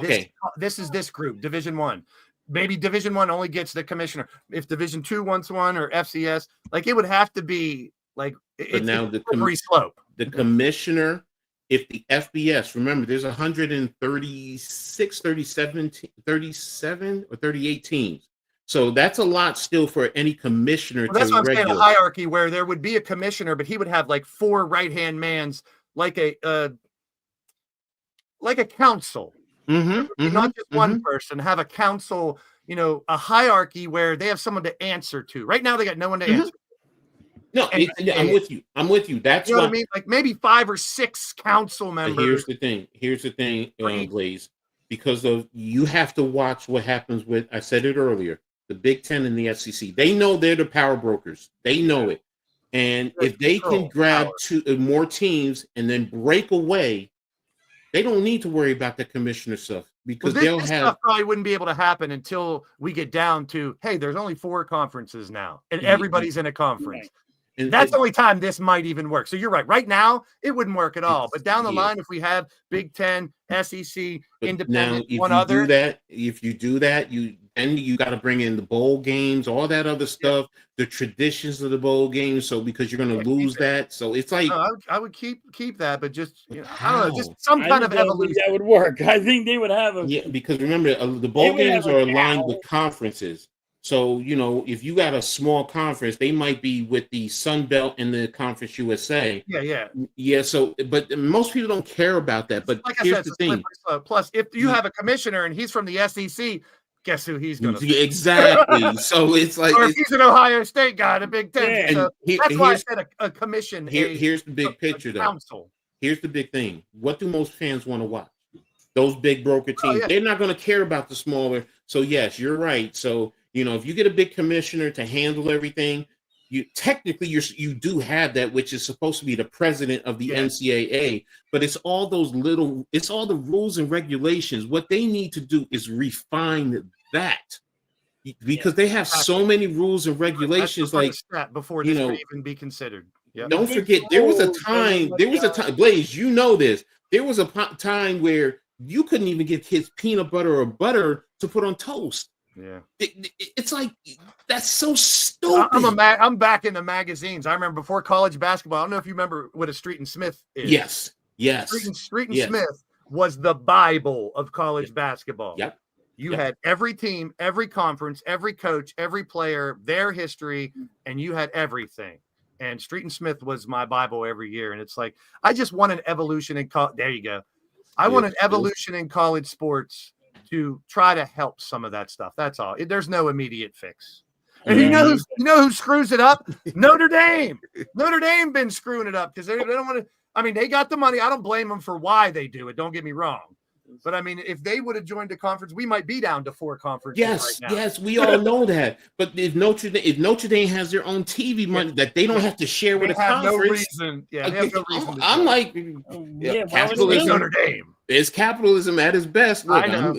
this group, Division I. Maybe Division I only gets the commissioner. If Division II wants one, or FCS, like, it would have to be like, it's a slippery slope. The commissioner if the FBS, remember, there's 136, 37 or 38 teams. So that's a lot still for any commissioner Well, that's to what I'm saying, a regulate. hierarchy where there would be a commissioner, but he would have like 4 right-hand mans, like a council. Not just one person, have a council, a hierarchy where they have someone to answer to. Right now, they got no one to answer. No, I'm with you. I'm with you. That's You know why, what I mean? Like maybe 5 or 6 council members. but here's the thing, Blaze, because of you have to watch what happens with, I said it earlier, the Big Ten and the SEC. They know they're the power brokers. They know it. And if they can grab more teams and then break away, they don't need to worry about the commissioner stuff, because this stuff probably wouldn't be able to happen until we get down to, hey, there's only 4 conferences now, and everybody's in a conference. And that's the only time this might even work. So you're right. Right now, it wouldn't work at all. But down the line, if we have Big Ten, SEC, independent, if you do that, you got to bring in the bowl games, all that other stuff, the traditions of the bowl games. So because you're going to lose that, so it's like I would keep that, but just I don't know, just some kind of evolution that would work. I think they would have because remember the bowl games are aligned with conferences. So, if you got a small conference, they might be with the Sun Belt and the Conference USA. Yeah. So, but most people don't care about that. But like here's I said, the thing. Plus, if you have a commissioner and he's from the SEC, guess who he's going to Exactly. So it's like, or if he's an Ohio State guy, the Big Ten. So that's why I said a commission. Here's the big picture, though. Council. Here's the big thing. What do most fans want to watch? Those big broker teams. They're not going to care about the smaller. So yes, you're right. So, if you get a big commissioner to handle everything, you do have that, which is supposed to be the president of the NCAA, but it's all the rules and regulations. What they need to do is refine that, because they have so many rules and regulations. Like before this would even be considered. Don't forget, there was a time, Blaze, this. There was a time where you couldn't even get kids peanut butter or butter to put on toast. Yeah, it's like, that's so stupid. I'm back in the magazines. I remember before college basketball. I don't know if you remember what a Street and Smith is. Yes. Street and Smith was the Bible of college basketball. Yep. You had every team, every conference, every coach, every player, their history, and you had everything. And Street and Smith was my Bible every year. And it's like, I just want an evolution in there you go. I want an evolution in college sports to try to help some of that stuff. That's all. There's no immediate fix. And you know who screws it up? Notre Dame. Notre Dame been screwing it up because they don't want to. I mean, they got the money. I don't blame them for why they do it. Don't get me wrong. But I mean, if they would have joined a conference, we might be down to 4 conferences right now. Yes, we all know that. But if Notre Dame has their own TV money that they don't have to share with a conference, no reason. Yeah, they have no reason. I'm like, capitalism. Notre Dame. It's capitalism at its best. Look, I know.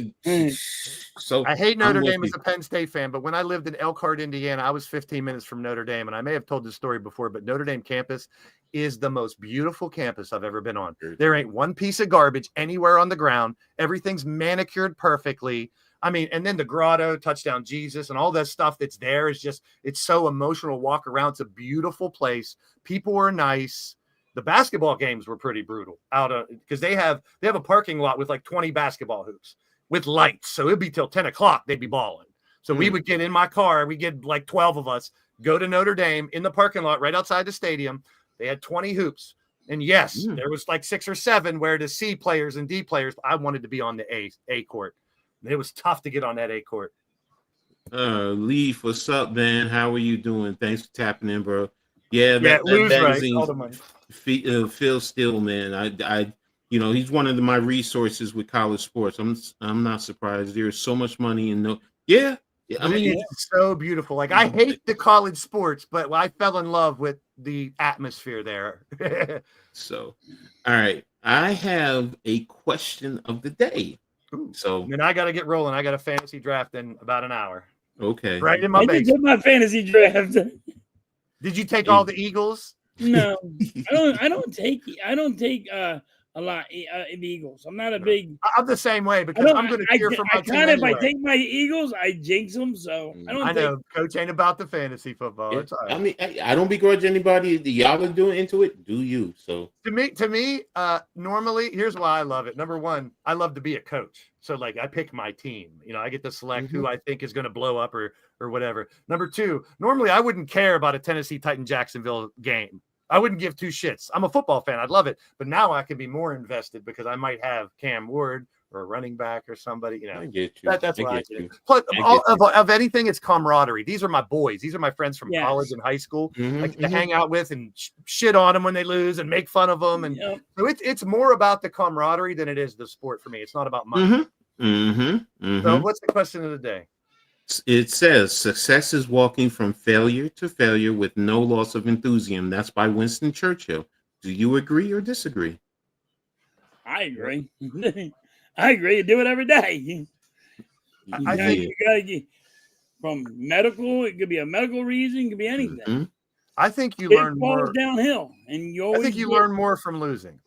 So I hate Notre Dame as a Penn State fan, but when I lived in Elkhart, Indiana, I was 15 minutes from Notre Dame, and I may have told this story before, but Notre Dame campus is the most beautiful campus I've ever been on. There ain't one piece of garbage anywhere on the ground. Everything's manicured perfectly. I mean, and then the grotto, Touchdown Jesus, and all that stuff that's there is just, it's so emotional to walk around. It's a beautiful place. People were nice. The basketball games were pretty brutal because they have a parking lot with like 20 basketball hoops with lights. So it'd be till 10 o'clock. They'd be balling. So we would get in my car. We get like 12 of us, go to Notre Dame in the parking lot right outside the stadium. They had 20 hoops. And yes, there was like 6 or 7 where the C players and D players, I wanted to be on the A court. And it was tough to get on that A court. Leaf, what's up, man? How are you doing? Thanks for tapping in, bro. Yeah, that magazine, all the money. Phil Steele, man. I he's one of my resources with college sports. I'm not surprised. There's so much money in I mean, it's so beautiful. Like, I hate the college sports, but I fell in love with the atmosphere there. So, all right, I have a question of the day. So, and I got to get rolling. I got a fantasy draft in about an hour. Okay, right in my base. My fantasy draft. Did you take all the Eagles? No, I don't take a lot of the Eagles. I'm not a big. I'm the same way because I'm going to cheer for my team anyway. If I take my Eagles, I jinx them. So I know Coach ain't about the fantasy football. Yeah, It's all right. I mean, I don't begrudge anybody. Y'all are doing into it. Do you? So to me, normally, here's why I love it. Number one, I love to be a coach. So like I pick my team. You know, I get to select who I think is going to blow up or whatever. Number two, normally I wouldn't care about a Tennessee Titan Jacksonville game. I wouldn't give two shits. I'm a football fan. I'd love it. But now I can be more invested because I might have Cam Ward or a running back or somebody. You know, I get you. That's what I do. Plus, of anything, it's camaraderie. These are my boys. These are my friends from college and high school. Like to hang out with and shit on them when they lose and make fun of them. And so it's more about the camaraderie than it is the sport for me. It's not about money. So what's the question of the day? It says success is walking from failure to failure with no loss of enthusiasm. That's by Winston Churchill. Do you agree or disagree? I agree. I agree. You do it every day. I think you gotta get from medical. It could be a medical reason. It could be anything. I think you learn more downhill, and I think you learn more from losing.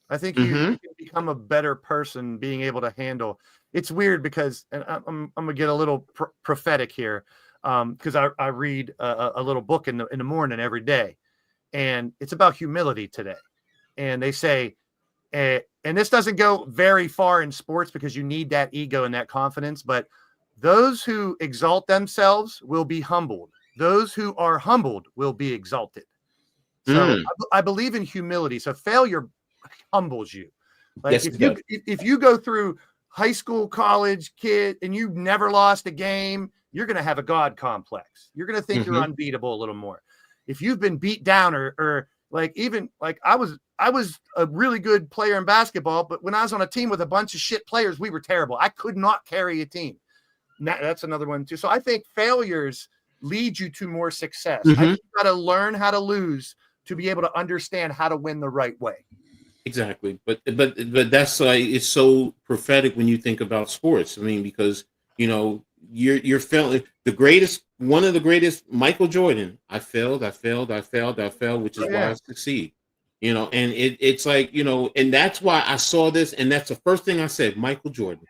I think you can become a better person being able to handle. It's weird because, and I'm gonna get a little prophetic here, because I read a little book in the morning every day, and it's about humility today. And they say, and this doesn't go very far in sports because you need that ego and that confidence, but those who exalt themselves will be humbled. Those who are humbled will be exalted. So I believe in humility. So failure humbles you. Like if you go through high school, college, kid, and you've never lost a game, you're going to have a God complex. You're going to think you're unbeatable a little more. If you've been beat down or like even like I was a really good player in basketball, but when I was on a team with a bunch of shit players, we were terrible. I could not carry a team. That's another one too. So I think failures lead you to more success. I think you got to learn how to lose to be able to understand how to win the right way. Exactly, but that's like it's so prophetic when you think about sports. I mean, because you know you're failing. The greatest, one of the greatest, Michael Jordan. I failed, which is why I succeed. You know, and it's like and that's why I saw this, and that's the first thing I said. Michael Jordan.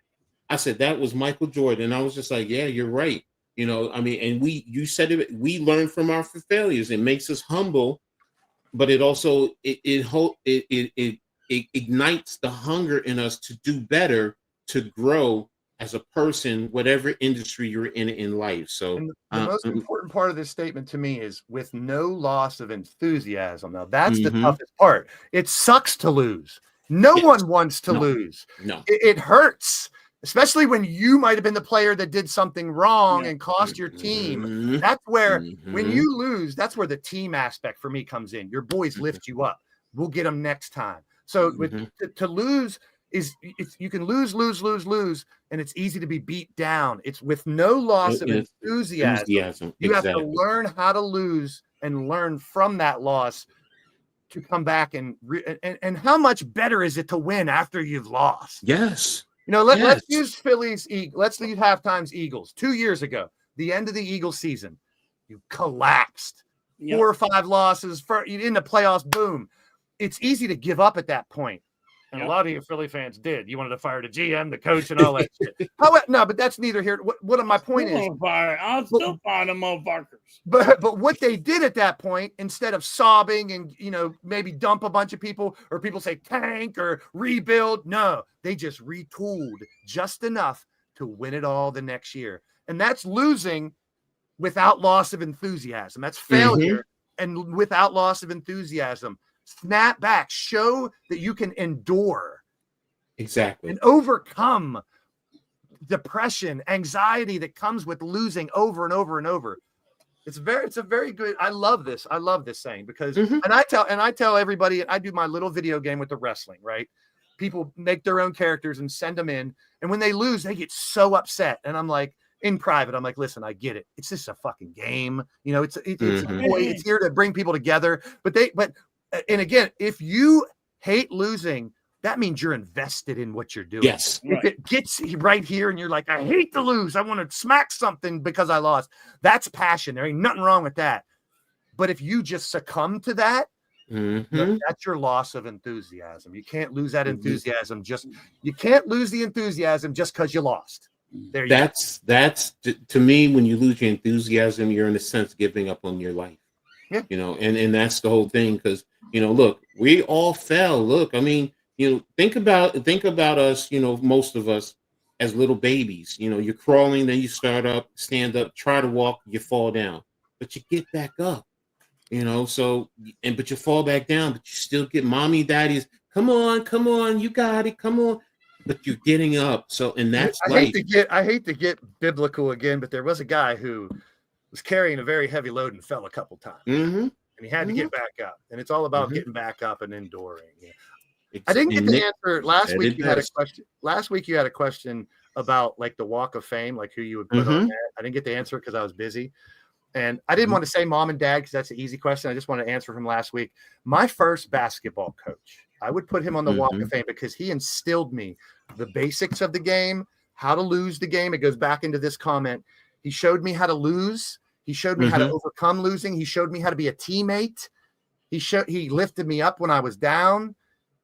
I said that was Michael Jordan, and I was just like, yeah, you're right. You know, I mean, and you said it. We learn from our failures. It makes us humble, but it also it ignites the hunger in us to do better, to grow as a person, whatever industry you're in life. So and the most important part of this statement to me is with no loss of enthusiasm. Now that's the toughest part. It sucks to lose. No one wants to lose. No, it hurts, especially when you might have been the player that did something wrong and cost your team. That's where when you lose, that's where the team aspect for me comes in. Your boys lift you up. We'll get them next time. So to lose is you can lose, and it's easy to be beat down. It's with no loss of enthusiasm. You have to learn how to lose and learn from that loss to come back and how much better is it to win after you've lost? Yes. Let's use let's leave Halftime's Eagles. 2 years ago, the end of the Eagles season, you collapsed. 4 or 5 losses in the playoffs. Boom. It's easy to give up at that point. And a lot of you Philly fans did. You wanted to fire the GM, the coach, and all that shit. No, but that's neither here. What my point is, I'll still fire them motherfuckers. But what they did at that point, instead of sobbing and maybe dump a bunch of people, or people say tank or rebuild, no, they just retooled just enough to win it all the next year. And that's losing without loss of enthusiasm. That's failure and without loss of enthusiasm. Snap back, show that you can endure and overcome depression, anxiety that comes with losing over and over and over. It's a very good. I love this saying because and I tell everybody, I do my little video game with the wrestling, right? People make their own characters and send them in, and when they lose, they get so upset. And I'm like, in private, I'm like, listen, I get it. It's just a fucking game, it's it's here to bring people together. And again, if you hate losing, that means you're invested in what you're doing. Yes. If it gets right here and you're like, I hate to lose, I want to smack something because I lost. That's passion. There ain't nothing wrong with that. But if you just succumb to that That's your loss of enthusiasm. You can't lose that enthusiasm. You can't lose the enthusiasm just because you lost. There you that's to me, when you lose your enthusiasm, you're in a sense giving up on your life. Yeah. And that's the whole thing, because look, we all fell. Look, I mean, think about us, most of us as little babies. You're crawling, then you stand up, try to walk, you fall down, but you get back up. But you fall back down, but you still get mommy, daddy's, come on, you got it, come on. But you're getting up. So, and that's I hate to get biblical again, but there was a guy who was carrying a very heavy load and fell a couple times. And he had to get back up. And it's all about getting back up and enduring. I didn't get the answer last week. You had a question. Last week you had a question about like the Walk of Fame, like who you would put on that. I didn't get the answer because I was busy. And I didn't want to say mom and dad because that's an easy question. I just want to answer from last week. My first basketball coach, I would put him on the Walk of Fame because he instilled me the basics of the game, how to lose the game. It goes back into this comment. He showed me how to lose. He showed me how to overcome losing. He showed me how to be a teammate. He lifted me up when I was down.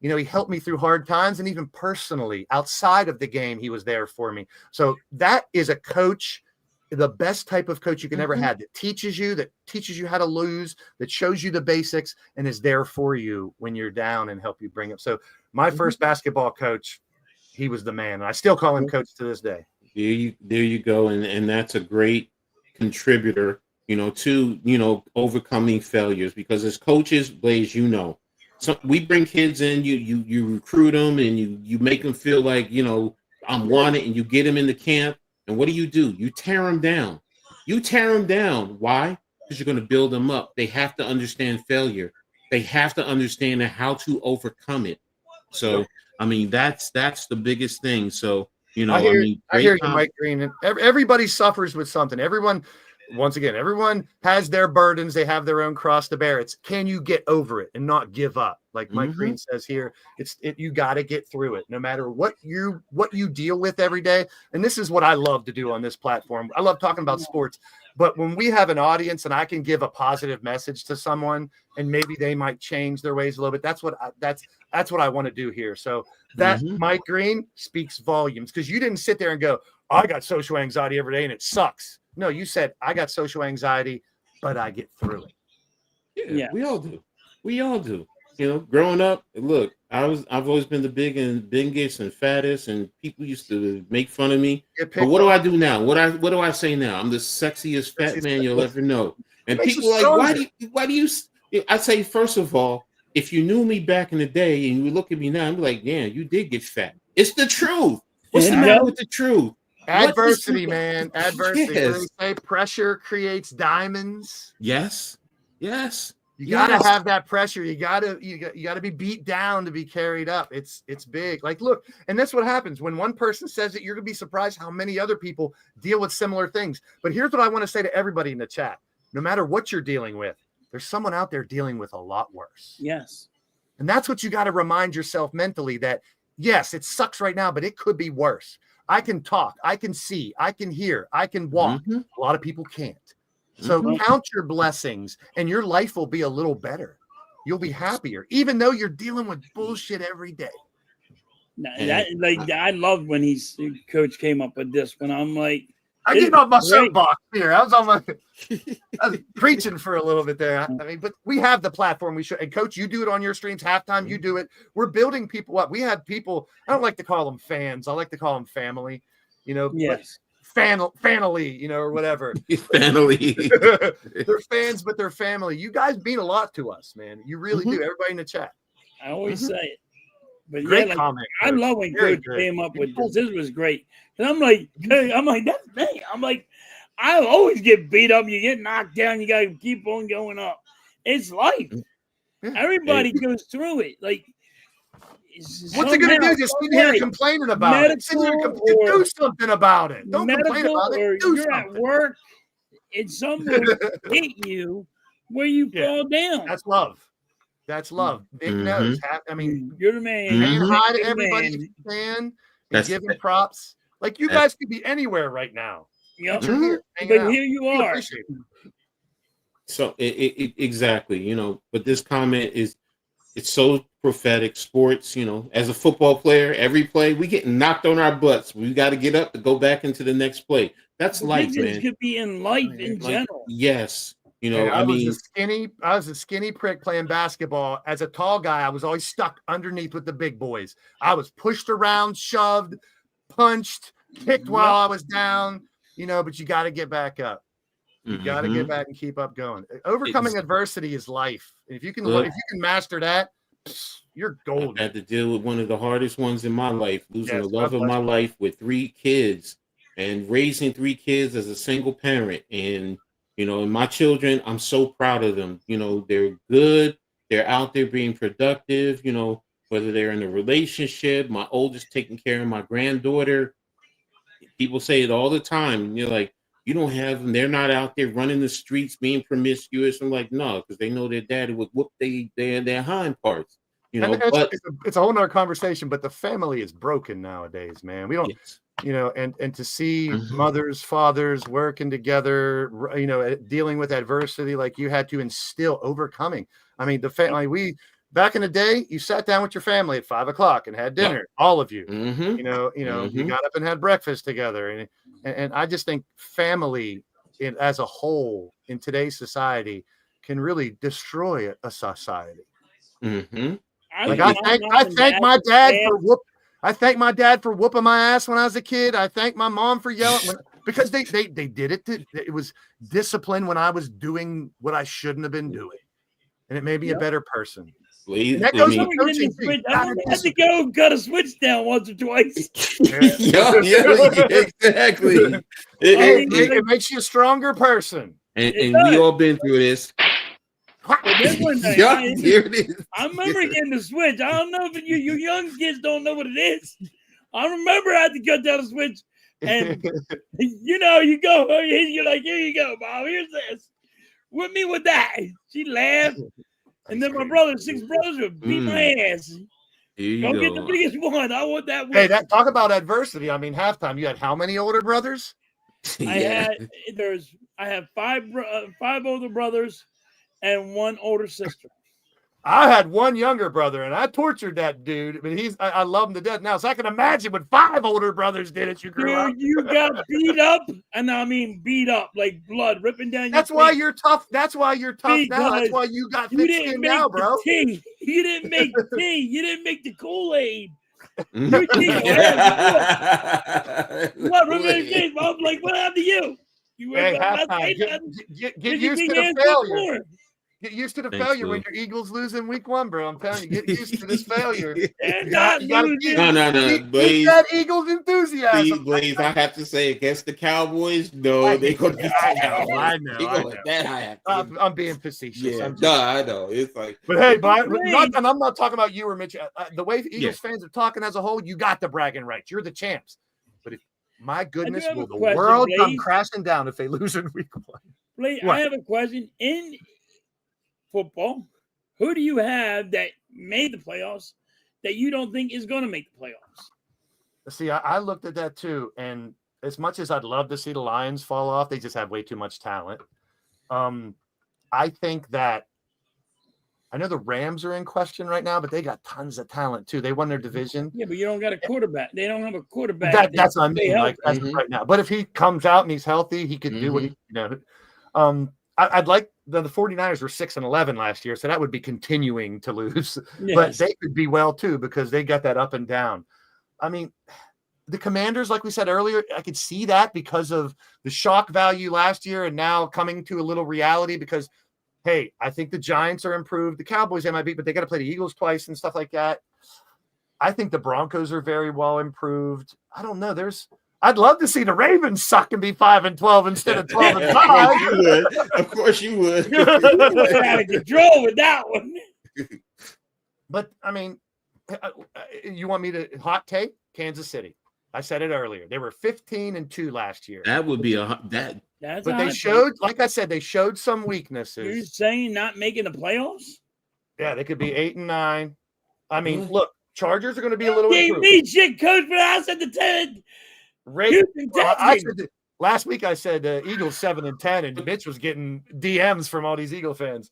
He helped me through hard times, and even personally, outside of the game, he was there for me. So that is a coach, the best type of coach you can ever have, that teaches you how to lose, that shows you the basics, and is there for you when you're down and help you bring up. So my first basketball coach, he was the man. And I still call him coach to this day. There you go. And that's a great contributor, to, overcoming failures, because as coaches, Blaze, so we bring kids in, you recruit them, and you make them feel like, I'm wanted, and you get them in the camp. And what do? You tear them down. Why? Because you're going to build them up. They have to understand failure. They have to understand how to overcome it. So, I mean, that's the biggest thing. So, I hear you, Mike Green. Everybody suffers with something. Everyone has their burdens. They have their own cross to bear. It's, can you get over it and not give up? Like Mike Green says here, you got to get through it, no matter what you deal with every day. And this is what I love to do on this platform. I love talking about sports, but when we have an audience and I can give a positive message to someone, and maybe they might change their ways a little bit, that's what I want to do here. So that Mike Green speaks volumes, because you didn't sit there and go, I got social anxiety every day and it sucks. No, you said, I got social anxiety, but I get through it. Yeah. We all do. Growing up, look, I've always been the biggest and fattest, and people used to make fun of me. But what do I do now? What do I say now? I'm the sexiest fat man you'll ever know. And people are like, why do you? I say, first of all, if you knew me back in the day and you look at me now, I'm like, yeah, you did get fat. It's the truth. What's the matter with the truth? Adversity, man. Adversity. Yes. They say pressure creates diamonds. Yes. You gotta have that pressure. You gotta be beat down to be carried up. It's big. Like, look, and that's what happens when one person says it. You're gonna be surprised how many other people deal with similar things. But here's what I want to say to everybody in the chat: no matter what you're dealing with, there's someone out there dealing with a lot worse. Yes. And that's what you got to remind yourself mentally, that yes, it sucks right now, but it could be worse. I can talk, I can see, I can hear, I can walk. A lot of people can't. So count your blessings and your life will be a little better. You'll be happier, even though you're dealing with bullshit every day. I love when coach came up with this one. I'm like, I get off my soapbox here. I was preaching for a little bit there. I mean, but we have the platform. We should. And coach, you do it on your streams. Halftime, you do it. We're building people up. We have people. I don't like to call them fans. I like to call them family. Yes. Family, or whatever. Family. They're fans, but they're family. You guys mean a lot to us, man. You really do. Everybody in the chat. I always say it. But great comment. I love when Coach came up with this. This was great. And I'm like, that's me. I'm like, I always get beat up. You get knocked down. You got to keep on going up. It's life. Everybody goes through it. Like, what's it going to do? Just sit here complaining about it. Do something about it. Don't complain about it. Do you're something. At work and someone hit you where you fall down. That's love. That's love. Nick knows. I mean, you're the man. Saying hi to everybody if you can. And giving props. Like, you guys could be anywhere right now. Yep. But here you are. So exactly, you know, but this comment is it's so prophetic. Sports, you know, as a football player, every play we get knocked on our butts. We got to get up to go back into the next play. That's But life, this man. could be in life in Like, general. yes, you And know, I mean, I was a skinny prick playing basketball. As a tall guy, I was always stuck underneath with the big boys. I was pushed around, shoved, punched, kicked while I was down, you know, but you got to get back up. You got to get back and keep up going. Overcoming adversity is life. If you can master that, you're golden. I had to deal with one of the hardest ones in my life, losing the love of my life with 3 kids and raising 3 kids as a single parent. And, you know, and my children, I'm so proud of them. You know, they're good. They're out there being productive, you know, whether they're in a relationship, my oldest taking care of my granddaughter. People say it all the time. And you're like, you don't have them. They're not out there running the streets being promiscuous. I'm like, no, because they know their daddy would whoop their hind parts. You know, but it's a whole nother conversation. But the family is broken nowadays, man. We don't, you know, and to see mothers, fathers working together, you know, dealing with adversity like you had to instill, overcoming. I mean, the family back in the day, you sat down with your family at 5 o'clock and had dinner, all of you. You know, you got up and had breakfast together, and I just think family as a whole in today's society can really destroy a society. Like I thank my dad for whooping my ass when I was a kid. I thank my mom for yelling because they did it. It was discipline when I was doing what I shouldn't have been doing, and it made me a better person. That goes with coaching. I had to go cut a switch down once or twice. Exactly. It makes you a stronger person. And we all been through this. Here it is. I remember getting the switch. I don't know if you young kids don't know what it is. I remember I had to cut down the switch, and you know, you go, you're like, here you go, Bob. Here's this. Whip me with that. She laughed, and then my 6 brothers would beat my ass. Go get the biggest one. I want that one. Hey, talk about adversity. I mean, halftime. You had how many older brothers? I have 5 older brothers and 1 older sister. I had 1 younger brother, and I tortured that dude. But I love him to death now. So I can imagine what 5 older brothers did as you grew up. You got beat up, and I mean beat up, like blood ripping down your That's why you're tough. That's why you're tough now. That's why you got thick skin now, bro. You didn't make the tea. You didn't make the Kool-Aid. What happened to you? Get used to the failure. Get used to the failure when your Eagles lose in week 1, bro. I'm telling you, get used to this failure. No, Blaze. That Eagles enthusiasm. Blaze, I have to say, against the Cowboys, no, they're going to I know. I'm being facetious. Yeah, I know. It's like, but hey, and I'm not talking about you or Mitch. The way Eagles fans are talking as a whole, you got the bragging rights. You're the champs. But my goodness, will the world come crashing down if they lose in week 1? Blaze, I have a question. In football, who do you have that made the playoffs that you don't think is going to make the playoffs? See, I looked at that too, and as much as I'd love to see the Lions fall off, they just have way too much talent. I think that I know the Rams are in question right now, but they got tons of talent too. They won their division. Yeah, but you don't got a quarterback. They don't have a quarterback. That's what I mean. Like, right now. But if he comes out and he's healthy, he could do what he, I'd like the 49ers were 6-11 last year, so that would be continuing to lose. Yes. But they could be well too because they got that up and down. I mean, the Commanders, like we said earlier, I could see that because of the shock value last year and now coming to a little reality because, hey, I think the Giants are improved. The Cowboys they might be, but they got to play the Eagles twice and stuff like that. I think the Broncos are very well improved. I don't know. I'd love to see the Ravens suck and be 5-12 instead of 12-5. You would. Of course you would. You're out of control with that one. But I mean, you want me to hot take Kansas City? I said it earlier. They were 15-2 last year. That would be That's but they showed, like I said, they showed some weaknesses. You're saying not making the playoffs? Yeah, they could be 8-9. I mean, look, Chargers are going to be a little improved. Shit, coach, but I said the 10. I said last week I said Eagles 7-10, and Mitch was getting DMs from all these Eagle fans.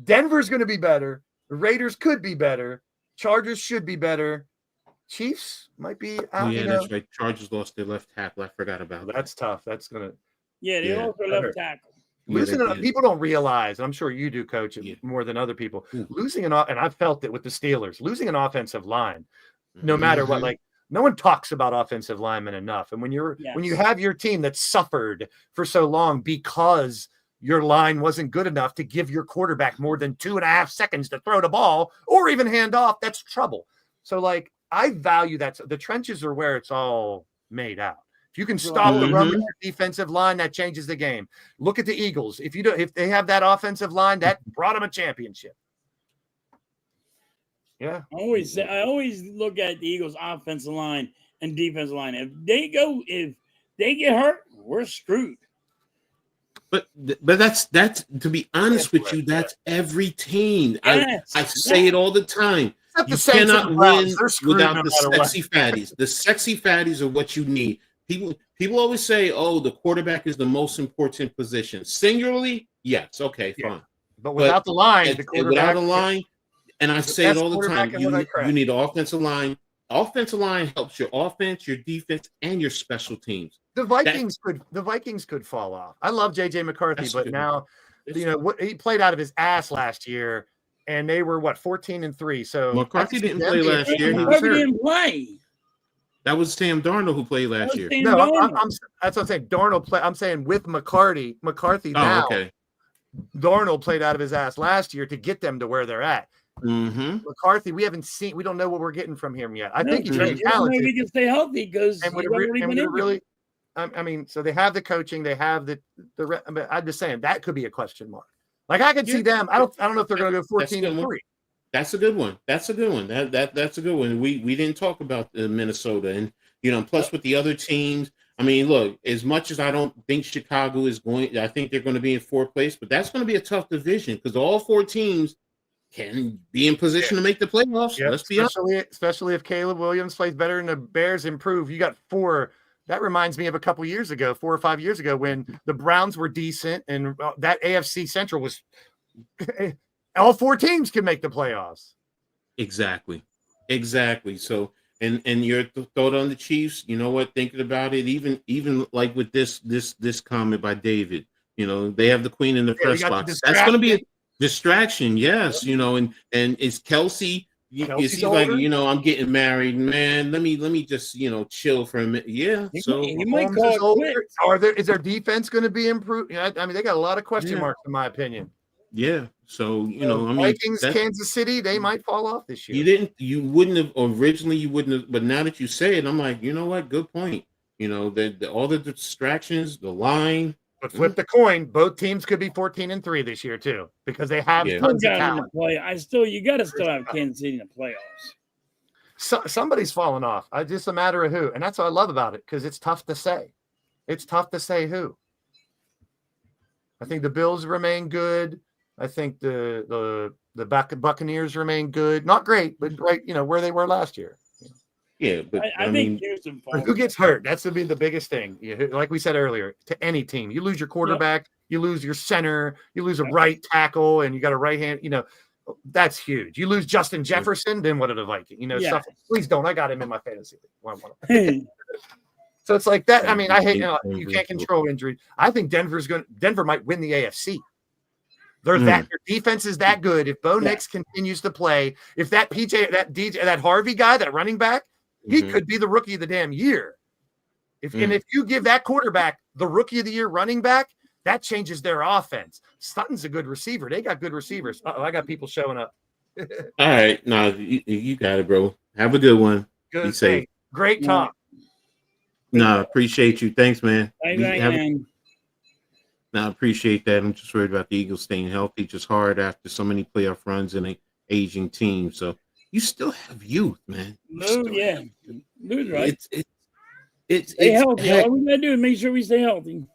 Denver's going to be better. The Raiders could be better. Chargers should be better. Chiefs might be out. That's right. Chargers lost their left tackle. I forgot about that. That's tough. That's going to. Yeah, they lost their left tackle. People don't realize, and I'm sure you do, Coach, more than other people. Losing and I've felt it with the Steelers. Losing an offensive line, no matter what, like no one talks about offensive linemen enough. And when you have your team that suffered for so long because your line wasn't good enough to give your quarterback more than 2.5 seconds to throw the ball or even hand off, that's trouble. So, like, I value that. The trenches are where it's all made out. If you can stop the run with your defensive line, that changes the game. Look at the Eagles. If they have that offensive line, that brought them a championship. Yeah. I always look at the Eagles' offensive line and defensive line. If they get hurt, we're screwed. But that's to be honest with you, that's every team. Yes. I say it all the time. You cannot win without the sexy fatties. The sexy fatties are what you need. People always say, "Oh, the quarterback is the most important position." Singularly, yes, okay, fine. But without the line, without the line, and I say it all the time, you need an offensive line. Offensive line helps your offense, your defense, and your special teams. The Vikings could fall off. I love JJ McCarthy, but now he played out of his ass last year, and they were 14-3. So McCarthy didn't play last year. McCarthy didn't play. That was Sam Darnold who played last year. No, that's what I'm saying. Darnold play. I'm saying with McCarthy now. Okay. Darnold played out of his ass last year to get them to where they're at. Mm-hmm. McCarthy, we don't know what we're getting from him yet. I think he's really talented. He can stay healthy because I mean, so they have the coaching, they have the. I'm just saying that could be a question mark. Like I could see them. I don't know if they're going to go 14-3. That's a good one. That's a good one. That's a good one. We didn't talk about Minnesota, and plus with the other teams. I mean, look, as much as I don't think Chicago is going, I think they're going to be in 4th place, but that's going to be a tough division because all 4 teams can be in position to make the playoffs. Yep. Let's be honest. Especially if Caleb Williams plays better and the Bears improve. You got 4. That reminds me of a couple years ago, 4 or 5 years ago, when the Browns were decent and that AFC Central was all 4 teams could make the playoffs. Exactly. So, and your thought on the Chiefs, you know what? Thinking about it, even like with this comment by David, they have the queen in the press box. That's going to be a distraction. Yes. And is Kelsey? Is he like, I'm getting married, man? Let me just, chill for a minute. Yeah. So you might call it. Is their defense going to be improved? I mean, they got a lot of question marks, in my opinion. Yeah. So, Vikings, Kansas City, they might fall off this year. You wouldn't have, but now that you say it, I'm like, you know what? Good point. All the distractions, the line. But flip the coin, both teams could be 14-3 this year too, because they have tons of talent. You got to still have Kansas City in the playoffs. Somebody's falling off. It's just a matter of who, and that's what I love about it because it's tough to say. It's tough to say who. I think the Bills remain good. I think the Buccaneers remain good. Not great, but right, where they were last year. Yeah, but I think Houston. Who gets hurt? That's to be the biggest thing. Like we said earlier, to any team, you lose your quarterback, you lose your center, you lose a right tackle, and you got a right hand. That's huge. You lose Justin Jefferson, then what are the Vikings? Stuff. Please don't. I got him in my fantasy league. So it's like that. I mean, I hate you can't control injuries. I think Denver might win the AFC. Their defense is that good. If Bo Nix continues to play, if that that Harvey guy, that running back, he could be the rookie of the damn year. And if you give that quarterback the rookie of the year running back, that changes their offense. Sutton's a good receiver. They got good receivers. I got people showing up. All right. No, you got it, bro. Have a good one. Good. Be safe. Great talk. No, appreciate you. Thanks, man. Man. I appreciate that. I'm just worried about the Eagles staying healthy. Just hard after so many playoff runs and an aging team. So you still have youth, man. Lose, right? It's stay healthy. All we gotta do is make sure we stay healthy.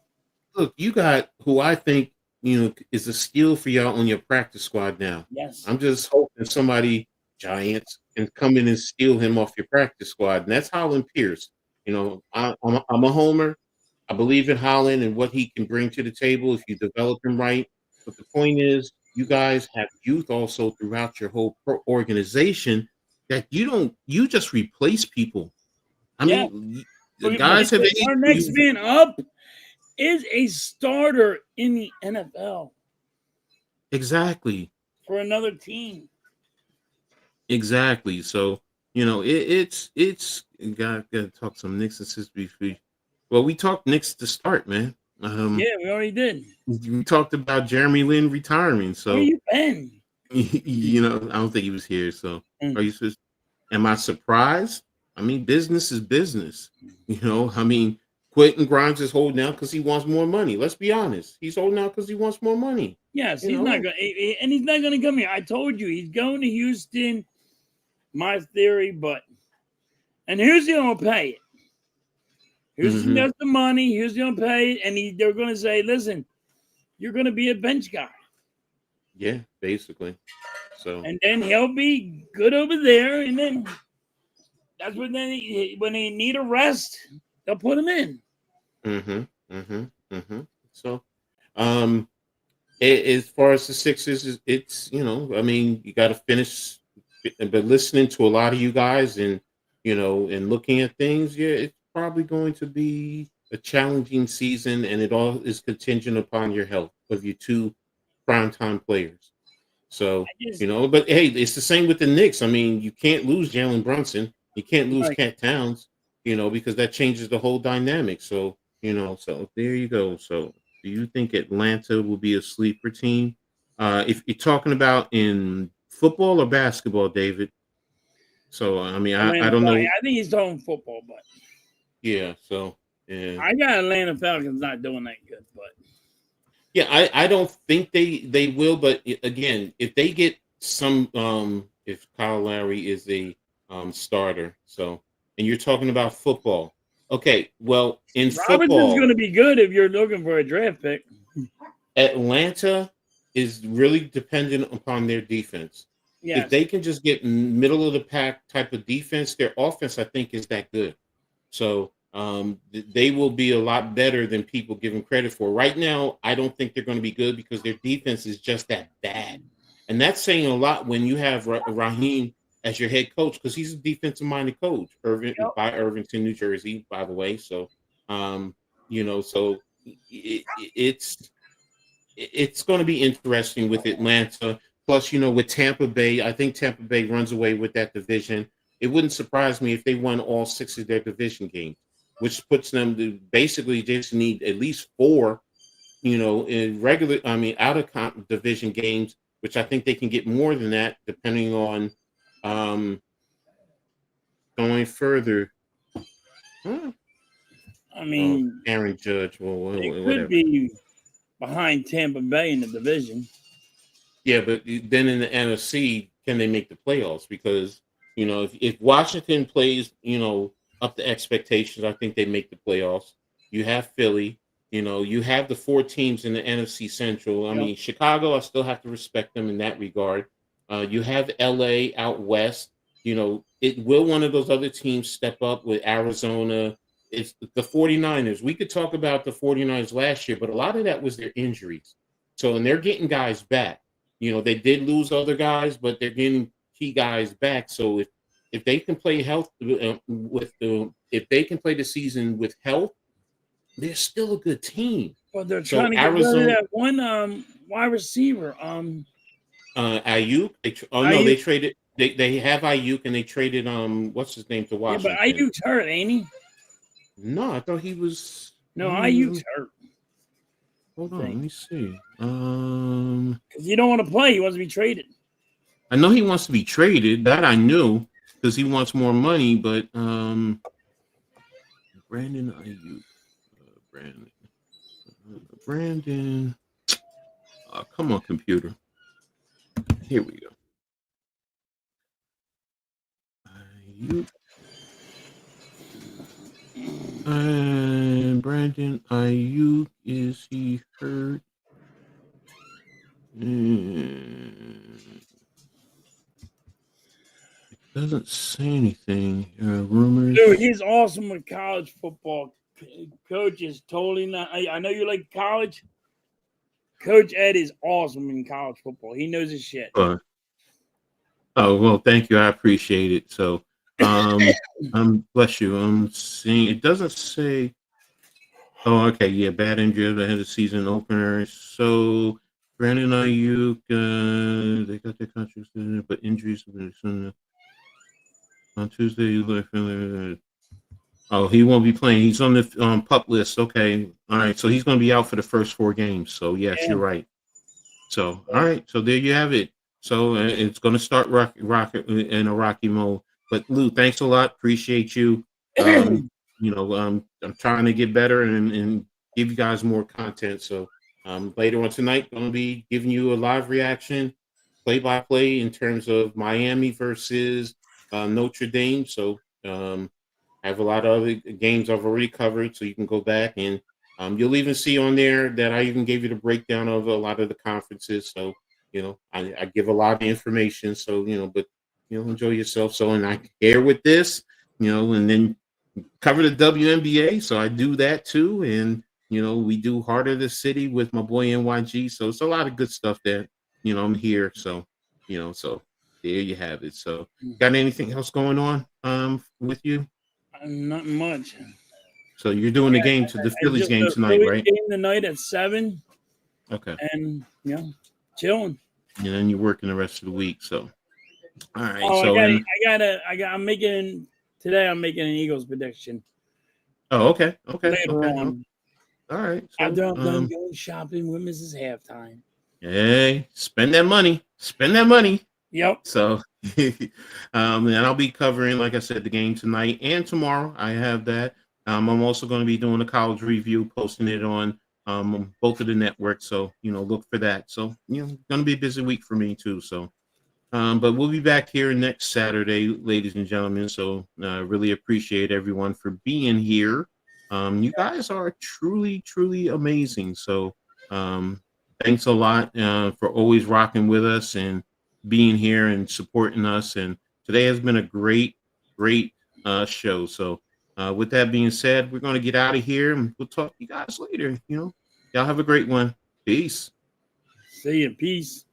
Look, you got who I think is a steal for y'all on your practice squad now. Yes. I'm just hoping somebody, Giants, can come in and steal him off your practice squad, and that's Holland Pierce. I'm a homer. I believe in Holland and what he can bring to the table if you develop him right. But the point is, you guys have youth also throughout your whole organization that you just replace people. I Yeah. mean, the But guys have our aged. next man up is a starter in the NFL Exactly. for another team. Exactly. So, it's gotta talk some Knicks since we well, we talked Knicks to start, man. Yeah, we already did. We talked about Jeremy Lin retiring, Where so you been? I don't think he was here. So, Mm. are you supposed? Am I surprised? I mean, business is business. I mean, Quentin Grimes is holding out because he wants more money. Let's be honest. He's holding out because he wants more money. Yes, You he's know? not going, and he's not going to come here. I told you he's going to Houston. My theory, and Houston going to pay it. Houston got the money. Houston going to pay it, and they're going to say, "Listen, you're going to be a bench guy." Yeah, basically. So, and then he'll be good over there, and then that's when when they need a rest, they'll put him in. So, as far as the Sixers, it's I mean, you got to finish. But listening to a lot of you guys, and and looking at things, yeah, it's probably going to be a challenging season, and it all is contingent upon your health of your two primetime players. So, but hey, it's the same with the Knicks. I mean, you can't lose Jalen Brunson. You can't lose Cat Towns, because that changes the whole dynamic. So, so there you go. So, do you think Atlanta will be a sleeper team? If you're talking about in football or basketball, David. So, I mean, I don't know. I think he's talking football, but yeah. So, yeah. I got Atlanta Falcons not doing that good, but. Yeah, I don't think they will, but again, if they get some, if Kyle Lowry is a starter, so and you're talking about football, okay, well in Robinson's going football, to be good if you're looking for a draft pick. Atlanta is really dependent upon their defense. Yes. If they can just get middle of the pack type of defense, their offense I think is that good. So they will be a lot better than people give them credit for. Right now, I don't think they're going to be good because their defense is just that bad. And that's saying a lot when you have Raheem as your head coach, because he's a defensive-minded coach, by Irvington, New Jersey, by the way. So, so it's going to be interesting with Atlanta. Plus, with Tampa Bay, I think Tampa Bay runs away with that division. It wouldn't surprise me if they won all 6 of their division games, which puts them to basically just need at least 4, in regular, out of division games, which I think they can get more than that depending on going further. I mean, Aaron Judge, it could be behind Tampa Bay in the division. Yeah, but then in the NFC, can they make the playoffs? Because if Washington plays, up to expectations, I think they make the playoffs. You have Philly, you have the 4 teams in the NFC Central. I mean, Chicago, I still have to respect them in that regard. You have LA out west. It will one of those other teams step up with Arizona. It's the 49ers. We could talk about the 49ers last year, but a lot of that was their injuries. So, and they're getting guys back. They did lose other guys, but they're getting key guys back. So if they can play if they can play the season with health, they're still a good team. But they're trying to get rid of that one wide receiver. Ayuk. No, they traded. They have Ayuk and they traded what's his name to Washington. Yeah, but Ayuk's hurt, ain't he? No, I thought he was. No, Ayuk's hurt. Hold on, let me see. Because you don't want to play, he wants to be traded. I know he wants to be traded. That I knew because he wants more money. But Brandon Ayuk, Brandon. Come on, computer. Here we go. Ayuk. And Brandon Ayuk, is he hurt? It doesn't say anything. Rumors. Dude, he's awesome with college football Coach is totally not. I know you like college. Coach Edd is awesome in college football. He knows his shit. Oh well, thank you. I appreciate it. So, bless you. I'm seeing it doesn't say. Oh, okay, yeah, bad injury ahead of the season opener. So, Brandon Ayuk, they got their contracts, but injuries on Tuesday. Oh, he won't be playing. He's on the pup list. Okay, all right. So he's going to be out for the first 4 games. So yes, Yeah. you're right. So all right. So there you have it. So it's going to start rock in a rocky mode. But Lou, thanks a lot. Appreciate you. I'm trying to get better and give you guys more content. So later on tonight, going to be giving you a live reaction, play-by-play in terms of Miami versus Notre Dame. So I have a lot of other games I've already covered, so you can go back and you'll even see on there that I even gave you the breakdown of a lot of the conferences. So, I give a lot of information. So, but, enjoy yourself. So, and I care with this, and then cover the WNBA. So I do that too. And, we do Heart of the City with my boy NYG. So it's a lot of good stuff that, I'm here. So, so there you have it. So got anything else going on with you? Not much. So you're doing the Phillies game tonight, right? Game tonight at 7. Okay. And chilling. And then you're working the rest of the week. So all right. Oh, so I'm making an Eagles prediction. Oh, okay. Later on. All right. So, I'm done going shopping with Mrs. Halftime. Hey, spend that money. Spend that money. Yep. So, and I'll be covering, like I said, the game tonight and tomorrow. I have that. I'm also going to be doing a college review, posting it on both of the networks. So, look for that. So, going to be a busy week for me too. So, but we'll be back here next Saturday, ladies and gentlemen. So, really appreciate everyone for being here. You guys are truly, truly amazing. So, thanks a lot for always rocking with us and being here and supporting us. And today has been a great show. So with that being said, we're going to get out of here and we'll talk to you guys later. Y'all have a great one. Peace. See you. Peace.